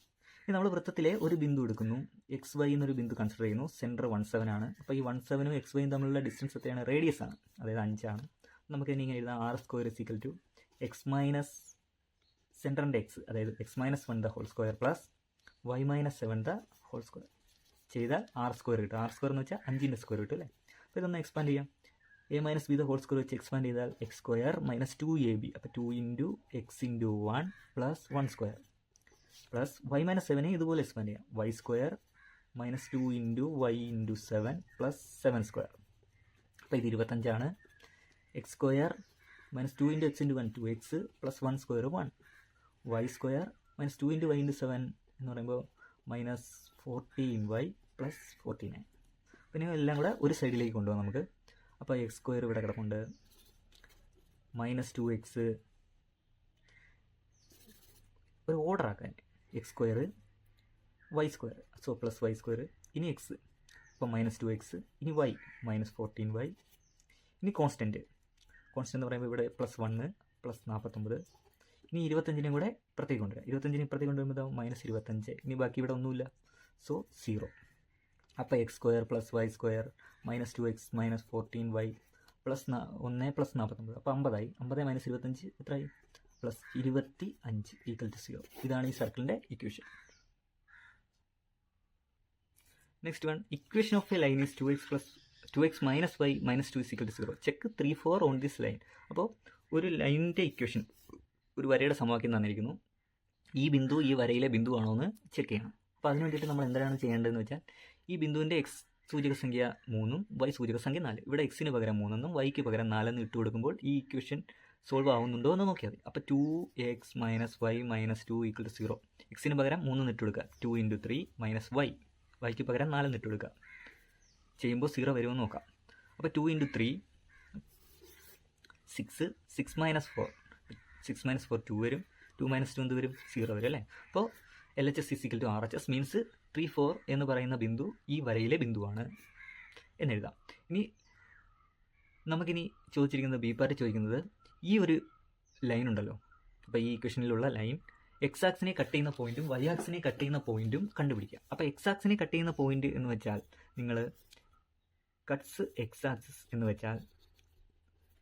ഇനി നമ്മൾ വൃത്തത്തിലെ ഒരു ബിന്ദു എടുക്കുന്നു, XY എന്നൊരു ബിന്ദു കൺസിഡർ ചെയ്യുന്നു. സെൻറ്റർ 17 ആണ്. അപ്പോൾ ഈ 17ഉം XYയും തമ്മിലുള്ള ഡിസ്റ്റൻസ് എത്രയാണ്? റേഡിയസ് ആണ്, അതായത് 5 ആണ്. നമുക്ക് ഇങ്ങനെ എഴുതാം r² x സെൻറ്ററിൻ്റെ x, അതായത് x−1² പ്ലസ് y−7 ചെയ്താൽ r² കിട്ടും. r² എന്ന് വെച്ചാൽ 5ൻ്റെ സ്ക്വയർ കിട്ടും അല്ലേ? അപ്പോൾ ഇതൊന്ന് എക്സ്പാൻഡ് ചെയ്യാം. a−b² വെച്ച് എക്സ്പാൻഡ് ചെയ്താൽ x² - 2ab. അപ്പോൾ 2 × x × 1 പ്ലസ് 1² പ്ലസ് y−7 ഇതുപോലെ എക്സ്പാൻഡ് ചെയ്യാം. y² - 2 × y × 7 plus 7². അപ്പോൾ ഇത് 25 ആണ്. x² - 2 × x × 1 2x plus 1² 1. y² - 2 × y × 7 എന്ന് പറയുമ്പോൾ -14y പ്ലസ് 14. പിന്നെ എല്ലാം കൂടെ ഒരു സൈഡിലേക്ക് കൊണ്ടുപോകാം നമുക്ക്. അപ്പോൾ x² ഇവിടെ കിടപ്പുണ്ട്, -2x ഒരു ഓർഡർ ആക്കാൻ x² y², so plus y², ഇനി x, അപ്പോൾ -2x, ഇനി y -14y, ഇനി കോൺസ്റ്റൻറ്റ് എന്ന് പറയുമ്പോൾ ഇവിടെ +1 പ്ലസ് 49, ഇനി 25നും കൂടെ ഇപ്പുറത്തേക്ക് കൊണ്ടുവരാം. 25ന് ഇപ്പുറത്തേക്ക് കൊണ്ടുവരുമ്പോൾ -25, ഇനി ബാക്കി ഇവിടെ ഒന്നുമില്ല, സോ 0. അപ്പോൾ x² plus y² -2x -14y plus 1 plus 49, അപ്പോൾ 50 ആയി. 50 - 25 എത്രയായി? പ്ലസ് 25 = 0. ഇതാണ് ഈ സർക്കിളിൻ്റെ equation. Next one, equation of a line is 2x - y - 2 = 0. Check 3, 4 on this line. അപ്പോൾ ഒരു ലൈനിൻ്റെ ഇക്വേഷൻ, ഒരു വരയുടെ സമവാക്യം തന്നിരിക്കുന്നു. ഈ ബിന്ദു ഈ വരയിലെ ബിന്ദു ആണോ എന്ന് ചെക്ക് ചെയ്യണം. അപ്പോൾ അതിന് വേണ്ടിയിട്ട് നമ്മൾ എന്താണ് ചെയ്യേണ്ടതെന്ന് വെച്ചാൽ, ഈ ബിന്ദുവിൻ്റെ x സൂചക സംഖ്യ 3ഉം y സൂചക സംഖ്യ 4. ഇവിടെ x-ന് പകരം 3 yക്ക് പകരം 4 ഇട്ട് കൊടുക്കുമ്പോൾ ഈ ഇക്വേഷൻ സോൾവ് ആവുന്നുണ്ടോ എന്ന് നോക്കിയാൽ മതി. അപ്പോൾ 2x - y - 2 = 0. x-ന് പകരം 3 ഇട്ട് കൊടുക്കുക. 2 × 3 - y, yക്ക് പകരം 4 ഇട്ട് കൊടുക്കുക. ചെയ്യുമ്പോൾ 0 വരുമെന്ന് നോക്കാം. അപ്പോൾ 2 × 3 6, 6 - 4 6 - 4 2 വരും. 2 - 2 എന്ത് വരും? 0 വരും അല്ലേ? അപ്പോൾ LHS = RHS മീൻസ് 3, 4 എന്ന് പറയുന്ന ബിന്ദു ഈ വരയിലെ ബിന്ദുവാണ് എന്നെഴുതാം. ഇനി നമുക്കിനി ചോദിച്ചിരിക്കുന്നത്, ബി പാർട്ട് ചോദിക്കുന്നത്, ഈ ഒരു ലൈൻ ഉണ്ടല്ലോ, അപ്പോൾ ഈ ഇക്വേഷനിലുള്ള ലൈൻ x ആക്സിനെ കട്ട് ചെയ്യുന്ന പോയിന്റും y ആക്സിനെ കട്ട് ചെയ്യുന്ന പോയിന്റും കണ്ടുപിടിക്കുക. അപ്പോൾ x ആക്സിനെ കട്ട് ചെയ്യുന്ന പോയിന്റ് എന്ന് വെച്ചാൽ നിങ്ങൾ കട്ട്സ് x ആക്സിസ് എന്ന് വെച്ചാൽ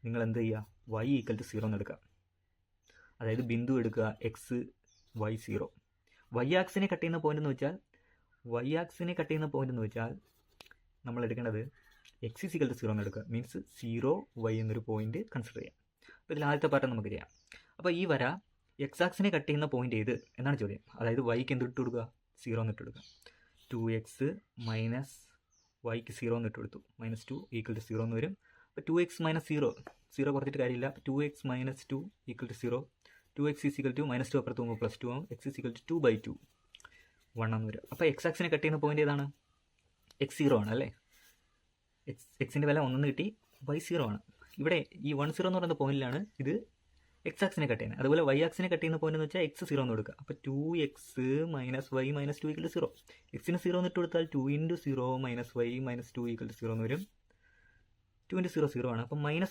നിങ്ങൾ എന്ത് ചെയ്യുക? y = 0 എന്ന് എടുക്കുക. അതായത് ബിന്ദു എടുക്കുക x, y 0. y ആക്സിനെ കട്ട് ചെയ്യുന്ന പോയിന്റ് എന്ന് വെച്ചാൽ നമ്മൾ എടുക്കേണ്ടത് x = 0 എന്ന് എടുക്കുക. മീൻസ് 0y എന്നൊരു പോയിന്റ് കൺസിഡർ ചെയ്യാം. അപ്പോൾ ഇതിൽ ആദ്യത്തെ പാർട്ട് നമുക്ക് ചെയ്യാം. അപ്പോൾ ഈ വര x ആക്സിനെ കട്ട് ചെയ്യുന്ന പോയിന്റ് ഏത് എന്നാണ് ചോദ്യം. അതായത് yക്ക് എന്ത് ഇട്ട് കൊടുക്കുക? 0 എന്ന് ഇട്ട് കൊടുക്കുക. 2x മൈനസ് yക്ക് 0 എന്ന് ഇട്ട് കൊടുത്തു. -2 = 0 എന്ന് വരും. അപ്പോൾ 2x - 0 കുറച്ചിട്ട് കാര്യമില്ല. 2x - 2 = 0. 2x = -2 അപ്പുറത്ത് പോകുമ്പോൾ +2 ആവും. x = 2/2 1 എന്ന് വരും. അപ്പോൾ x ആക്സിനെ കട്ട് ചെയ്യുന്ന പോയിന്റ് ഏതാണ്? x0 ആണ് അല്ലേ? എക്സിൻ്റെ വില 1 കിട്ടി, y 0 ആണ്. ഇവിടെ ഈ 10 എന്ന് പറയുന്ന പോയിന്റിലാണ് ഇത് x ആക്സിനെ കട്ട് ചെയ്യുന്നത്. അതുപോലെ y ആക്സിനെ കട്ട് ചെയ്യുന്ന പോയിന്റ് എന്ന് വെച്ചാൽ x 0 എന്ന് കൊടുക്കുക. അപ്പോൾ 2x - y - 2 = 0. x-ന് 0 എന്ന് ഇട്ട് കൊടുത്താൽ 2 × 0 - y - 2 = 0 എന്ന് വരും. 2 × 0 0 ആണ്. അപ്പം -y -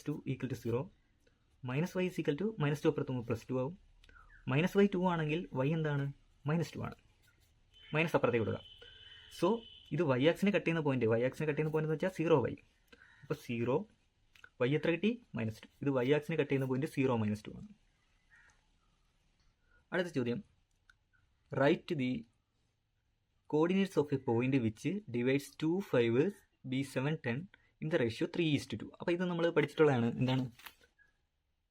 2 = 0. -y -2 അപ്പുറത്ത് +2 ആവും. -y 2 ആണെങ്കിൽ y എന്താണ്? -2 ആണ്. മൈനസ് അപ്പുറത്തേക്ക് കൊടുക്കുക. സോ ഇത് y ആക്സിനെ കട്ട് ചെയ്യുന്ന പോയിന്റ് എന്ന് വെച്ചാൽ 0y. അപ്പോൾ 0 y എത്ര കിട്ടി? -2. ഇത് y ആക്സിനെ കട്ട് ചെയ്യുന്ന പോയിന്റ് 0 - 2 ആണ്. അടുത്ത ചോദ്യം, write the coordinates of a point which divides 2, 5, b 7, 10 in the ratio 3:2. അപ്പോൾ ഇത് നമ്മൾ പഠിച്ചിട്ടുള്ളതാണ്. എന്താണ്?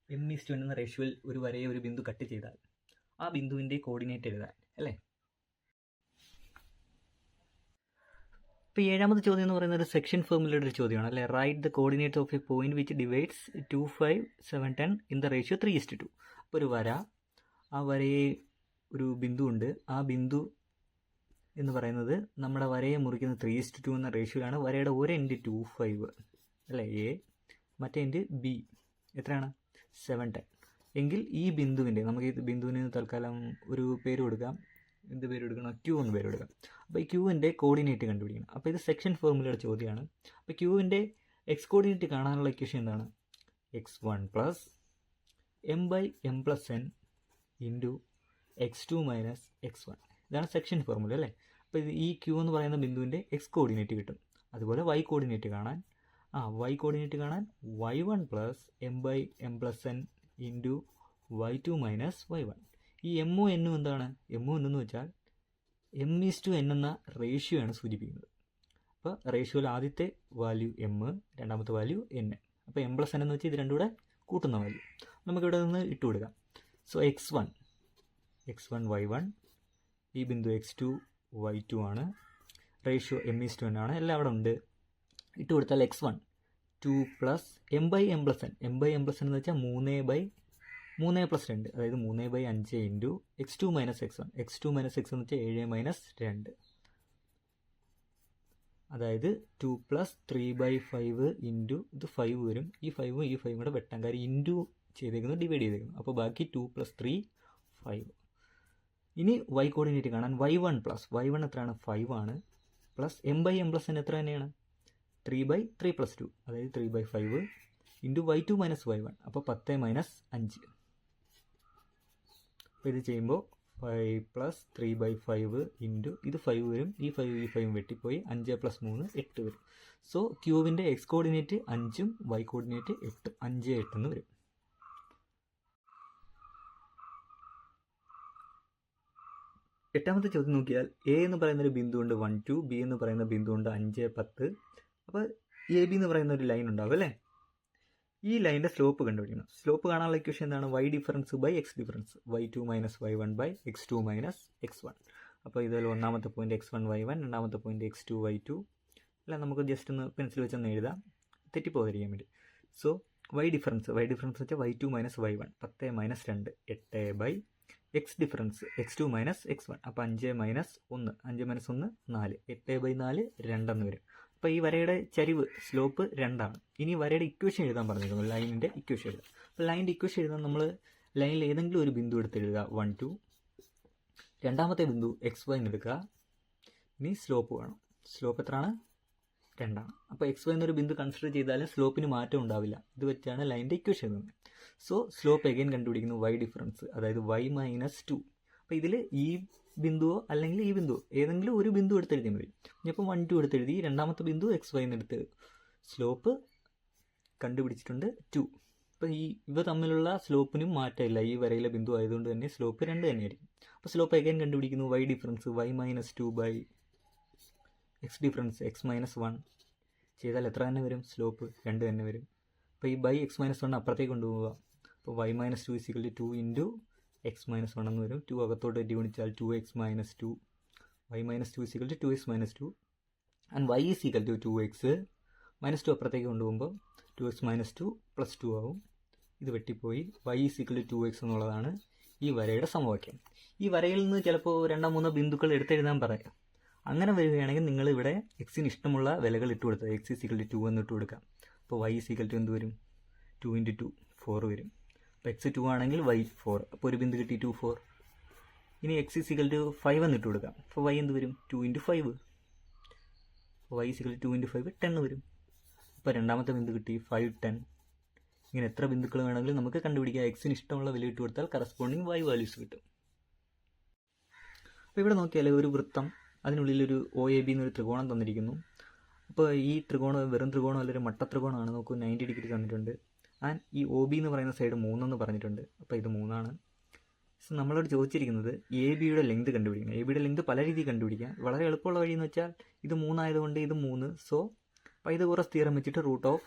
m:1 എന്ന റേഷ്യോയിൽ ഒരു വരയെ ഒരു ബിന്ദു കട്ട് ചെയ്താൽ ആ ബിന്ദുവിൻ്റെ കോർഡിനേറ്റ് എഴുതാൻ അല്ലേ? അപ്പോൾ ഏഴാമത്തെ ചോദ്യം എന്ന് പറയുന്നത് ഒരു സെക്ഷൻ ഫോർമുലയുടെ ഒരു ചോദ്യമാണ് അല്ലേ. Write the coordinates of a point which divides 2, 5, 7, 10 in the ratio 3:2. അപ്പോൾ ഒരു വര, ആ വരയെ ഒരു ബിന്ദു ഉണ്ട്, ആ ബിന്ദു എന്ന് പറയുന്നത് നമ്മുടെ വരയെ മുറിക്കുന്ന 3:2 എന്ന റേഷ്യോയിലാണ്. വരയുടെ ഒരു എൻഡ് 2, 5 അല്ലേ എ, മറ്റേ എൻഡ് ബി എത്രയാണ് 7, 10 എങ്കിൽ ഈ ബിന്ദുവിൻ്റെ, നമുക്ക് ഈ ബിന്ദുവിന് തൽക്കാലം ഒരു പേര് കൊടുക്കാം. എന്ത് പേര് കൊടുക്കണം? ക്യൂ എന്ന് പേര് കൊടുക്കാം. അപ്പോൾ ഈ ക്യൂവിൻ്റെ കോർഡിനേറ്റ് കണ്ടുപിടിക്കണം. അപ്പോൾ ഇത് സെക്ഷൻ ഫോർമുലയുടെ ചോദ്യമാണ്. അപ്പോൾ ക്യൂവിൻ്റെ എക്സ് കോർഡിനേറ്റ് കാണാനുള്ള ഇക്വേഷൻ എന്താണ്? x1 + m/m+n into x2 - x1. ഇതാണ് സെക്ഷൻ ഫോർമുല അല്ലേ. അപ്പോൾ ഇത് ഈ ക്യൂ എന്ന് പറയുന്ന ബിന്ദുവിൻ്റെ എക്സ് കോർഡിനേറ്റ് കിട്ടും. അതുപോലെ വൈ കോർഡിനേറ്റ് കാണാൻ y1 + m/m+n into y2 - y1. ഈ എമ്മും എന്നും എന്താണ്? എമ്മും എന്നു വെച്ചാൽ m:n എന്ന റേഷ്യോ ആണ് സൂചിപ്പിക്കുന്നത്. അപ്പോൾ റേഷ്യോയിൽ ആദ്യത്തെ വാല്യൂ m, രണ്ടാമത്തെ വാല്യൂ n. അപ്പോൾ m+n എന്ന് വെച്ചാൽ ഇത് രണ്ടും കൂടെ കൂട്ടുന്ന വാല്യൂ. നമുക്കിവിടെ നിന്ന് ഇട്ട് കൊടുക്കാം. സോ x1 y1, ഈ ബിന്ദു x2 y2 ആണ്, റേഷ്യോ m:n ആണ്, എല്ലാം അവിടെ ഉണ്ട്. ഇട്ട് കൊടുത്താൽ x1 2 + m/m+n. m/m+n എന്ന് വെച്ചാൽ 3/2, അതായത് 3/5 into x2 - x1. x2 - x1 എന്ന് വെച്ചാൽ 7 - 2, അതായത് 2 + 3/5 ഇൻറ്റു ഇത് 5 വരും. ഈ 5ഉം ഈ 5ഉം കൂടെ വെട്ടാൻ കാര്യം ഇൻറ്റു ചെയ്തേക്കുന്നു, ഡിവൈഡ് ചെയ്തേക്കുന്നു. അപ്പോൾ ബാക്കി 2 + 3 5. ഇനി y കോർഡിനേറ്റ് കാണാൻ y1 എത്രയാണ്? 5 ആണ്, പ്ലസ് m/m+n എത്ര തന്നെയാണ്? 3/3 + 2, അതായത് 3/5 ഇൻറ്റു y2 - y1. അപ്പോൾ 10 - 5. അപ്പോൾ ഇത് ചെയ്യുമ്പോൾ 5 + 3/5 ഇൻറ്റു ഇത് 5 വരും, ഈ 5 വെട്ടിപ്പോയി, 5 + 3 8 വരും. സോ ക്യൂവിൻ്റെ എക്സ് കോർഡിനേറ്റ് 5ഉം വൈ കോർഡിനേറ്റ് 8, 5, 8 എന്ന് വരും. എട്ടാമത്തെ ചോദ്യം നോക്കിയാൽ എ എന്ന് പറയുന്ന ഒരു ബിന്ദു ഉണ്ട് 1, 2, ബി എന്ന് പറയുന്ന ബിന്ദു ഉണ്ട് 5, 10. അപ്പോൾ എ ബി എന്ന് പറയുന്ന ഒരു ലൈൻ ഉണ്ടാവും അല്ലേ. ഈ ലൈനിൻ്റെ സ്ലോപ്പ് കണ്ടുപിടിക്കണം. സ്ലോപ്പ് കാണാനുള്ള ഇക്വേഷൻ എന്താണ്? y difference by x difference, y2 - y1 by x2 - x1. അപ്പോൾ ഇതിൽ ഒന്നാമത്തെ പോയിന്റ് x1 y1, രണ്ടാമത്തെ പോയിന്റ് x2 y2. അല്ല, നമുക്ക് ജസ്റ്റ് ഒന്ന് പെൻസിൽ വെച്ചൊന്ന് എഴുതാം, തെറ്റിപ്പോകാതിരിക്കാൻ വേണ്ടി. സോ y ഡിഫറൻസ് വെച്ചാൽ y2 - y1, 10 - 2 8 by x difference x2 - x1. അപ്പോൾ 5 - 1 4, 8/4 2 വരും. അപ്പോൾ ഈ വരയുടെ ചരിവ് സ്ലോപ്പ് 2 ആണ്. ഇനി വരയുടെ ഇക്വേഷൻ എഴുതാൻ പറഞ്ഞിരിക്കുന്നു, ലൈനിൻ്റെ ഇക്വേഷൻ എഴുതാം. അപ്പോൾ ലൈനിൻ്റെ ഇക്വേഷൻ എഴുതാൻ നമ്മൾ ലൈനിൽ ഏതെങ്കിലും ഒരു ബിന്ദു എടുത്ത് എഴുതുക 1, 2. രണ്ടാമത്തെ ബിന്ദു xy എടുക്കുക. ഇനി സ്ലോപ്പ് വേണം. സ്ലോപ്പ് എത്രയാണ്? 2 ആണ്. അപ്പോൾ xy എന്നൊരു ബിന്ദു കൺസിഡർ ചെയ്താലും സ്ലോപ്പിന് മാറ്റം ഉണ്ടാവില്ല. ഇത് വെച്ചാണ് ലൈനിൻ്റെ ഇക്വേഷൻ എഴുതുന്നത്. സോ സ്ലോപ്പ് എഗൈൻ കണ്ടുപിടിക്കുന്നു y ഡിഫറൻസ്, അതായത് y - 2. അപ്പോൾ ഇതിൽ ഈ ബിന്ദുവോ അല്ലെങ്കിൽ ഈ ബിന്ദുവോ ഏതെങ്കിലും ഒരു ബിന്ദു എടുത്തെഴുതിയാൽ മതി. ഇനിയിപ്പോൾ 1, 2 എടുത്തെഴുതി, രണ്ടാമത്തെ ബിന്ദു xy എന്നെടുത്ത് സ്ലോപ്പ് കണ്ടുപിടിച്ചിട്ടുണ്ട് 2. അപ്പോൾ ഇവ തമ്മിലുള്ള സ്ലോപ്പിനും മാറ്റമില്ല, ഈ വരയിലെ ബിന്ദു ആയതുകൊണ്ട് തന്നെ സ്ലോപ്പ് 2 തന്നെയായിരിക്കും. അപ്പോൾ സ്ലോപ്പ് എഗൈൻ കണ്ടുപിടിക്കുന്നു y difference y - 2 by x difference x - 1 ചെയ്താൽ എത്ര തന്നെ വരും? സ്ലോപ്പ് 2 തന്നെ വരും. അപ്പോൾ ഈ ബൈ x - 1 അപ്പുറത്തേക്ക് കൊണ്ടുപോവുക. അപ്പോൾ y - 2 = 2 ഇൻറ്റു x - 1 എന്ന് വരും. 2 അകത്തോട്ട് എത്തി ഗുണിച്ചാൽ 2x - 2, y - 2 = 2x - 2 and y = 2x - 2 അപ്പുറത്തേക്ക് കൊണ്ടുപോകുമ്പോൾ 2x - 2 + 2 ആവും. ഇത് വെട്ടിപ്പോയി y = 2x എന്നുള്ളതാണ് ഈ വരയുടെ സമവാക്യം. ഈ വരയിൽ നിന്ന് ചിലപ്പോൾ 2, 3 ബിന്ദുക്കൾ എടുത്തെഴുതാൻ പറയാം. അങ്ങനെ വരികയാണെങ്കിൽ നിങ്ങൾ ഇവിടെ എക്സിന് ഇഷ്ടമുള്ള വിലകൾ ഇട്ട് കൊടുക്കുക. x = 2 എന്ന് ഇട്ട് കൊടുക്കാം. അപ്പോൾ y = എന്ത് വരും? 2 × 2 4 വരും. അപ്പോൾ x 2 ആണെങ്കിൽ y 4. അപ്പോൾ ഒരു ബിന്ദു കിട്ടി 2, 4. ഇനി x = 5 എന്ന് ഇട്ട് കൊടുക്കാം. അപ്പോൾ y എന്ത് വരും? 2 × 5. അപ്പോൾ y = 2 × 5 10 വരും. അപ്പോൾ രണ്ടാമത്തെ ബിന്ദു കിട്ടി 5, 10. ഇങ്ങനെ എത്ര ബിന്ദുക്കൾ വേണമെങ്കിലും നമുക്ക് കണ്ടുപിടിക്കാം. എക്സിന് ഇഷ്ടമുള്ള വില ഇട്ട് കൊടുത്താൽ കറസ്പോണ്ടിങ് y വാല്യൂസ് കിട്ടും. അപ്പോൾ ഇവിടെ നോക്കിയാൽ ഒരു വൃത്തം, അതിനുള്ളിലൊരു OAB എന്നൊരു ത്രികോണം തന്നിരിക്കുന്നു. അപ്പോൾ ഈ ത്രികോണം വെറും ത്രികോണം അല്ല, ഒരു മട്ടത്രികോണമാണ്. നോക്കൂ, 90 ഡിഗ്രി തന്നിട്ടുണ്ട്. ആൻഡ് ഈ OB എന്ന് പറയുന്ന സൈഡ് 3 എന്ന് പറഞ്ഞിട്ടുണ്ട്. അപ്പോൾ ഇത് 3 ആണ്. സോ നമ്മളോട് ചോദിച്ചിരിക്കുന്നത് ABയുടെ ലെങ്ത് കണ്ടുപിടിക്കണം. ABയുടെ ലെങ്ത് പല രീതിയിൽ കണ്ടുപിടിക്കാം. വളരെ എളുപ്പമുള്ള വഴി എന്ന് വെച്ചാൽ ഇത് 3 ആയതുകൊണ്ട് ഇത് 3. സോ പൈതഗോറസ് തിയറം വെച്ചിട്ട് √3²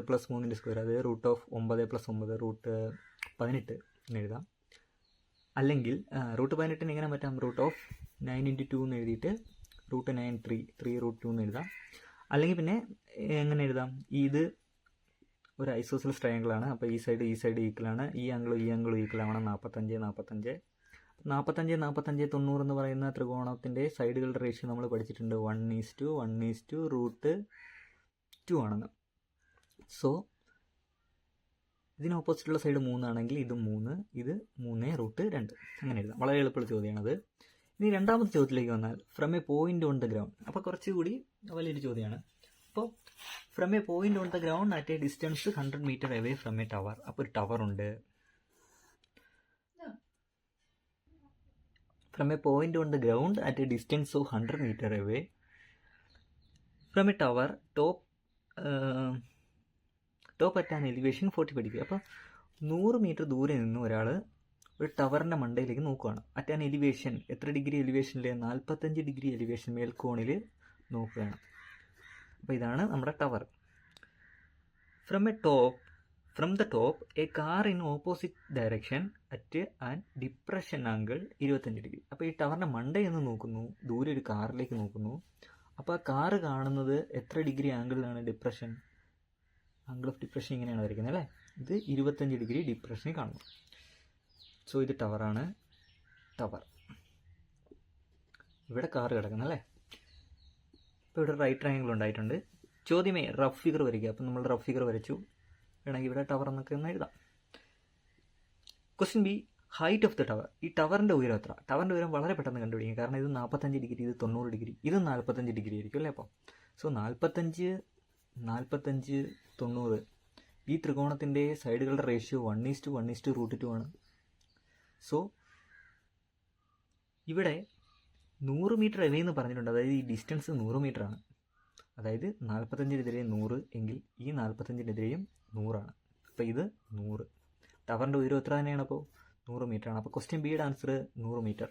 + 3², അതായത് √9 + 9 √18 എന്ന് എഴുതാം. അല്ലെങ്കിൽ √18 എങ്ങനെ പറ്റാം? √9 × 2 എന്ന് എഴുതിയിട്ട് √9 3 √2 എന്ന് എഴുതാം. അല്ലെങ്കിൽ പിന്നെ എങ്ങനെ എഴുതാം, ഇത് ഒരു ഐസോസിലസ് ട്രയാങ്കിളാണ്. അപ്പോൾ ഈ സൈഡ് ഈക്വലാണ്, ഈ ആംഗിളും ഈക്വൽ ആവണം. 45 90 എന്ന് പറയുന്ന ത്രികോണത്തിൻ്റെ സൈഡുകളുടെ റേഷ്യോ നമ്മൾ പഠിച്ചിട്ടുണ്ട്. 1:1 √2 ആണെന്ന്. സോ ഇതിന് ഓപ്പോസിറ്റുള്ള സൈഡ് 3 ആണെങ്കിൽ ഇത് 3, ഇത് 3√2 അങ്ങനെ എഴുതാം. വളരെ എളുപ്പമുള്ള ചോദ്യമാണത്. ഇനി രണ്ടാമത്തെ ചോദ്യത്തിലേക്ക് വന്നാൽ, from a point on the ground. അപ്പോൾ കുറച്ചുകൂടി വലിയൊരു ചോദ്യമാണ്. അപ്പോൾ from a point on the ground at a distance 100 metre away from a tower. അപ്പോൾ ഒരു ടവർ ഉണ്ട്. From a point on the ground at a distance of 100 metre away from a tower top at an elevation 40 degree. അപ്പോൾ 100 metre ദൂരെ നിന്ന് ഒരാൾ ഒരു ടവറിൻ്റെ മണ്ടയിലേക്ക് നോക്കുകയാണ്. At an elevation, എത്ര ഡിഗ്രി എലിവേഷനിൽ? 45 ഡിഗ്രി എലിവേഷൻ, മേൽക്കോണിൽ നോക്കുകയാണ്. അപ്പോൾ ഇതാണ് നമ്മുടെ tower. From the top A car in opposite direction at an depression angle 25 degree. അപ്പോൾ ഈ ടവറിൻ്റെ മണ്ടയിൽ നിന്ന് നോക്കുന്നു, ദൂരെ ഒരു കാറിലേക്ക് നോക്കുന്നു. അപ്പോൾ ആ കാറ് കാണുന്നത് എത്ര ഡിഗ്രി ആംഗിളിലാണ്? ഡിപ്രഷൻ, ആംഗിൾ ഓഫ് ഡിപ്രഷൻ ഇങ്ങനെയാണ് വരയ്ക്കുന്നത് അല്ലേ. ഇത് 25 ഡിഗ്രി ഡിപ്രഷനിൽ കാണുന്നു. സോ ഇത് ടവറാണ്. ടവർ ഇവിടെ കാറ് കിടക്കുന്നത് അല്ലേ. ഇപ്പോൾ ഇവിടെ റൈറ്റ് ട്രയാങ്കിൾ ഉണ്ടായിട്ടുണ്ട്. ചോദ്യമേ റഫ് ഫിഗർ വരയ്ക്കുക. അപ്പം നമ്മൾ റഫ് ഫിഗർ വരച്ചു. വേണമെങ്കിൽ ഇവിടെ ടവർ എന്നൊക്കെ ഒന്ന് എഴുതാം. Question B, height of the tower. ഈ ടവറിൻ്റെ ഉയരം എത്ര? ടവറിൻ്റെ ഉയരം വളരെ പെട്ടെന്ന് കണ്ടുപിടിക്കും. കാരണം ഇത് 45 ഡിഗ്രി, ഇത് 90 ഡിഗ്രി, ഇത് 45 ഡിഗ്രി ആയിരിക്കും അല്ലേ. അപ്പോൾ സോ 45 90 ഈ ത്രികോണത്തിൻ്റെ സൈഡുകളുടെ റേഷ്യോ 1:1 ആണ്. സോ ഇവിടെ 100 മീറ്റർ അവേ എന്ന് പറഞ്ഞിട്ടുണ്ട്. അതായത് ഈ ഡിസ്റ്റൻസ് 100 മീറ്റർ ആണ്. അതായത് 45-നെതിരെ 100 എങ്കിൽ ഈ 45-നെതിരെയും 100 ആണ്. അപ്പോൾ ഇത് 100. ടവറിൻ്റെ ഉയരം എത്ര തന്നെയാണ്? അപ്പോൾ 100 മീറ്റർ ആണ്. അപ്പോൾ ക്വസ്റ്റ്യൻ ബിയുടെ answer 100 metre.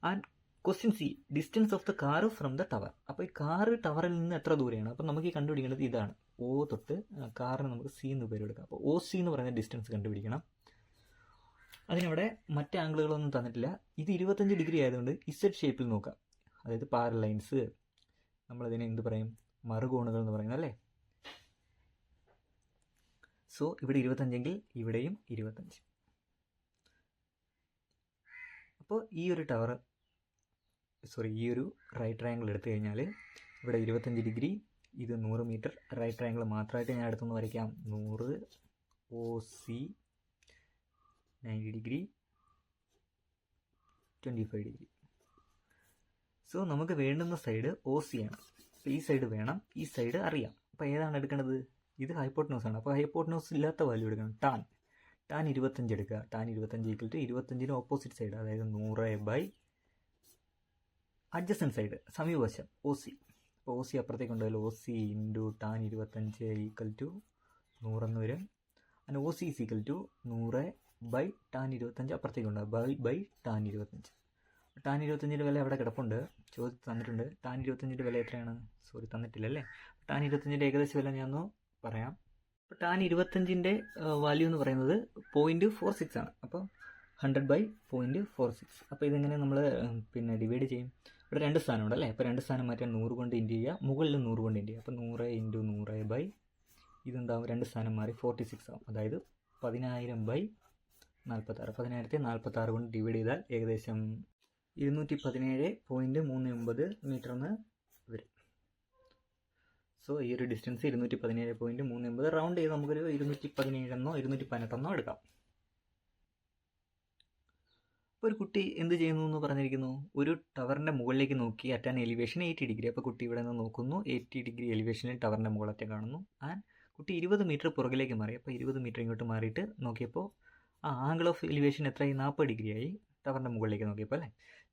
And question C, distance of the car from the tower. അപ്പോൾ ഈ കാറ് ടവറിൽ നിന്ന് എത്ര ദൂരെയാണ്? അപ്പോൾ നമുക്ക് ഈ കണ്ടുപിടിക്കേണ്ടത് ഇതാണ്. O തൊട്ട് കാറിന് നമുക്ക് സി എന്ന് പേര് കൊടുക്കാം. അപ്പോൾ OC എന്ന് പറയുന്ന ഡിസ്റ്റൻസ് കണ്ടുപിടിക്കണം. അതിനവിടെ മറ്റ് ആംഗിളുകളൊന്നും തന്നിട്ടില്ല. ഇത് 25 ഡിഗ്രി ആയതുകൊണ്ട് ഇസഡ് ഷേപ്പിൽ നോക്കാം. അതായത് പാരലൈൻസ്, നമ്മളതിനെ എന്ത് പറയും? മറുകോണുകൾ എന്ന് പറയുന്നത് അല്ലേ. സോ ഇവിടെ 25 എങ്കിൽ ഇവിടെയും 25. അപ്പോൾ ഈ ഒരു റൈറ്റ് ട്രയാങ്കിൾ എടുത്തു കഴിഞ്ഞാൽ ഇവിടെ 25 ഡിഗ്രി, ഇത് 100 മീറ്റർ. റൈറ്റ് ട്രയാങ്കിൾ മാത്രമായിട്ട് ഞാൻ അടുത്തൊന്ന് വരയ്ക്കാം. 100 OC 90 ഡിഗ്രി 25 ഡിഗ്രി. സോ നമുക്ക് വേണ്ടുന്ന സൈഡ് OC ആണ്. അപ്പോൾ ഈ സൈഡ് വേണം, ഈ സൈഡ് അറിയാം. അപ്പോൾ ഏതാണ് എടുക്കേണ്ടത്? ഇത് ഹൈപ്പോട്ടനോസ് ആണ്. അപ്പോൾ ഹൈപ്പോട്ടനോസ് ഇല്ലാത്ത വാല്യൂ എടുക്കണം. ടാൻ 25 എടുക്കുക. ടാൻ 25 = 25-ന് ഓപ്പോസിറ്റ് സൈഡ്, അതായത് 100/, അഡ്ജസൻറ്റ് സൈഡ് സമീപവശം OC. അപ്പോൾ OC അപ്പുറത്തേക്ക് ഉണ്ടാവില്ല. OC × ടാൻ 25 = 100 എന്ന് വരും. അങ്ങനെ OC = 100/, ടാൻ 25 അപ്പുറത്തേക്ക് ഉണ്ടാവും, ബൈ ടാൻ 25. ടാൻ 25-ൻ്റെ വില അവിടെ കിടപ്പുണ്ട്, ചോദിച്ച് തന്നിട്ടുണ്ട്. ടാൻ 25-ൻ്റെ വില എത്രയാണ്? സോറി, തന്നിട്ടില്ലല്ലേ. ടാൻ 25-ൻ്റെ ഏകദേശ വില ഞാനൊന്ന് പറയാം. അപ്പോൾ ടാൻ 25-ൻ്റെ വാല്യൂ എന്ന് പറയുന്നത് 0.46 ആണ്. അപ്പോൾ 100/0.46. അപ്പോൾ ഇതെങ്ങനെ നമ്മൾ ഡിവൈഡ് ചെയ്യും? ഇവിടെ 2 സ്ഥാനമുണ്ട് അല്ലേ. അപ്പോൾ 2 സ്ഥാനം മാറ്റാൻ 100 കൊണ്ട് ഇൻറ്റു ചെയ്യുക, മുകളിൽ 100 കൊണ്ട് ഇൻറ്റു ചെയ്യുക. അപ്പോൾ 100 × 100/, ഇതെന്താവും? 2 സ്ഥാനം മാറി 46 ആവും. അതായത് 10,000/46. 10,046 കൊണ്ട് ഡിവൈഡ് ചെയ്താൽ ഏകദേശം 217.39 മീറ്റർ എന്ന് വരും. സോ ഈ ഒരു ഡിസ്റ്റൻസ് 217.39. റൗണ്ട് ചെയ്ത് നമുക്കൊരു 217 218 എടുക്കാം. അപ്പോൾ ഒരു കുട്ടി എന്ത് ചെയ്യുന്നു എന്ന് പറഞ്ഞിരിക്കുന്നു? ഒരു ടവറിൻ്റെ മുകളിലേക്ക് നോക്കി അറ്റ് ആൻ എലിവേഷൻ 80 ഡിഗ്രി. അപ്പോൾ കുട്ടി ഇവിടെ നിന്ന് നോക്കുന്നു, 80 ഡിഗ്രി എലിവേഷനിൽ ടവറിൻ്റെ മുകളറ്റം കാണുന്നു. ആൻഡ് കുട്ടി 20 മീറ്റർ പുറകിലേക്ക് മാറി. അപ്പോൾ 20 മീറ്റർ ഇങ്ങോട്ട് മാറിയിട്ട് നോക്കിയപ്പോൾ ആംഗിൾ ഓഫ് എലിവേഷൻ എത്രയായി? 40 ഡിഗ്രി ആയി ടവറിൻ്റെ മുകളിലേക്ക് നോക്കിയപ്പോൾ അല്ലേ.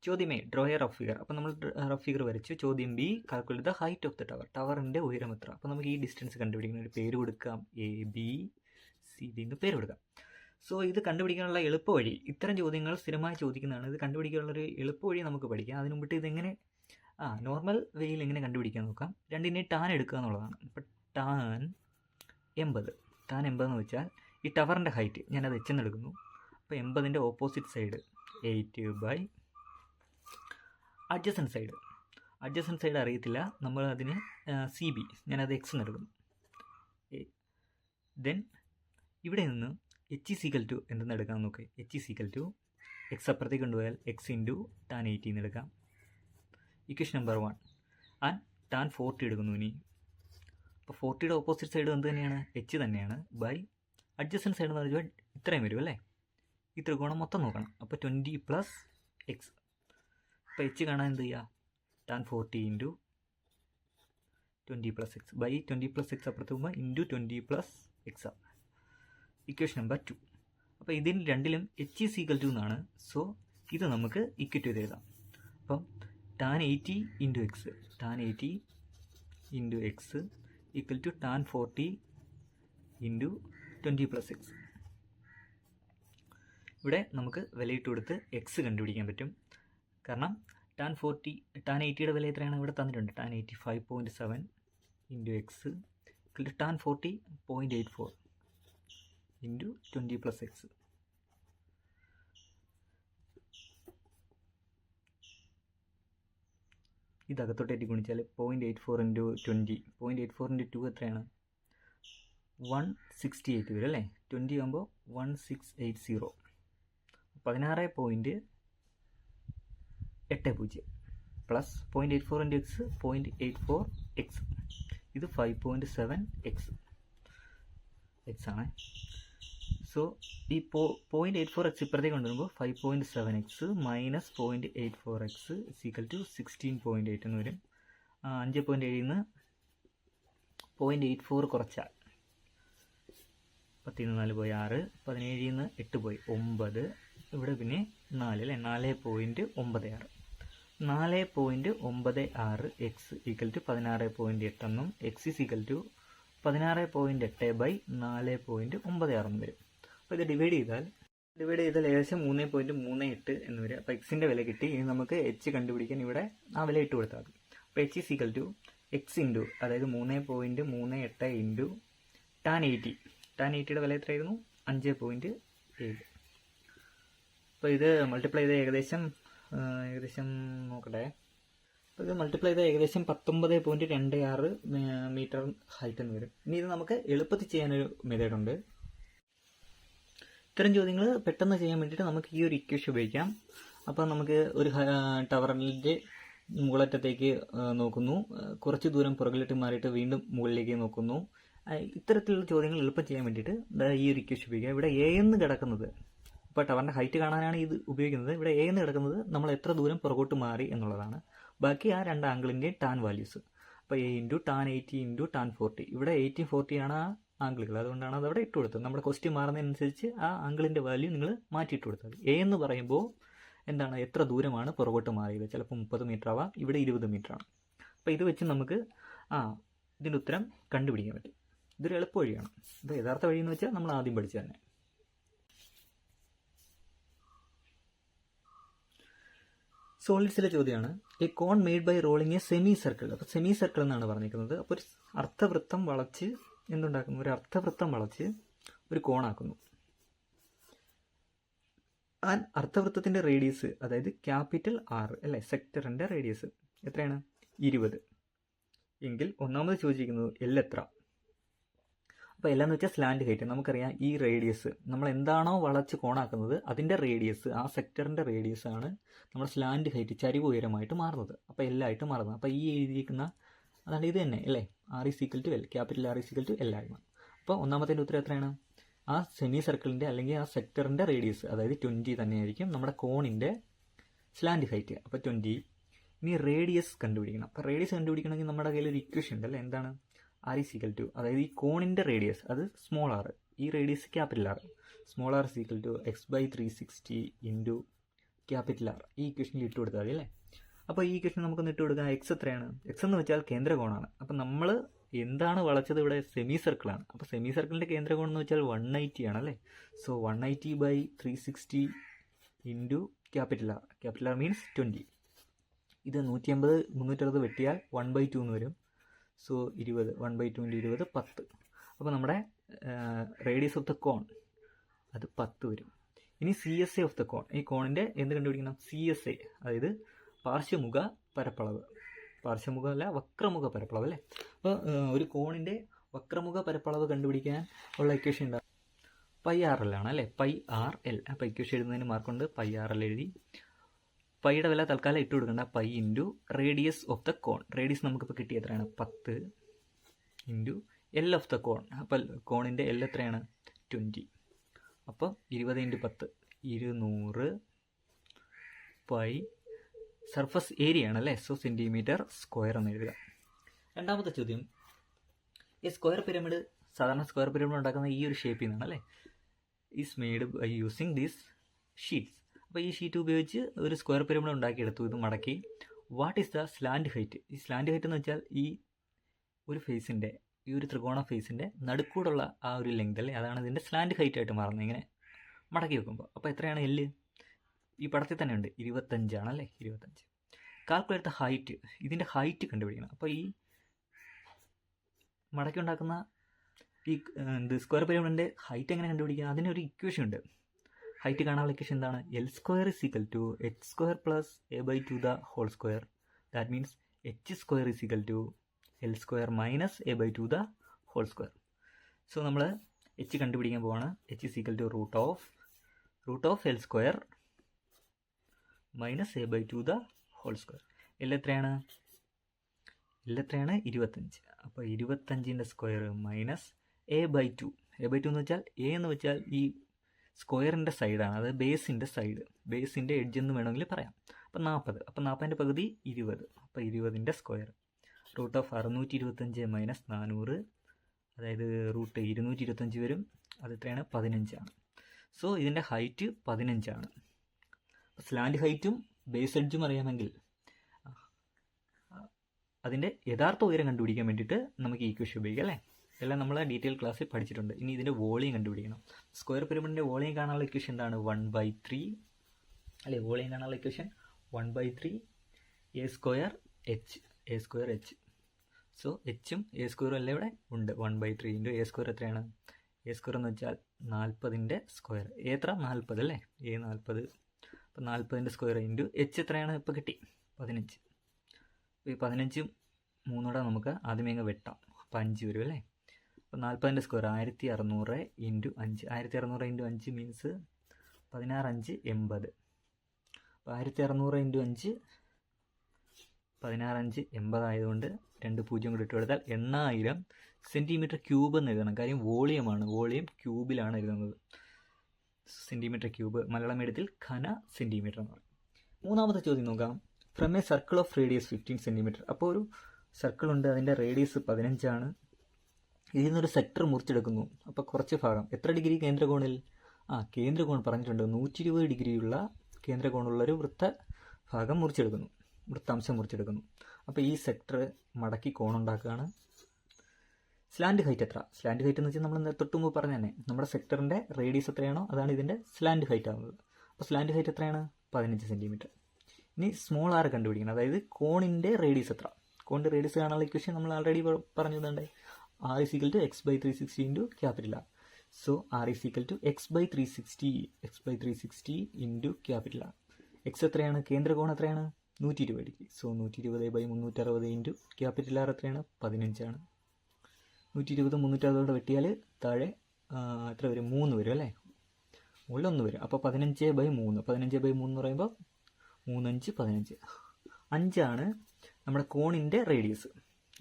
ചോദ്യമേ ഡ്രോ എ റഫ് ഫിഗർ. അപ്പോൾ നമ്മൾ റഫ് ഫിഗർ വരച്ചു. ചോദ്യം B, calculate the height of the tower. ടവറിൻ്റെ ഉയരം എത്ര? അപ്പോൾ നമുക്ക് ഈ ഡിസ്റ്റൻസ് കണ്ടുപിടിക്കുന്ന ഒരു പേര് കൊടുക്കാം. ABCD എന്ന് പേര് കൊടുക്കാം. സോ ഇത് കണ്ടുപിടിക്കാനുള്ള എളുപ്പവഴി, ഇത്തരം ചോദ്യങ്ങൾ സ്ഥിരമായി ചോദിക്കുന്നതാണ്. ഇത് കണ്ടുപിടിക്കാനുള്ളൊരു എളുപ്പവഴി നമുക്ക് പഠിക്കാം. അതിന് മുമ്പിട്ട് ഇതെങ്ങനെ നോർമൽ വേയിൽ എങ്ങനെ കണ്ടുപിടിക്കാൻ നോക്കാം. രണ്ടിനെ ടാൻ എടുക്കുക എന്നുള്ളതാണ്. അപ്പോൾ ടാൻ 80 എന്ന് വെച്ചാൽ ഈ ടവറിൻ്റെ ഹൈറ്റ് ഞാനത് H എടുക്കുന്നു. അപ്പോൾ 80-ൻ്റെ ഓപ്പോസിറ്റ് സൈഡ് 8/, അഡ്ജസൻറ്റ് സൈഡ് അറിയത്തില്ല, നമ്മൾ അതിന് സി ബി, ഞാനത് എക്സ് എന്ന് എടുക്കും. ദെൻ ഇവിടെ നിന്ന് എച്ച് ഈസ് ഈക്വൽ ടു എന്തെന്ന് എടുക്കാം നോക്ക്. H is equal to X അപ്പുറത്തേക്ക് കൊണ്ടുപോയാൽ എക്സ് ഇൻറ്റു ടാൻ 80 എന്ന് എടുക്കാം. Equation number 1. ആൻഡ് ടാൻ 40 എടുക്കുന്നു. ഇനി അപ്പോൾ 40യുടെ ഓപ്പോസിറ്റ് സൈഡ് എന്ത് തന്നെയാണ്? എച്ച് തന്നെയാണ്. ബൈ അഡ്ജസൻറ്റ് സൈഡ് എന്ന് പറഞ്ഞാൽ ഇത്രയും വരും അല്ലേ? ഈ ത്രികോണം മൊത്തം നോക്കണം. അപ്പോൾ 20 പ്ലസ് എക്സ്. അപ്പോൾ എച്ച് കാണാൻ എന്ത് ചെയ്യുക? Tan 40 into 20 plus X by 20 plus X അപ്പുറത്ത് പോകുമ്പോൾ into 20 plus X. Equation number 2. അപ്പോൾ ഇതിൽ രണ്ടിലും എച്ച് ഈസ് ഈക്വൽ ടു എന്നാണ്. സോ ഇത് നമുക്ക് ഇക്വറ്റ് ചെയ്ത് എഴുതാം. അപ്പം tan 80 into X, tan 80 into X equal to tan 40 into 20 plus X. ഇവിടെ നമുക്ക് വിലയിട്ട് കൊടുത്ത് എക്സ് കണ്ടുപിടിക്കാൻ പറ്റും. കാരണം ടാൻ 80യുടെ വില എത്രയാണ് ഇവിടെ തന്നിട്ടുണ്ട്? Tan 80 5.7 into X equal to tan 40 0.84 into 20 plus X. ഇതകത്തോട്ടേക്ക് ഗുണിച്ചാൽ 0.84 ഇൻറ്റു 20, 0.84 ഇൻറ്റു 2 എത്രയാണ്? 168 വരും അല്ലേ? 20 ആകുമ്പോൾ 1680, 16.80 പ്ലസ് 0.84 ഇൻറ്റു എക്സ് 0.84 എക്സ്. ഇത് 5.7 എക്സ് ആണ്. സോ ഈ 0.84 എക്സ് ഇപ്പുറത്തേക്ക് കൊണ്ടുവരുമ്പോൾ 5.7 X minus 0.84 X equal to 16.8 എന്ന് വരും. 5.7 നിന്ന് 0.84 കുറച്ചാൽ 10 4 പോയി 6, 17 നിന്ന് 8 പോയി 9, ഇവിടെ പിന്നെ 4 അല്ലേ? 4.96, 4.96 എക്സ് ഈക്വൽ ടു 16.8 എന്നും X is equal to 16.8 by 4.96 എന്ന് വരും. അപ്പോൾ ഇത് ഡിവൈഡ് ചെയ്താൽ ഏകദേശം 3.38 എന്ന് വരും. അപ്പോൾ എക്സിൻ്റെ വില കിട്ടി. ഇനി നമുക്ക് എച്ച് കണ്ടുപിടിക്കാൻ ഇവിടെ ആ വില ഇട്ട് കൊടുത്താൽ മതി. അപ്പോൾ H is equal to X into, അതായത് 3.38 ഇൻറ്റു ടാൻ 80. ടാൻ 80യുടെ വില എത്രയായിരുന്നു? 5.7. അപ്പോൾ ഇത് മൾട്ടിപ്ലൈ ചെയ്ത് ഏകദേശം നോക്കട്ടെ. അപ്പോൾ ഇത് മൾട്ടിപ്ലൈ ചെയ്ത് ഏകദേശം 19.26 മീറ്റർ ഹൈറ്റ് എന്ന് വരും. ഇനി ഇത് നമുക്ക് എളുപ്പത്തിൽ ചെയ്യാനൊരു മെത്തേഡുണ്ട്. ഇത്തരം ചോദ്യങ്ങൾ പെട്ടെന്ന് ചെയ്യാൻ വേണ്ടിയിട്ട് നമുക്ക് ഈ ഒരു ഇക്വേഷൻ ഉപയോഗിക്കാം. അപ്പോൾ നമുക്ക് ഒരു ടവറിൻ്റെ മുകളറ്റത്തേക്ക് നോക്കുന്നു, കുറച്ച് ദൂരം പുറകിലിട്ട് മാറിയിട്ട് വീണ്ടും മുകളിലേക്ക് നോക്കുന്നു. ഇത്തരത്തിലുള്ള ചോദ്യങ്ങൾ എളുപ്പം ചെയ്യാൻ വേണ്ടിയിട്ട് ഈ ഒരു ഇക്വേഷൻ ഉപയോഗിക്കാം. ഇവിടെ എ എന്ന് കിടക്കുന്നത്, ഇപ്പോൾ ടവറിൻ്റെ ഹൈറ്റ് കാണാനാണ് ഇത് ഉപയോഗിക്കുന്നത്. ഇവിടെ എ എന്ന് കിടക്കുന്നത് നമ്മൾ എത്ര ദൂരം പുറകോട്ട് മാറി എന്നുള്ളതാണ്. ബാക്കി ആ രണ്ട് ആംഗിളിൻ്റെയും ടാൻ വാല്യൂസ്. അപ്പോൾ A into tan 80 into tan 40. ഇവിടെ 80 40 ആണ് ആ ആംഗിളുകൾ, അതുകൊണ്ടാണ് അതവിടെ ഇട്ട് കൊടുത്തത്. നമ്മുടെ ക്വസ്റ്റ്യൻ മാറുന്നതിനനുസരിച്ച് ആ ആംഗിളിൻ്റെ വാല്യൂ നിങ്ങൾ മാറ്റിയിട്ട് കൊടുത്തത്. എ എന്ന് പറയുമ്പോൾ എന്താണ്? എത്ര ദൂരമാണ് പുറകോട്ട് മാറിയത്? ചിലപ്പോൾ 30 മീറ്റർ ആവാം, ഇവിടെ 20 മീറ്റർ ആണ്. അപ്പോൾ ഇത് വെച്ച് നമുക്ക് ഇതിൻ്റെ ഉത്തരം കണ്ടുപിടിക്കാൻ പറ്റും. ഇതൊരു എളുപ്പ വഴിയാണ്. ഇത് യഥാർത്ഥ വഴിയെന്ന് വെച്ചാൽ നമ്മൾ ആദ്യം പഠിച്ചു തന്നെ. സോളിഡ്സിലെ ചോദ്യമാണ്. A cone made by rolling a semicircle. അപ്പോൾ സെമി സർക്കിൾ എന്നാണ് പറഞ്ഞിരിക്കുന്നത്. അപ്പോൾ ഒരു അർദ്ധവൃത്തം വളച്ച് എന്തുണ്ടാക്കുന്നു? ഒരു അർദ്ധവൃത്തം വളച്ച് ഒരു കോണാക്കുന്നു. ആ അർദ്ധവൃത്തത്തിൻ്റെ റേഡിയസ്, അതായത് ക്യാപിറ്റൽ R അല്ലേ, സെക്ടറിൻ്റെ റേഡിയസ് എത്രയാണ്? 20 എങ്കിൽ ഒന്നാമത് ചോദിച്ചിരിക്കുന്നത് L എത്ര? അപ്പോൾ L എന്ന് വെച്ചാൽ സ്ലാൻഡ് ഹൈറ്റ്. നമുക്കറിയാം ഈ റേഡിയസ് നമ്മൾ എന്താണോ വളച്ച് കോണാക്കുന്നത് അതിൻ്റെ റേഡിയസ്, ആ സെക്ടറിൻ്റെ റേഡിയസ് ആണ് നമ്മുടെ സ്ലാൻഡ് ഹൈറ്റ്, ചരിവ് ഉയരമായിട്ട് മാറുന്നത്. അപ്പോൾ L ആയിട്ട് മാറുന്നത്. അപ്പോൾ ഈ എഴുതിയിരിക്കുന്ന അതാണ് ഇത് തന്നെ അല്ലേ? R is equal to L, capital R is equal to L ആയി മാറും. അപ്പോൾ ഒന്നാമത്തെ ഉത്തരം എത്രയാണ്? ആ സെമി സർക്കിളിൻ്റെ അല്ലെങ്കിൽ ആ സെക്ടറിൻ്റെ റേഡിയസ്, അതായത് 20 തന്നെയായിരിക്കും നമ്മുടെ കോണിൻ്റെ സ്ലാൻഡ് ഹൈറ്റ്. അപ്പോൾ 20. ഇനി റേഡിയസ് കണ്ടുപിടിക്കണം. അപ്പോൾ റേഡിയസ് കണ്ടുപിടിക്കണമെങ്കിൽ നമ്മുടെ കയ്യിൽ ഒരു ഇക്വേഷൻ ഉണ്ട് അല്ലേ? എന്താണ്? R ഈസ് ഈക്വൽ ടു, അതായത് ഈ കോണിൻ്റെ റേഡിയസ് അത് സ്മോൾ r, ഈ radius capital R. Small r is equal to x/360 into capital R. ഈ ഇക്വേഷനിൽ ഇട്ട് കൊടുത്താൽ മതി അല്ലേ? അപ്പോൾ ഈ ഇക്വേഷൻ നമുക്കൊന്ന് ഇട്ട് കൊടുക്കാം. എക്സ് എത്രയാണ്? എക്സ് എന്ന് വെച്ചാൽ കേന്ദ്രകോണാണ്. അപ്പോൾ നമ്മൾ എന്താണ് വളച്ചത്? ഇവിടെ സെമി സർക്കിളാണ്. അപ്പോൾ സെമി സർക്കിളിൻ്റെ കേന്ദ്രകോണം എന്ന് വെച്ചാൽ 180 ആണ് അല്ലേ? So 180/360 into capital R. Capital R means 20. ഇത് 180 360 വെട്ടിയാൽ 1/2 എന്ന് വരും. സോ 20, 1/2 × 20 10. അപ്പോൾ നമ്മുടെ റേഡിയസ് ഓഫ് ദ കോൺ അത് 10 വരും. ഇനി CSA ഓഫ് ദ കോൺ, ഈ കോണിൻ്റെ എന്ത് കണ്ടുപിടിക്കണം? CSA, അതായത് പാർശ്വമുഖ പരപ്പളവ്, പാർശ്വമുഖമല്ല വക്രമുഖ പരപ്പളവ് അല്ലേ. അപ്പോൾ ഒരു കോണിൻ്റെ വക്രമുഖ പരപ്പളവ് കണ്ടുപിടിക്കാൻ ഉള്ള ഇക്വേഷൻ എന്താ? പൈ ആർ എൽ ആണ് അല്ലേ, പൈ ആർ എൽ. അപ്പോൾ ഇക്വേഷൻ എഴുതുന്നതിന് മാർക്കുണ്ട്, പൈ ആർ എൽ എഴുതി. പൈയുടെ വില തൽക്കാലം ഇട്ട് കൊടുക്കണ്ട, pi into radius of the cone. Radius നമുക്കിപ്പോൾ കിട്ടിയ എത്രയാണ്? 10 into L of the cone. അപ്പോൾ കോണിൻ്റെ എൽ എത്രയാണ്? 20. അപ്പോൾ 20 ഇൻറ്റു 10 200 പൈ. സർഫസ് ഏരിയ ആണ് അല്ലേ, സോ സെൻറ്റിമീറ്റർ സ്ക്വയർ എന്ന് എഴുതുക. രണ്ടാമത്തെ ചോദ്യം, ഈ സ്ക്വയർ പിരമിഡ്, സാധാരണ സ്ക്വയർ പിരമിഡ് ഉണ്ടാക്കുന്ന ഈ ഒരു ഷേപ്പിൽ നിന്നാണ് അല്ലേ, is made by using these sheets. അപ്പോൾ ഈ ഷീറ്റ് ഉപയോഗിച്ച് ഒരു സ്ക്വയർ പിരമിഡ് ഉണ്ടാക്കിയെടുത്തു, ഇത് മടക്കി. What is the slant height? ഈ സ്ലാൻഡ് ഹൈറ്റ് എന്ന് വെച്ചാൽ ഈ ഒരു ഫേസിൻ്റെ, ഈ ഒരു ത്രികോണ ഫേസിൻ്റെ നടുക്കൂടുള്ള ആ ഒരു ലെങ്ത് അല്ലേ, അതാണ് ഇതിൻ്റെ സ്ലാൻഡ് ഹൈറ്റ് ആയിട്ട് മാറുന്നത് ഇങ്ങനെ മടക്കി വെക്കുമ്പോൾ. അപ്പോൾ എത്രയാണ് എല്ല്? ഈ പടത്തിൽ തന്നെ ഉണ്ട്, 25 ആണല്ലേ, 25. കാൽക്കുലേറ്റ് ദ ഹൈറ്റ്, ഇതിൻ്റെ ഹൈറ്റ് കണ്ടുപിടിക്കണം. അപ്പോൾ ഈ മടക്കി ഉണ്ടാക്കുന്ന ഈ സ്ക്വയർ പിരമിഡിൻ്റെ ഹൈറ്റ് എങ്ങനെ കണ്ടുപിടിക്കുക? അതിനൊരു ഇക്വേഷൻ ഉണ്ട്. ഹൈറ്റ് കാണാനുള്ള ഇക്വേഷൻ എന്താണ്? L square is equal to H square plus A by 2 the whole square. That means H square is equal to L square minus A by 2 the whole square. So നമ്മൾ H കണ്ടുപിടിക്കാൻ പോവാണ്. H is equal to root of L square minus A by 2 the whole square. L എത്രയാണ്? 25. അപ്പോൾ 25ൻ്റെ square minus A by 2. A by 2 എന്ന് വെച്ചാൽ A എന്ന് വെച്ചാൽ ഈ സ്ക്വയറിൻ്റെ സൈഡാണ്, അത് ബേസിൻ്റെ സൈഡ്, ബേസിൻ്റെ എഡ്ജ് എന്ന് വേണമെങ്കിൽ പറയാം. അപ്പോൾ 40. അപ്പോൾ 40ൻ്റെ പകുതി 20. അപ്പോൾ 20ൻ്റെ സ്ക്വയർ. റൂട്ട് ഓഫ് 625 മൈനസ് 400, അതായത് റൂട്ട് 225 വരും. അത് എത്രയാണ്? 15 ആണ്. സോ ഇതിൻ്റെ ഹൈറ്റ് 15 ആണ്. സ്ലാൻഡ് ഹൈറ്റും ബേസ് എഡ്ജും അറിയാമെങ്കിൽ അതിൻ്റെ യഥാർത്ഥ ഉയരം കണ്ടുപിടിക്കാൻ വേണ്ടിയിട്ട് നമുക്ക് ഈ ഇക്വേഷൻ ഉപയോഗിക്കാം അല്ലേ. എല്ലാം നമ്മൾ ഡീറ്റെയിൽ ക്ലാസ്സിൽ പഠിച്ചിട്ടുണ്ട്. ഇനി ഇതിൻ്റെ വോളിയം കണ്ടുപിടിക്കണം. സ്ക്വയർ പിരമിഡിൻ്റെ വോളിയം കാണാനുള്ള ഇക്വേഷൻ എന്താണ്? 1/3 അല്ലേ. വോളിയം കാണാനുള്ള equation 1/3 A square H. So എച്ചും എ സ്ക്വയറും എല്ലാം ഇവിടെ ഉണ്ട്. 1/3 ഇൻറ്റു എ സ്ക്വയർ എത്രയാണ്? എ സ്ക്വയർ എന്ന് വെച്ചാൽ 40ൻ്റെ സ്ക്വയർ. എ എത്ര? 40 അല്ലേ, എ 40. അപ്പോൾ 40ൻ്റെ സ്ക്വയർ ഇൻറ്റു എച്ച് എത്രയാണ്? ഇപ്പോൾ കിട്ടി 15. അപ്പോൾ ഈ 15ഉം 3 നമുക്ക് ആദ്യമേ അങ്ങ് വെട്ടാം. അപ്പോൾ 5 വരും അല്ലേ. അപ്പോൾ 40ൻ്റെ സ്ക്വയർ 1600 ഇൻറ്റു 5. 1600 into 5 means 16×5 80. അപ്പോൾ 1600 ഇൻറ്റു 5 16×5 80 ആയതുകൊണ്ട് 2 0 കൂടി ഇട്ട് കൊടുത്താൽ 8000 സെൻറ്റിമീറ്റർ ക്യൂബ് എന്ന് എഴുതണം. കാര്യം വോളിയമാണ്, വോളിയം ക്യൂബിലാണ് എഴുതുന്നത്. സെൻറ്റിമീറ്റർ ക്യൂബ്, മലയാളം മീഡിയത്തിൽ ഘന സെൻറ്റിമീറ്റർ എന്ന് പറയും. മൂന്നാമത്തെ ചോദ്യം നോക്കാം. From A circle of radius 15 centimetre. അപ്പോൾ ഒരു സർക്കിൾ ഉണ്ട്, അതിൻ്റെ റേഡിയസ് 15 ആണ്. ഇതിൽ നിന്നൊരു സെക്ടർ മുറിച്ചെടുക്കുന്നു. അപ്പോൾ കുറച്ച് ഭാഗം എത്ര ഡിഗ്രി കേന്ദ്രകോണിൽ? കേന്ദ്രകോൺ പറഞ്ഞിട്ടുണ്ട്. 120 ഡിഗ്രിയുള്ള കേന്ദ്രകോണുള്ളൊരു ഭാഗം മുറിച്ചെടുക്കുന്നു, വൃത്താംശം മുറിച്ചെടുക്കുന്നു. അപ്പോൾ ഈ സെക്ടർ മടക്കി കോണുണ്ടാക്കുകയാണ്. സ്ലാൻഡ് ഹൈറ്റ് എത്ര? സ്ലാൻഡ് ഹൈറ്റ് എന്ന് വെച്ചാൽ നമ്മൾ തൊട്ട് മുമ്പ് പറഞ്ഞ തന്നെ നമ്മുടെ സെക്ടറിൻ്റെ റേഡിയസ് എത്രയാണോ അതാണ് ഇതിൻ്റെ സ്ലാൻഡ് ഹൈറ്റ് ആവുന്നത്. അപ്പോൾ സ്ലാൻഡ് ഹൈറ്റ് എത്രയാണ്? 15 സെൻറ്റിമീറ്റർ. ഇനി സ്മോൾ ആർ കണ്ടുപിടിക്കണം, അതായത് കോണിൻ്റെ റേഡിയസ് എത്ര? കോണിൻ്റെ റേഡിയസ് കാണാനുള്ള ഇക്വേഷൻ നമ്മൾ already പറഞ്ഞതുണ്ട്. R is equal to x/360 into capital R. So R is equal to x/360 into capital R. x എത്രയാണ്? കേന്ദ്രകോൺ എത്രയാണ്? 120 ഡിഗ്രി. സോ 120/360 ഇൻറ്റു ക്യാപിറ്റൽ ആർ എത്രയാണ്? 15 ആണ്. 120 360 വെട്ടിയാൽ താഴെ എത്ര വരും? 3 വരും അല്ലേ, മുകളിൽ 1 വരും. അപ്പോൾ 15/3. 15/3 എന്ന് പറയുമ്പോൾ 3×5 15. 5 ആണ് നമ്മുടെ കോണിൻ്റെ റേഡിയസ്,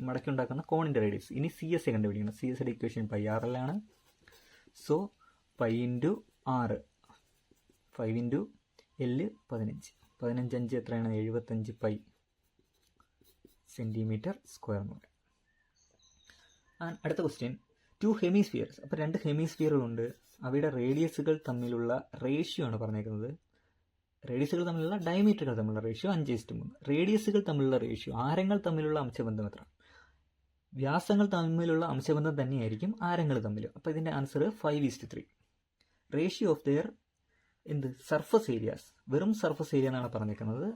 മടക്കി ഉണ്ടാക്കുന്ന കോണിൻ്റെ റേഡിയസ്. ഇനി സി എസ് എ കണ്ടുപിടിക്കണം. സി എസ് എയുടെ ഇക്വേഷൻ പൈ ആർ എൽ ആണ്. So pi into 6, 5 into L 15. 15×5 എത്രയാണ്? 75 പൈ സെൻറ്റിമീറ്റർ സ്ക്വയർ എന്ന് പറയും. അടുത്ത ക്വസ്റ്റ്യൻ, 2 ഹെമിസ്ഫിയർസ്. അപ്പോൾ 2 ഹെമിസ്ഫിയറുകളുണ്ട്, അവയുടെ റേഡിയസുകൾ തമ്മിലുള്ള റേഷ്യോ ആണ് പറഞ്ഞേക്കുന്നത്. റേഡിയസുകൾ തമ്മിലുള്ള ഡയമീറ്ററുകൾ തമ്മിലുള്ള റേഷ്യോ 5:3. റേഡിയസുകൾ തമ്മിലുള്ള റേഷ്യോ, ആരങ്ങൾ തമ്മിലുള്ള അംശബന്ധം എത്ര? വ്യാസങ്ങൾ തമ്മിലുള്ള അംശബന്ധം തന്നെയായിരിക്കും ആരങ്ങൾ തമ്മിൽ. അപ്പോൾ ഇതിൻ്റെ answer 5:3. Ratio of their surface areas, വെറും സർഫസ് ഏരിയ എന്നാണ് പറഞ്ഞേക്കുന്നത്.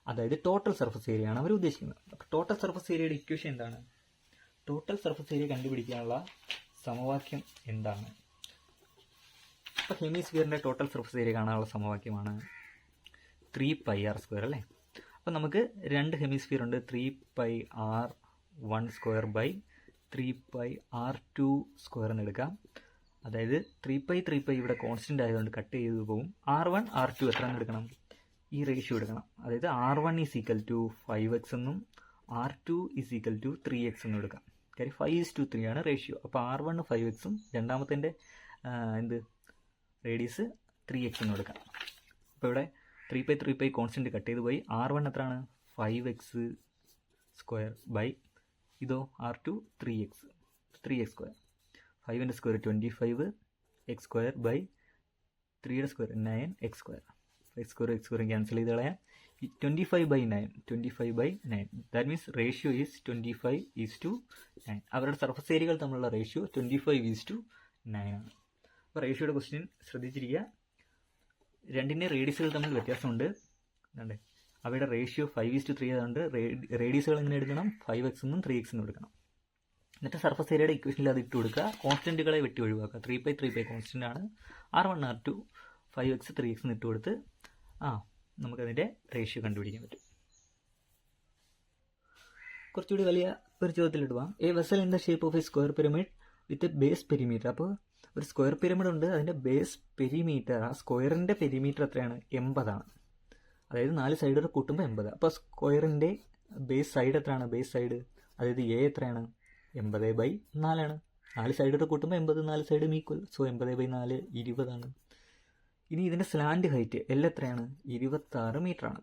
അതായത് ടോട്ടൽ സർഫസ് ഏരിയ ആണ് അവർ ഉദ്ദേശിക്കുന്നത്. അപ്പോൾ ടോട്ടൽ സർഫസ് ഏരിയയുടെ ഇക്വേഷൻ എന്താണ്? ടോട്ടൽ സർഫസ് ഏരിയ കണ്ടുപിടിക്കാനുള്ള സമവാക്യം എന്താണ്? അപ്പോൾ ഹെമിസ്ഫിയറിൻ്റെ ടോട്ടൽ സർഫസ് ഏരിയ കാണാനുള്ള സമവാക്യമാണ് 3πr² അല്ലേ. അപ്പോൾ നമുക്ക് രണ്ട് ഹെമിസ്ഫിയർ ഉണ്ട്, 3πr1² എന്ന് എടുക്കാം. അതായത് 3π ഇവിടെ കോൺസ്റ്റൻ്റ് ആയതുകൊണ്ട് കട്ട് ചെയ്ത് പോകും. R1 R2 എത്ര എന്ന് എടുക്കണം? ഈ റേഷ്യോ എടുക്കണം. അതായത് R1 = 5x എന്നും R2 = 3x എന്നും എടുക്കാം. കാര്യം 5:3 ആണ് റേഷ്യോ. അപ്പോൾ R1 5x രണ്ടാമത്തെ റേഡിയസ് 3x എന്നും എടുക്കാം. അപ്പോൾ ഇവിടെ 3π കോൺസ്റ്റൻറ്റ് കട്ട് ചെയ്ത് പോയി. R1 എത്രയാണ്? 5x² ഇതോ R2 3x². 5ൻ്റെ സ്ക്വയർ 25, x² 3യുടെ സ്ക്വയർ 9x². x² ക്യാൻസൽ ചെയ്ത് കളയാം. 25/9. That means ratio is 25:9. അവരുടെ സർഫസ് ഏരിയകൾ തമ്മിലുള്ള റേഷ്യോ 25:9 ആണ്. അപ്പോൾ റേഷ്യോയുടെ ക്വസ്റ്റ്യൻ ശ്രദ്ധിച്ചിരിക്കുക. രണ്ടിൻ്റെ റേഡിയസുകൾ തമ്മിൽ വ്യത്യാസമുണ്ട്. അതെ, അവയുടെ റേഷ്യോ 5:3 ആയതുകൊണ്ട് റേഡിയസുകൾ എങ്ങനെ എടുക്കണം? 5x എന്നും 3x എന്നും എടുക്കണം. എന്നിട്ട് സർഫസ് ഏരിയയുടെ ഇക്വേഷനിൽ അത് ഇട്ട് കൊടുക്കുക. കോൺസ്റ്റൻറ്റുകളെ വെട്ടി ഒഴിവാക്കുക. 3π കോൺസ്റ്റൻ്റ് ആണ്. R1 R2 5x 3x എന്ന് ഇട്ട് കൊടുത്ത് നമുക്കതിൻ്റെ റേഷ്യോ കണ്ടുപിടിക്കാൻ പറ്റും. കുറച്ചുകൂടി വലിയ ഒരു ചോദ്യത്തിലിടുവാം. A vessel in the shape of a square pyramid with base perimeter. അപ്പോൾ ഒരു സ്ക്വയർ പിരമിഡ് ഉണ്ട്, അതിൻ്റെ ബേസ് പെരിമീറ്റർ, ആ സ്ക്വയറിൻ്റെ പെരിമീറ്റർ എത്രയാണ്? 80 ആണ്. അതായത് 4 സൈഡുകൾ കൂട്ടുമ്പോൾ 80. അപ്പോൾ സ്ക്വയറിൻ്റെ ബേസ് സൈഡ് എത്രയാണ്? ബേസ് സൈഡ് അതായത് എ എത്രയാണ്? 80/4 ആണ്. 4 സൈഡുകൾ കൂട്ടുമ്പോൾ 80, 4 സൈഡും ഈക്വൽ. സോ 80/4 20 ആണ്. ഇനി ഇതിൻ്റെ സ്ലാൻഡ് ഹൈറ്റ് L എത്രയാണ്? 26 മീറ്റർ ആണ്.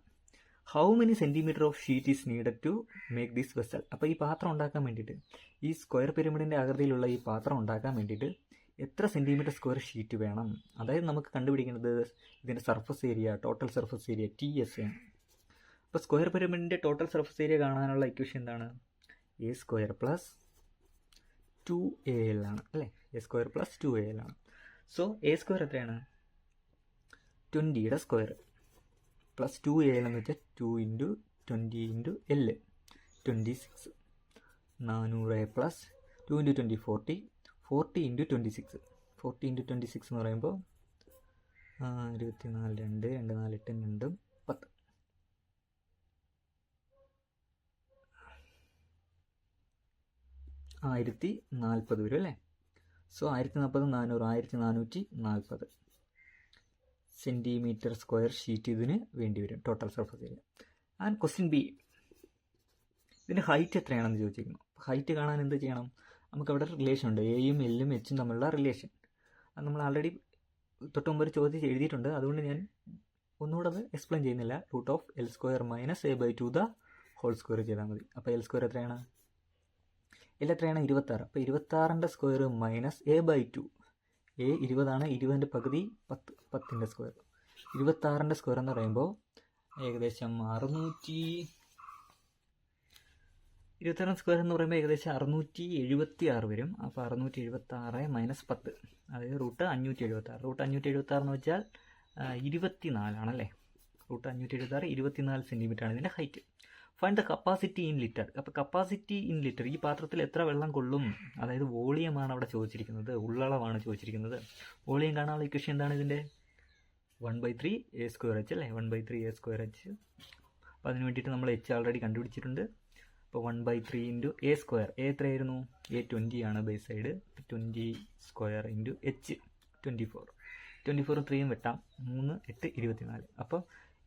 How many centimetre of sheet is needed to make this vessel. അപ്പോൾ ഈ പാത്രം ഉണ്ടാക്കാൻ വേണ്ടിയിട്ട്, ഈ സ്ക്വയർ പിരമിഡിൻ്റെ ആകൃതിയിലുള്ള ഈ പാത്രം ഉണ്ടാക്കാൻ വേണ്ടിയിട്ട് എത്ര സെൻറ്റിമീറ്റർ സ്ക്വയർ ഷീറ്റ് വേണം? അതായത് നമുക്ക് കണ്ടുപിടിക്കേണ്ടത് ഇതിൻ്റെ surface area, total surface area TS ആണ്. അപ്പോൾ സ്ക്വയർ പിരമിഡിൻ്റെ ടോട്ടൽ സർഫസ് ഏരിയ കാണാനുള്ള ഇക്വേഷൻ എന്താണ്? A² + 2AL ആണ് അല്ലേ? A² + 2AL ആണ്. സോ A² എത്രയാണ്? 20യുടെ സ്ക്വയർ പ്ലസ് 2AL എന്ന് വെച്ചാൽ 2 × 20 × L 26. 400 + 2 × 20 40 × 26. 40 × 26 എന്ന് പറയുമ്പോൾ 24 2 2 4 8 2 10. 1040 വരും അല്ലേ? സോ 1040 400 1440 സെൻറ്റിമീറ്റർ സ്ക്വയർ ഷീറ്റ് ഇതിന് വേണ്ടി വരും total surface area. And question B, ഇതിൻ്റെ ഹൈറ്റ് എത്രയാണെന്ന് ചോദിച്ചിരിക്കുന്നു. ഹൈറ്റ് കാണാൻ എന്ത് ചെയ്യണം? നമുക്കവിടെ റിലേഷൻ ഉണ്ട്, എയും എല്ലും എച്ചും തമ്മിലുള്ള റിലേഷൻ. അത് നമ്മൾ ആൾറെഡി തൊട്ട് മുമ്പ് ഒരു ചോദ്യം എഴുതിയിട്ടുണ്ട്. അതുകൊണ്ട് ഞാൻ ഒന്നുകൂടെ അത് എക്സ്പ്ലെയിൻ ചെയ്യുന്നില്ല. √L² - A/2² ചെയ്താൽ മതി. അപ്പോൾ L² എത്രയാണ്? L എത്രയാണ്? 26. അപ്പോൾ 26ൻ്റെ സ്ക്വയർ മൈനസ് A/2. A 20 ആണ്. 20ൻ്റെ പകുതി 10. 10ൻ്റെ സ്ക്വയർ. 26ൻ്റെ സ്ക്വയർ എന്ന് പറയുമ്പോൾ ഏകദേശം 26 സ്ക്വയർ എന്ന് പറയുമ്പോൾ ഏകദേശം 676 വരും. അപ്പോൾ 676 - 10, അതായത് √576. √576 എന്ന് വെച്ചാൽ 24 ആണല്ലേ? √576 24 സെൻറ്റിമീറ്റർ ആണ് ഇതിൻ്റെ height. Find the capacity in litre. അപ്പോൾ കപ്പാസിറ്റി ഇൻ ലിറ്റർ, ഈ പാത്രത്തിൽ എത്ര വെള്ളം കൊള്ളും? അതായത് വോളിയമാണ് അവിടെ ചോദിച്ചിരിക്കുന്നത്, ഉള്ളളവാണ് ചോദിച്ചിരിക്കുന്നത്. വോളിയം കാണാനുള്ള ഇക്വേഷൻ എന്താണ് ഇതിൻ്റെ? 1/3 A²H അല്ലേ? 1/3 A²H. അപ്പോൾ അതിന് വേണ്ടിയിട്ട് നമ്മൾ H ആൾറെഡി കണ്ടുപിടിച്ചിട്ടുണ്ട്. അപ്പോൾ 1/3 × A². A എത്രയായിരുന്നു? A 20 ആണ് ബേസ് സൈഡ്. 20² × H 24. 24 3 വെട്ടാം. 3 8 24. അപ്പോൾ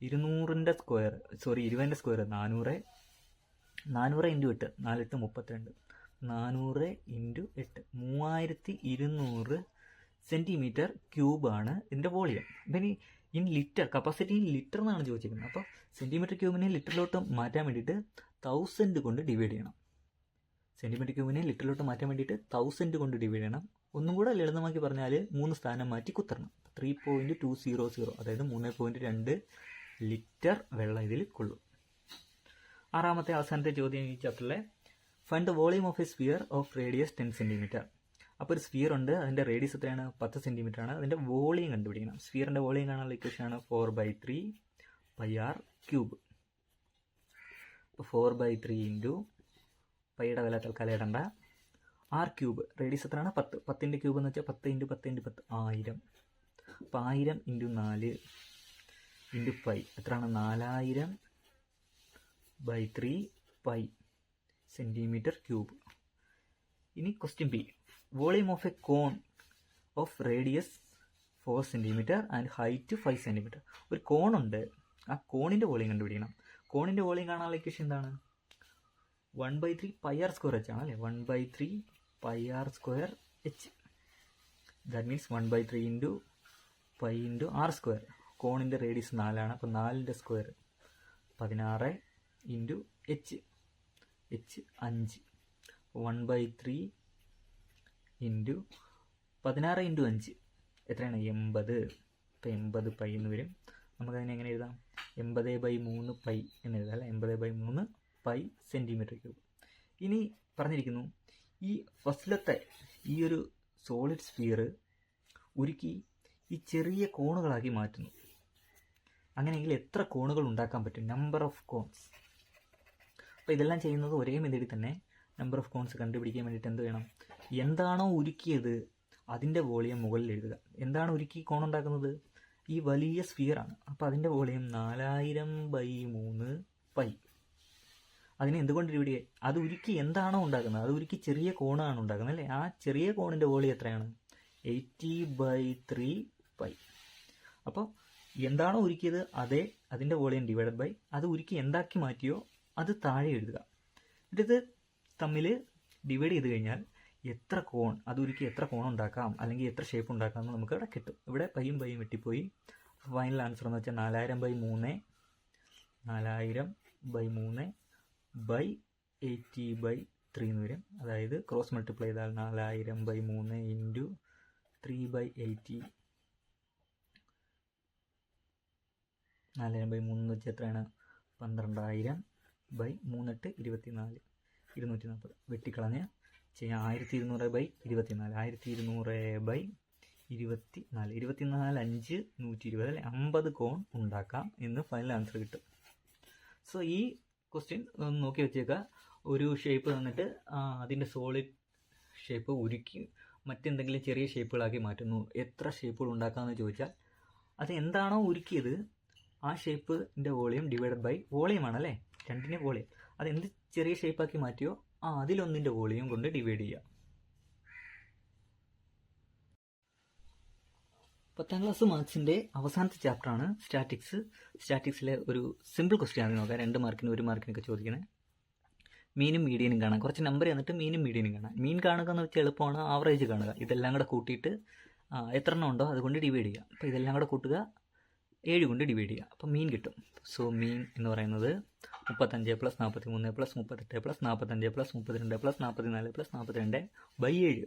20ൻ്റെ സ്ക്വയർ 400ൻ്റെ സ്ക്വയർ 400 × 8 4 8 32. 400 × 8 3200 സെൻറ്റിമീറ്റർ ക്യൂബാണ് ഇതിൻ്റെ വോളിയം. പിന്നെ in litre, capacity in litre എന്നാണ് ചോദിച്ചിരിക്കുന്നത്. അപ്പോൾ സെൻറ്റിമീറ്റർ ക്യൂബിനെ ലിറ്ററിലോട്ട് മാറ്റാൻ വേണ്ടിയിട്ട് 1000 കൊണ്ട് ഡിവൈഡ് ചെയ്യണം. സെൻറ്റിമീറ്റർ ക്യൂബിനെ ലിറ്ററിലോട്ട് മാറ്റാൻ വേണ്ടിയിട്ട് 1000 കൊണ്ട് ഡിവൈഡ് ചെയ്യണം. ഒന്നും കൂടെ ലളിതമാക്കി പറഞ്ഞാൽ 3 സ്ഥാനം മാറ്റി കുത്തരണം. 3.200, അതായത് 3.2 ലിറ്റർ വെള്ളം ഇതിൽ കൊള്ളും. ആറാമത്തെ അവസാനത്തെ ചോദ്യം ഈ ചാപ്റ്ററിലെ, find the volume of a sphere of radius 10 centimetre. അപ്പോൾ ഒരു സ്ഫിയർ ഉണ്ട്, അതിൻ്റെ റേഡിയസ് എത്രയാണ്? 10 സെൻറ്റിമീറ്റർ ആണ്. അതിൻ്റെ വോളിയം കണ്ടുപിടിക്കണം. സ്ഫിയറിൻ്റെ വോളിയം കാണാനുള്ള ഇക്വേഷനാണ് 4/3 πr³. അപ്പോൾ 4/3 × പൈയുടെ വില തൽക്കാലം ഇടണ്ട. r³ റേഡിയസ് എത്രയാണ്? 10. 10ൻ്റെ ക്യൂബ് എന്ന് വെച്ചാൽ 10 × 10 × 10 1000. അപ്പോൾ 1000 × 4 × π എത്രയാണ്? 4000 ബൈ 3 പൈ സെൻറ്റിമീറ്റർ ക്യൂബ്. ഇനി question B, volume of a cone of radius 4 centimetre and height 5 centimetre. ഒരു കോണുണ്ട്, ആ കോണിൻ്റെ വോളിയം കണ്ടുപിടിക്കണം. കോണിൻ്റെ വോളിയം കാണാനുള്ള ഇക്വേഷൻ എന്താണ്? 1/3 പൈ ആർ സ്ക്വയർ എച്ച് ആണ് അല്ലേ. 1/3 pi R square H, that means 1/3 into pi into R square. കോണിൻ്റെ റേഡിയസ് 4 അപ്പോൾ 4ൻ്റെ square 16 into H 5. 1/3 into 16 into 5 എത്രയാണ്? 80. ഇപ്പോൾ 80 പൈ എന്ന് വരും. നമുക്കതിനെ എങ്ങനെ എഴുതാം? 80/3 പൈ എന്ന് എഴുതാം അല്ലേ. 80/3 പൈ സെൻറ്റിമീറ്റർ ക്യൂബ്. ഇനി പറഞ്ഞിരിക്കുന്നു, ഈ ഫസ്റ്റിലത്തെ ഈ ഒരു സോളിഡ് സ്ഫിയർ ഉരുക്കി ഈ ചെറിയ കോണുകളാക്കി മാറ്റുന്നു. അങ്ങനെയെങ്കിൽ എത്ര കോണുകൾ ഉണ്ടാക്കാൻ പറ്റും? Number of cones. അപ്പോൾ ഇതെല്ലാം ചെയ്യുന്നത് ഒരേ മെത്തേഡിൽ തന്നെ. നമ്പർ ഓഫ് കോൺസ് കണ്ടുപിടിക്കാൻ വേണ്ടിയിട്ട് എന്ത് വേണം? എന്താണോ ഉരുക്കിയത് അതിൻ്റെ വോളിയം മുകളിൽ എഴുതുക. എന്താണ് ഉരുക്കി കോൺ ഉണ്ടാക്കുന്നത്? ഈ വലിയ സ്ഫിയറാണ്. അപ്പോൾ അതിൻ്റെ വോളിയം 4000/3 പൈ. അതിനെ എന്തുകൊണ്ട് ഡിവൈഡ് ചെയ്യുക? അത് ഉരുക്കി എന്താണോ ഉണ്ടാക്കുന്നത് അത് ഉരുക്കി ചെറിയ കോണാണ് ഉണ്ടാക്കുന്നത് അല്ലേ. ആ ചെറിയ കോണിൻ്റെ വോളിയം എത്രയാണ്? 80/3 പൈ. അപ്പോൾ എന്താണോ ഉരുക്കിയത് അതിൻ്റെ വോളിയം ഡിവൈഡഡ് ബൈ അത് ഉരുക്കി എന്താക്കി മാറ്റിയോ അത് താഴെ എഴുതുക. എന്നിട്ട് തമ്മിൽ ഡിവൈഡ് ചെയ്ത് കഴിഞ്ഞാൽ എത്ര കോൺ, അത് ഉരുക്കി എത്ര കോൺ ഉണ്ടാക്കാം അല്ലെങ്കിൽ എത്ര ഷേപ്പ് ഉണ്ടാക്കാം എന്ന് നമുക്ക് ഇവിടെ കിട്ടും. ഇവിടെ പൈയും വെട്ടിപ്പോയി. ഫൈനൽ ആൻസർ എന്ന് വെച്ചാൽ 4000/3 ബൈ 80/3 എന്ന് വരും. അതായത് ക്രോസ് മൾട്ടിപ്ലൈ ചെയ്താൽ 4000/3 ഇൻറ്റു 3/80. 4000/3 എന്ന് വെച്ചാൽ എത്രയാണ്? 12000/3 24 240. വെട്ടിക്കളഞ്ഞ് ചെയ്യാം. 1200/24 1200/24 24 5 120 അല്ലെ. 50 കോൺ ഉണ്ടാക്കാം എന്ന് ഫൈനൽ ആൻസർ കിട്ടും. സോ ഈ ക്വസ്റ്റ്യൻ ഒന്ന് നോക്കി വെച്ചേക്കുക. ഒരു ഷേപ്പ് തന്നിട്ട് അതിൻ്റെ സോളിഡ് ഷേപ്പ് ഉരുക്കി മറ്റെന്തെങ്കിലും ചെറിയ ഷേപ്പുകളാക്കി മാറ്റുന്നു. എത്ര ഷേപ്പുകൾ ഉണ്ടാക്കാമെന്ന് ചോദിച്ചാൽ അത് എന്താണോ ഉരുക്കിയത് ആ ഷേപ്പിൻ്റെ വോളിയം ഡിവൈഡഡ് ബൈ വോളിയമാണല്ലേ, രണ്ടിൻ്റെ വോളിയം. അത് എന്ത് ചെറിയ ഷേപ്പാക്കി മാറ്റിയോ അതിലൊന്നിൻ്റെ വോളിയം കൊണ്ട് ഡിവൈഡ് ചെയ്യുക. 10ാം ക്ലാസ് മാത്സിൻ്റെ അവസാനത്തെ ചാപ്റ്ററാണ് സ്റ്റാറ്റിക്സ്. സ്റ്റാറ്റിക്സിലെ ഒരു സിമ്പിൾ ക്വസ്റ്റ്യൻ ആണ് നോക്കാം. 2 മാർക്കിന് 1 മാർക്കിനൊക്കെ ചോദിക്കണേ. മീനും മീഡിയനും കാണാം. കുറച്ച് നമ്പർ തന്നിട്ട് മീനും മീഡിയനും കാണാം. മീൻ കാണുക എന്ന് വെച്ചാൽ എളുപ്പമാണ്. ആവറേജ് കാണുക. ഇതെല്ലാം കൂടെ കൂട്ടിയിട്ട് എത്ര എണ്ണം ഉണ്ടോ അതുകൊണ്ട് ഡിവൈഡ് ചെയ്യുക. അപ്പോൾ ഇതെല്ലാം കൂടെ കൂട്ടുക, 7 കൊണ്ട് ഡിവൈഡ് ചെയ്യുക. അപ്പോൾ മീൻ കിട്ടും. സോ മീൻ എന്ന് പറയുന്നത് 35 + 43 + 38 + 45 + 32 + 44 + 42/7.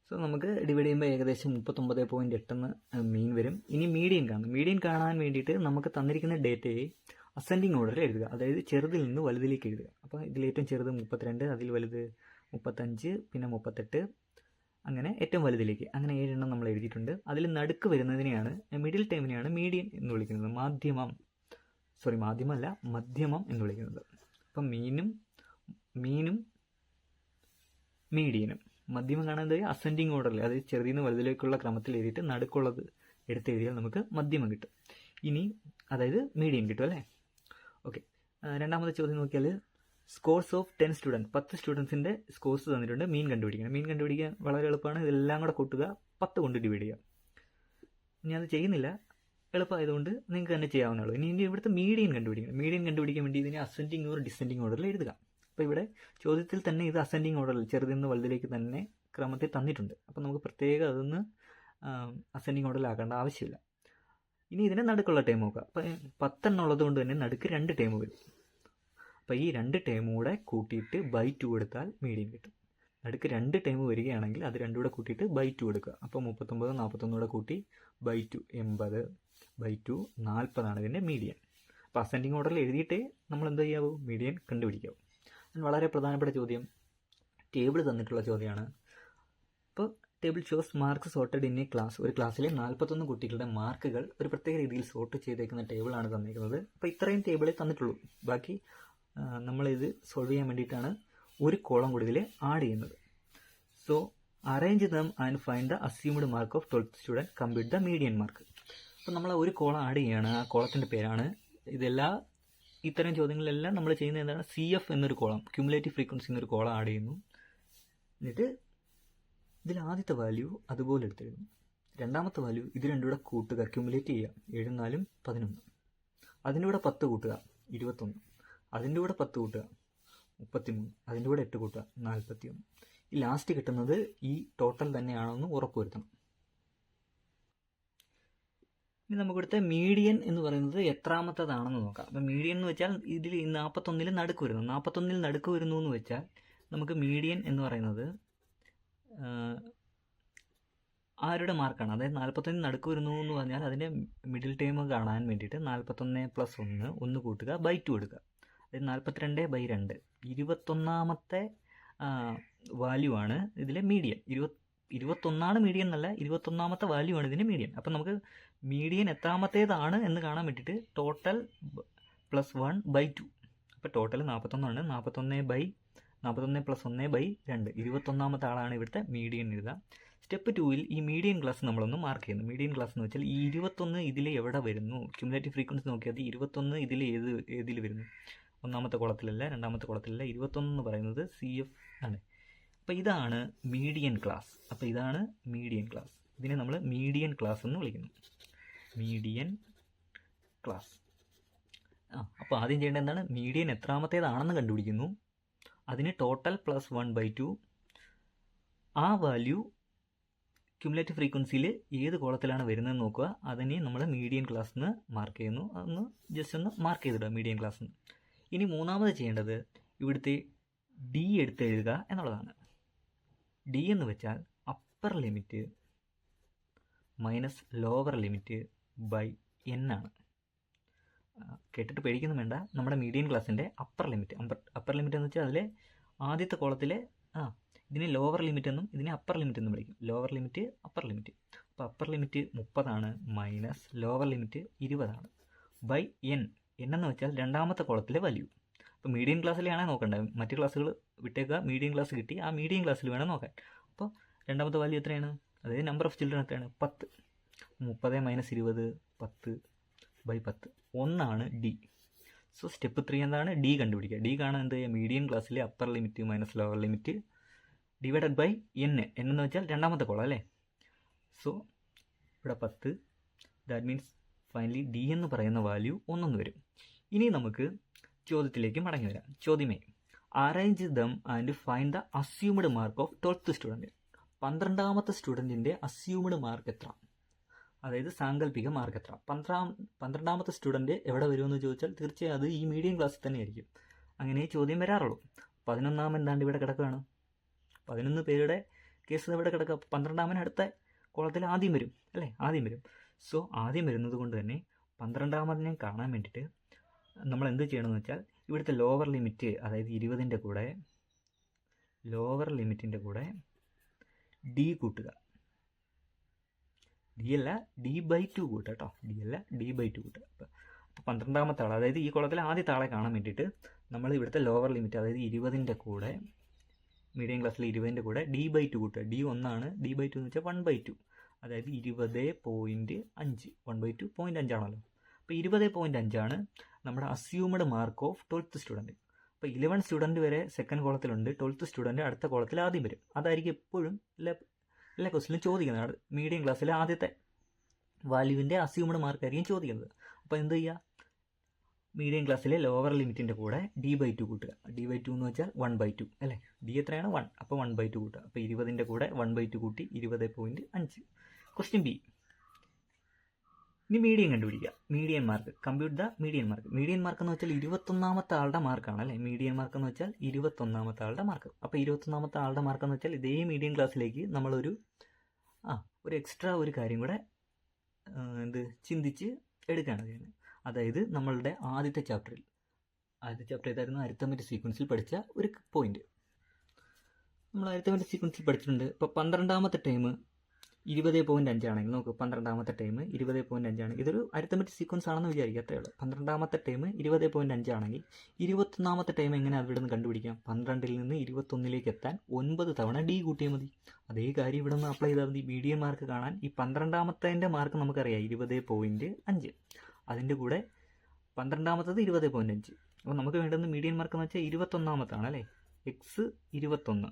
സോ നമുക്ക് ഡിവൈഡ് ചെയ്യുമ്പോൾ ഏകദേശം 39.8 മീൻ വരും. ഇനി മീഡിയൻ കാണും. മീഡിയൻ കാണാൻ വേണ്ടിയിട്ട് നമുക്ക് തന്നിരിക്കുന്ന ഡേറ്റയെ അസെൻഡിങ് ഓർഡറിൽ എഴുതുക. അതായത് ചെറുതിൽ നിന്ന് വലുതിലേക്ക് എഴുതുക. അപ്പോൾ ഇതിലേറ്റവും ചെറുത് 32, അതിൽ വലുത് 35, പിന്നെ 38, അങ്ങനെ ഏറ്റവും വലുതിലേക്ക്. അങ്ങനെ 7 എണ്ണം നമ്മൾ എഴുതിയിട്ടുണ്ട്. അതിൽ നടുക്ക് വരുന്നതിനെയാണ്, മിഡിൽ ടൈമിനെയാണ് മീഡിയൻ എന്ന് വിളിക്കുന്നത്. മധ്യമം എന്ന് വിളിക്കുന്നത്. അപ്പം മീനും മീഡിയനും. മധ്യമം കാണുന്നത് അസെൻഡിങ് ഓർഡറിൽ, അതായത് ചെറുതിൽ നിന്ന് വലുതിലേക്കുള്ള ക്രമത്തിൽ എഴുതിയിട്ട് നടുക്കുള്ളത് എടുത്തെഴുതിയാൽ നമുക്ക് മധ്യമം കിട്ടും. ഇനി അതായത് മീഡിയൻ കിട്ടും അല്ലേ. ഓക്കെ, രണ്ടാമത്തെ ചോദ്യം നോക്കിയാൽ സ്കോർസ് ഓഫ് 10 സ്റ്റുഡൻറ്റ്, 10 സ്റ്റുഡൻസിൻ്റെ സ്കോർസ് തന്നിട്ടുണ്ട്. മീൻ കണ്ടുപിടിക്കണം. മീൻ കണ്ടുപിടിക്കാൻ വളരെ എളുപ്പമാണ്. ഇതെല്ലാം കൂടെ കൂട്ടുക, 10 കൊണ്ട് ഡിവൈഡ് ചെയ്യുക. ഞാനത് ചെയ്യുന്നില്ല, എളുപ്പമായതുകൊണ്ട് നിങ്ങൾക്ക് തന്നെ ചെയ്യാവുന്നതാണ്. ഇനി ഇവിടുത്തെ മീഡിയൻ കണ്ടുപിടിക്കണം. മീഡിയൻ കണ്ടുപിടിക്കാൻ വേണ്ടി ഇതിനെ അസെൻഡിങ് ഓർ ഡിസെൻഡിങ് ഓർഡറിൽ എഴുതുക. അപ്പോൾ ഇവിടെ ചോദ്യത്തിൽ തന്നെ ഇത് അസെൻഡിങ് ഓർഡറിൽ ചെറുതിൽ നിന്ന് വലുതിലേക്ക് തന്നെ ക്രമത്തിൽ തന്നിട്ടുണ്ട്. അപ്പോൾ നമുക്ക് പ്രത്യേകം അതൊന്ന് അസെൻഡിങ് ഓർഡറിലാക്കേണ്ട ആവശ്യമില്ല. ഇനി ഇതിനെ നടുക്കുള്ള ടൈം നോക്കുക. അപ്പോൾ 10 എണ്ണം ഉള്ളത് കൊണ്ട് തന്നെ നടുക്ക് 2 ടൈം വരും. അപ്പോൾ ഈ 2 ടൈം കൂടെ കൂട്ടിയിട്ട് /2 എടുത്താൽ മീഡിയൻ കിട്ടും. നടുക്ക് 2 ടൈം വരികയാണെങ്കിൽ അത് 2 കൂടെ കൂട്ടിയിട്ട് /2 എടുക്കുക. അപ്പോൾ 39 41 കൂടെ കൂട്ടി /2 80/2 40 ഇതിൻ്റെ മീഡിയൻ. അപ്പോൾ അസെൻഡിങ് ഓർഡറിൽ എഴുതിയിട്ടേ നമ്മൾ എന്ത് ചെയ്യാവൂ? മീഡിയൻ കണ്ടുപിടിക്കാവൂ. വളരെ പ്രധാനപ്പെട്ട ചോദ്യം, ടേബിൾ തന്നിട്ടുള്ള ചോദ്യമാണ്. അപ്പോൾ table shows marks sorted in A class. ഒരു ക്ലാസ്സിലെ 41 കുട്ടികളുടെ മാർക്കുകൾ ഒരു പ്രത്യേക രീതിയിൽ സോർട്ട് ചെയ്തേക്കുന്ന ടേബിളാണ് തന്നിരിക്കുന്നത്. അപ്പോൾ ഇത്രയും ടേബിളേ തന്നിട്ടുള്ളൂ. ബാക്കി നമ്മളിത് സോൾവ് ചെയ്യാൻ വേണ്ടിയിട്ടാണ് ഒരു കോളം കൂടി ഇതിൽ ആഡ് ചെയ്യുന്നത്. So arrange them and find the assumed mark of 12th student, compute the median mark. അപ്പം നമ്മൾ ഒരു കോളം ആഡ് ചെയ്യുകയാണ്. ആ കോളത്തിൻ്റെ പേരാണ് ഇത്തരം ചോദ്യങ്ങളിലെല്ലാം നമ്മൾ ചെയ്യുന്നത് എന്താണ്, CF എന്നൊരു കോളം, ക്യുമുലേറ്റീവ് ഫ്രീക്വൻസി എന്നൊരു കോളം ആഡ് ചെയ്യുന്നു. എന്നിട്ട് ഇതിൽ ആദ്യത്തെ വാല്യൂ അതുപോലെ എടുത്തെഴുതുന്നു. രണ്ടാമത്തെ വാല്യൂ ഇത് രണ്ടും കൂടെ കൂട്ടുക, ക്യുമുലേറ്റ് ചെയ്യുക. 7 4 11. അതിൻ്റെ കൂടെ 10 കൂട്ടുക, 21. അതിൻ്റെ കൂടെ 10 കൂട്ടുക, 33. അതിൻ്റെ കൂടെ 8 കൂട്ടുക, 41. ഈ ലാസ്റ്റ് കിട്ടുന്നത് ഈ ടോട്ടൽ തന്നെയാണെന്ന് ഉറപ്പുവരുത്തണം. ഇനി നമുക്കിവിടുത്തെ മീഡിയൻ എന്ന് പറയുന്നത് എത്രാമത്തതാണെന്ന് നോക്കാം. അപ്പം മീഡിയൻ എന്ന് വെച്ചാൽ ഇതിൽ 41 നടുക്ക് വരുന്നു. 41 നടുക്ക് വരുന്നു എന്ന് വെച്ചാൽ നമുക്ക് മീഡിയൻ എന്ന് പറയുന്നത് ആരുടെ മാർക്കാണ്, അതായത് 41 നടുക്ക് വരുന്നു എന്ന് പറഞ്ഞാൽ അതിൻ്റെ മിഡിൽ ടേം കാണാൻ വേണ്ടിയിട്ട് 41 + 1 കൂട്ടുക, ബൈ 2 എടുക്കുക. അതായത് 42/2. 21ാമത്തെ വാല്യൂ ആണ് ഇതിലെ മീഡിയൻ. 21 മീഡിയൻ എന്നല്ല, 21ാമത്തെ വാല്യൂ ആണ് ഇതിൻ്റെ മീഡിയൻ. അപ്പം നമുക്ക് മീഡിയൻ എത്രാമത്തേതാണ് എന്ന് കാണാൻ വേണ്ടിയിട്ട് ടോട്ടൽ +1/2. അപ്പോൾ ടോട്ടൽ 41. 41 + 1/2. 21ാമത്തെ ആളാണ് ഇവിടുത്തെ മീഡിയൻ എഴുതുക. സ്റ്റെപ്പ് 2ൽ ഈ മീഡിയൻ ക്ലാസ് നമ്മളൊന്ന് മാർക്ക് ചെയ്യുന്നു. മീഡിയൻ ക്ലാസ് എന്ന് വെച്ചാൽ ഈ 21 ഇതിൽ എവിടെ വരുന്നു, ക്യുമുലേറ്റീവ് ഫ്രീക്വൻസി നോക്കിയാൽ 21 ഇതിൽ ഏതിൽ വരുന്നു, ഒന്നാമത്തെ കുളത്തിലല്ല, രണ്ടാമത്തെ കുളത്തിലല്ല. 21 എന്ന് പറയുന്നത് CF ആണ്. അപ്പോൾ ഇതാണ് മീഡിയൻ ക്ലാസ്. അപ്പോൾ ഇതാണ് മീഡിയൻ ക്ലാസ്. ഇതിനെ നമ്മൾ മീഡിയൻ ക്ലാസ് എന്ന് വിളിക്കുന്നു. Median class. അപ്പോൾ ആദ്യം ചെയ്യേണ്ടത് എന്താണ്, മീഡിയൻ എത്രാമത്തേതാണെന്ന് കണ്ടുപിടിക്കുന്നു. അതിന് ടോട്ടൽ +1/2. ആ വാല്യൂ ക്യുമുലേറ്റീവ് ഫ്രീക്വൻസിയിൽ ഏത് കോളത്തിലാണ് വരുന്നതെന്ന് നോക്കുക. അതിനെ നമ്മൾ മീഡിയൻ ക്ലാസ് എന്ന് മാർക്ക് ചെയ്യുന്നു. അതൊന്ന് ജസ്റ്റ് ഒന്ന് മാർക്ക് ചെയ്തിടുക മീഡിയൻ ക്ലാസ് എന്ന്. ഇനി മൂന്നാമത് ചെയ്യേണ്ടത് ഇവിടുത്തെ D എടുത്ത് എഴുതുക എന്നുള്ളതാണ്. D എന്ന് വെച്ചാൽ upper limit minus lower limit by n ആണ്. കേട്ടിട്ട് പേടിക്കൊന്നും വേണ്ട. നമ്മുടെ മീഡിയൻ ക്ലാസ്സിൻ്റെ അപ്പർ ലിമിറ്റ് എന്ന് വെച്ചാൽ അതിലെ ആദ്യത്തെ കോളത്തിലെ ഇതിനെ ലോവർ ലിമിറ്റ് എന്നും ഇതിനെ അപ്പർ ലിമിറ്റ് എന്നും വിളിക്കും. Lower limit, upper limit. അപ്പോൾ upper limit 30 minus lower limit 20 by n. എന്ന് വെച്ചാൽ രണ്ടാമത്തെ കോളത്തിലെ വാല്യൂ. അപ്പോൾ മീഡിയൻ ക്ലാസ്സിലാണേ നോക്കേണ്ടത്, മറ്റ് ക്ലാസ്സുകൾ വിട്ടേക്കുക. മീഡിയൻ ക്ലാസ് കിട്ടി, ആ മീഡിയൻ ക്ലാസ്സിൽ വേണം നോക്കാൻ. അപ്പോൾ രണ്ടാമത്തെ വാല്യൂ എത്രയാണ്, അതായത് നമ്പർ ഓഫ് ചിൽഡ്രൻ എത്രയാണ്, 10. 30 - 20 10/10. 1 D. സോ സ്റ്റെപ്പ് 3 എന്താണ്, D കണ്ടുപിടിക്കുക. D കാണാൻ എന്ത് ചെയ്യുക, മീഡിയൻ ക്ലാസ്സിലെ upper limit minus lower limit divided by n. എന്ന് വെച്ചാൽ രണ്ടാമത്തെ കോളം അല്ലേ. സോ ഇവിടെ 10. ദാറ്റ് മീൻസ് ഫൈനലി D എന്ന് പറയുന്ന വാല്യൂ 1 വരും. ഇനി നമുക്ക് ചോദ്യത്തിലേക്ക് മടങ്ങി വരാം. ചോദ്യമേ, arrange them and find the assumed mark of 12th student. 12ാമത്തെ സ്റ്റുഡൻറ്റിൻ്റെ അസ്യൂംഡ് മാർക്ക് എത്ര, അതായത് സാങ്കല്പിക മാർക്ക് എത്ര. 12ാമത്തെ സ്റ്റുഡൻറ്റ് എവിടെ വരുമെന്ന് ചോദിച്ചാൽ തീർച്ചയായും അത് ഈ മീഡിയം ക്ലാസ്സിൽ തന്നെ ആയിരിക്കും. അങ്ങനെ ചോദ്യം വരാറുള്ളൂ. 11ാമൻ എന്താണ്ട് ഇവിടെ കിടക്കുകയാണ്. 11 പേരുടെ കേസ് ഇവിടെ കിടക്കുക. 12ാമൻ അടുത്ത കോളത്തിൽ ആദ്യം വരും അല്ലേ, ആദ്യം വരും. സോ ആദ്യം വരുന്നത് കൊണ്ട് തന്നെ 12ാമതിനെ കാണാൻ വേണ്ടിയിട്ട് നമ്മൾ എന്ത് ചെയ്യണമെന്ന് വെച്ചാൽ ഇവിടുത്തെ ലോവർ ലിമിറ്റ്, അതായത് 20ൻ്റെ കൂടെ ലോവർ ലിമിറ്റിൻ്റെ കൂടെ D കൂട്ടുക. D അല്ല, D/2 കൂട്ടുക കേട്ടോ. D അല്ല, D/2 കൂട്ടുക. അപ്പോൾ 12ാമത്തെ ആൾ, അതായത് ഈ കോളത്തിൽ ആദ്യത്തെ ആളെ കാണാൻ വേണ്ടിയിട്ട് നമ്മൾ ഇവിടുത്തെ ലോവർ ലിമിറ്റ്, അതായത് 20ൻ്റെ കൂടെ, മീഡിയം ക്ലാസ്സിൽ 20ൻ്റെ കൂടെ D/2 കൂട്ടുക. D 1. D/2 എന്ന് വെച്ചാൽ 1/2, അതായത് 20.5. 1/2 0.5 ആണല്ലോ. അപ്പോൾ 20.5 നമ്മുടെ assumed mark of 12th student. അപ്പോൾ 11 സ്റ്റുഡൻറ്റ് വരെ സെക്കൻഡ് കോളത്തിലുണ്ട്, 12th സ്റ്റുഡൻറ്റ് അടുത്ത കോളത്തിൽ ആദ്യം വരും. അതായിരിക്കും എപ്പോഴും എല്ലാ ക്വസ്റ്റിലും ചോദിക്കുന്നത്. മീഡിയം ക്ലാസ്സിലെ ആദ്യത്തെ വാല്യൂവിൻ്റെ അസ്യൂംഡ് മാർക്കായിരിക്കും ചോദിക്കുന്നത്. അപ്പോൾ എന്ത് ചെയ്യുക, മീഡിയം ക്ലാസ്സിലെ ലോവർ ലിമിറ്റിൻ്റെ കൂടെ D/2 കൂട്ടുക. D/2 എന്ന് വെച്ചാൽ 1/2 അല്ലേ. D എത്രയാണ്, 1. അപ്പോൾ 1/2 കൂട്ടുക. അപ്പോൾ 20ൻ്റെ കൂടെ 1/2 കൂട്ടി 20.5. Question B. ഇനി മീഡിയൻ കണ്ടുപിടിക്കുക. Median mark, compute the median mark. Median mark എന്ന് വെച്ചാൽ 21ാമത്തെ ആളുടെ മാർക്കാണ് അല്ലേ. മീഡിയൻ മാർക്ക് എന്ന് വെച്ചാൽ 21ാമത്തെ ആളുടെ മാർക്ക്. അപ്പോൾ 21ാമത്തെ ആളുടെ മാർക്ക് എന്ന് വെച്ചാൽ ഇതേ മീഡിയൻ ക്ലാസ്സിലേക്ക് നമ്മളൊരു എക്സ്ട്രാ ഒരു കാര്യം കൂടെ ചിന്തിച്ച് എടുക്കുകയാണ് ചെയ്യുന്നത്. അതായത് നമ്മളുടെ ആദ്യത്തെ ചാപ്റ്റർ ഏതായിരുന്നു, അരിത്തമെറ്റിക് സീക്വൻസിൽ പഠിച്ച ഒരു പോയിന്റ് നമ്മൾ അരിത്തമെറ്റിക് സീക്വൻസിൽ പഠിച്ചിട്ടുണ്ട്. ഇപ്പോൾ 12ാമത്തെ ടൈം 20.5 ആണെങ്കിൽ നമുക്ക് 12ാമത്തെ ടൈം 20.5 ആണ്. ഇതൊരു അരിത്തമെറ്റിക് സീക്വൻസ് ആണെന്ന് വിചാരിക്കുക, അത്രേ ഉള്ളൂ. 12ാമത്തെ ടൈം 20.5 ആണെങ്കിൽ 21ാമത്തെ ടൈം എങ്ങനെ അവിടെ നിന്ന് കണ്ടുപിടിക്കാം? 12ൽ നിന്ന് 21ലേക്ക് എത്താൻ 9 തവണ ഡി കൂട്ടിയാൽ മതി. അതേ കാര്യം ഇവിടെ നിന്ന് അപ്ലൈ ചെയ്താൽ മതി. മീഡിയൻ മാർക്ക് കാണാൻ ഈ 12ാമത്തെ മാർക്ക് നമുക്കറിയാം 20.5. അതിൻ്റെ കൂടെ 12ാമത്തത് 20.5. അപ്പോൾ നമുക്ക് വേണ്ടുന്ന മീഡിയൻ മാർക്ക് എന്ന് വെച്ചാൽ 21ാമത്താണ് അല്ലേ, എക്സ് 21.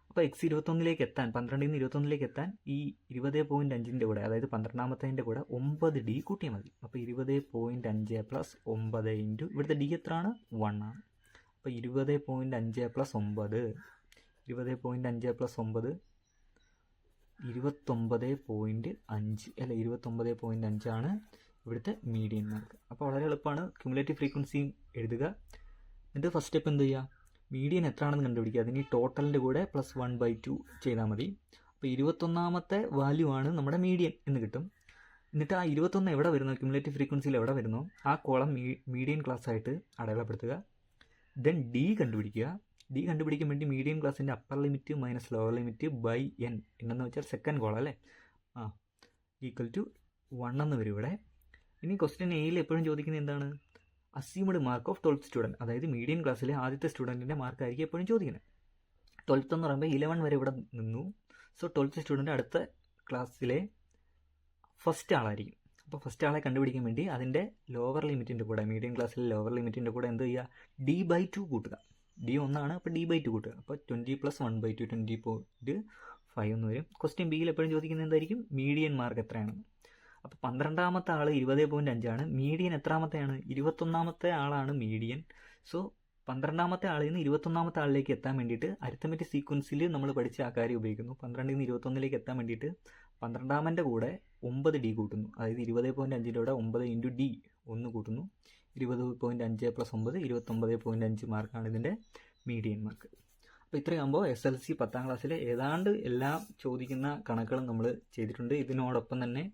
അപ്പോൾ എക്സ് 21ലേക്ക് എത്താൻ 12ൽ നിന്ന് 21ലേക്ക് എത്താൻ ഈ 20.5ൻ്റെ കൂടെ, അതായത് 12ാമത്തതിൻ്റെ കൂടെ 9 ഡി കൂട്ടിയാൽ മതി. അപ്പോൾ 20.5 പ്ലസ് 9 ഇൻറ്റു ഇവിടുത്തെ ഡി എത്രയാണ്? 1 ആണ്. അപ്പോൾ 20.5 പ്ലസ് 9, 20.5 പ്ലസ് 9 29.5 അല്ല, 29.5 ആണ് ഇവിടുത്തെ മീഡിയൻ മാർക്ക്. അപ്പോൾ വളരെ എളുപ്പമാണ്. ക്യുമുലേറ്റീവ് ഫ്രീക്വൻസിയും എഴുതുക. എന്നിട്ട് ഫസ്റ്റ് സ്റ്റെപ്പ് എന്ത് ചെയ്യുക? മീഡിയൻ എത്രയാണെന്ന് കണ്ടുപിടിക്കുക. അതിന് ടോട്ടലിൻ്റെ കൂടെ പ്ലസ് 1/2 ചെയ്താൽ മതി. അപ്പോൾ 21ാമത്തെ വാല്യൂ ആണ് നമ്മുടെ മീഡിയൻ എന്ന് കിട്ടും. എന്നിട്ട് ആ 21 എവിടെ വരുന്നോ, ക്യുമുലേറ്റീവ് ഫ്രീക്വൻസിയിൽ എവിടെ വരുന്നോ ആ കോളം മീഡിയൻ ക്ലാസ് ആയിട്ട് അടയാളപ്പെടുത്തുക. ദെൻ ഡി കണ്ടുപിടിക്കുക. ഡി കണ്ടുപിടിക്കാൻ വേണ്ടി മീഡിയൻ ക്ലാസ്സിൻ്റെ upper limit minus lower limit by N, എന്നു വെച്ചാൽ സെക്കൻഡ് കോളം അല്ലേ, ഈക്വൽ ടു 1 എന്ന് വരും ഇവിടെ. ഇനി ക്വസ്റ്റ്യൻ എയിൽ എപ്പോഴും ചോദിക്കുന്നത് എന്താണ്? Assumed mark of 12th student, അതായത് മീഡിയൻ ക്ലാസ്സിലെ ആദ്യത്തെ സ്റ്റുഡൻറ്റിൻ്റെ മാർക്കായിരിക്കും എപ്പോഴും ചോദിക്കുന്നത്. 12th എന്ന് പറയുമ്പോൾ 11 വരെ ഇവിടെ നിന്നു. സോ 12th സ്റ്റുഡൻറ്റ് അടുത്ത ക്ലാസ്സിലെ ഫസ്റ്റ് ആളായിരിക്കും. അപ്പോൾ ഫസ്റ്റ് ആളെ കണ്ടുപിടിക്കാൻ വേണ്ടി അതിൻ്റെ ലോവർ ലിമിറ്റിൻ്റെ കൂടെ, മീഡിയൻ ക്ലാസ്സിലെ ലോവർ ലിമിറ്റിൻ്റെ കൂടെ എന്ത് ചെയ്യുക? D/2 കൂട്ടുക. ഡി 1 ആണ്, അപ്പോൾ D/2 കൂട്ടുക. അപ്പോൾ 20 + 1/2 20.5 എന്ന് വരും. ക്വസ്റ്റ്യൻ ബിയിൽ എപ്പോഴും ചോദിക്കുന്നത് എന്തായിരിക്കും? മീഡിയൻ മാർക്ക് എത്രയാണെന്ന്. അപ്പോൾ 12ാമത്തെ ആൾ 20.5 ആണ്. മീഡിയൻ എത്രാമത്തെയാണ്? 21ാമത്തെ ആളാണ് മീഡിയൻ. സോ 12ാമത്തെ ആളിൽ നിന്ന് 21ാമത്തെ ആളിലേക്ക് എത്താൻ വേണ്ടിയിട്ട് അരിത്തമെറ്റിക് സീക്വൻസിൽ നമ്മൾ പഠിച്ച ആ കാര്യം ഉപയോഗിക്കുന്നു. 12ൽ നിന്ന് 21ലേക്ക് എത്താൻ വേണ്ടിയിട്ട് 12ാമൻ്റെ കൂടെ 9 ഡി കൂട്ടുന്നു. അതായത് 20.5ൻ്റെ കൂടെ 9 ഇൻറ്റു ഡി 1 കൂട്ടുന്നു. 20.5 പ്ലസ് 9 29.5 മാർക്കാണ് ഇതിൻ്റെ മീഡിയൻ മാർക്ക്. അപ്പോൾ ഇത്രയാകുമ്പോൾ SLC 10ാം ക്ലാസ്സിലെ ഏതാണ്ട് എല്ലാം ചോദിക്കുന്ന കണക്കുകളും നമ്മൾ ചെയ്തിട്ടുണ്ട്. ഇതിനോടൊപ്പം തന്നെ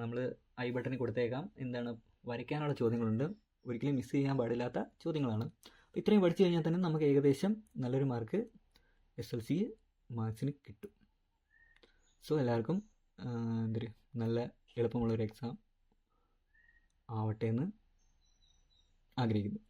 നമ്മൾ ഐ ബട്ടണിൽ കൊടുത്തേക്കാം. എന്താണ്, വരയ്ക്കാനുള്ള ചോദ്യങ്ങളുണ്ട്. ഒരിക്കലും മിസ് ചെയ്യാൻ പാടില്ലാത്ത ചോദ്യങ്ങളാണ്. അപ്പോൾ ഇത്രയും പഠിച്ചു കഴിഞ്ഞാൽ തന്നെ നമുക്ക് ഏകദേശം നല്ലൊരു മാർക്ക് SLC മാർക്സിന് കിട്ടും. സോ എല്ലാവർക്കും നല്ല എളുപ്പമുള്ളൊരു എക്സാം ആവട്ടെ എന്ന് ആഗ്രഹിക്കുന്നു.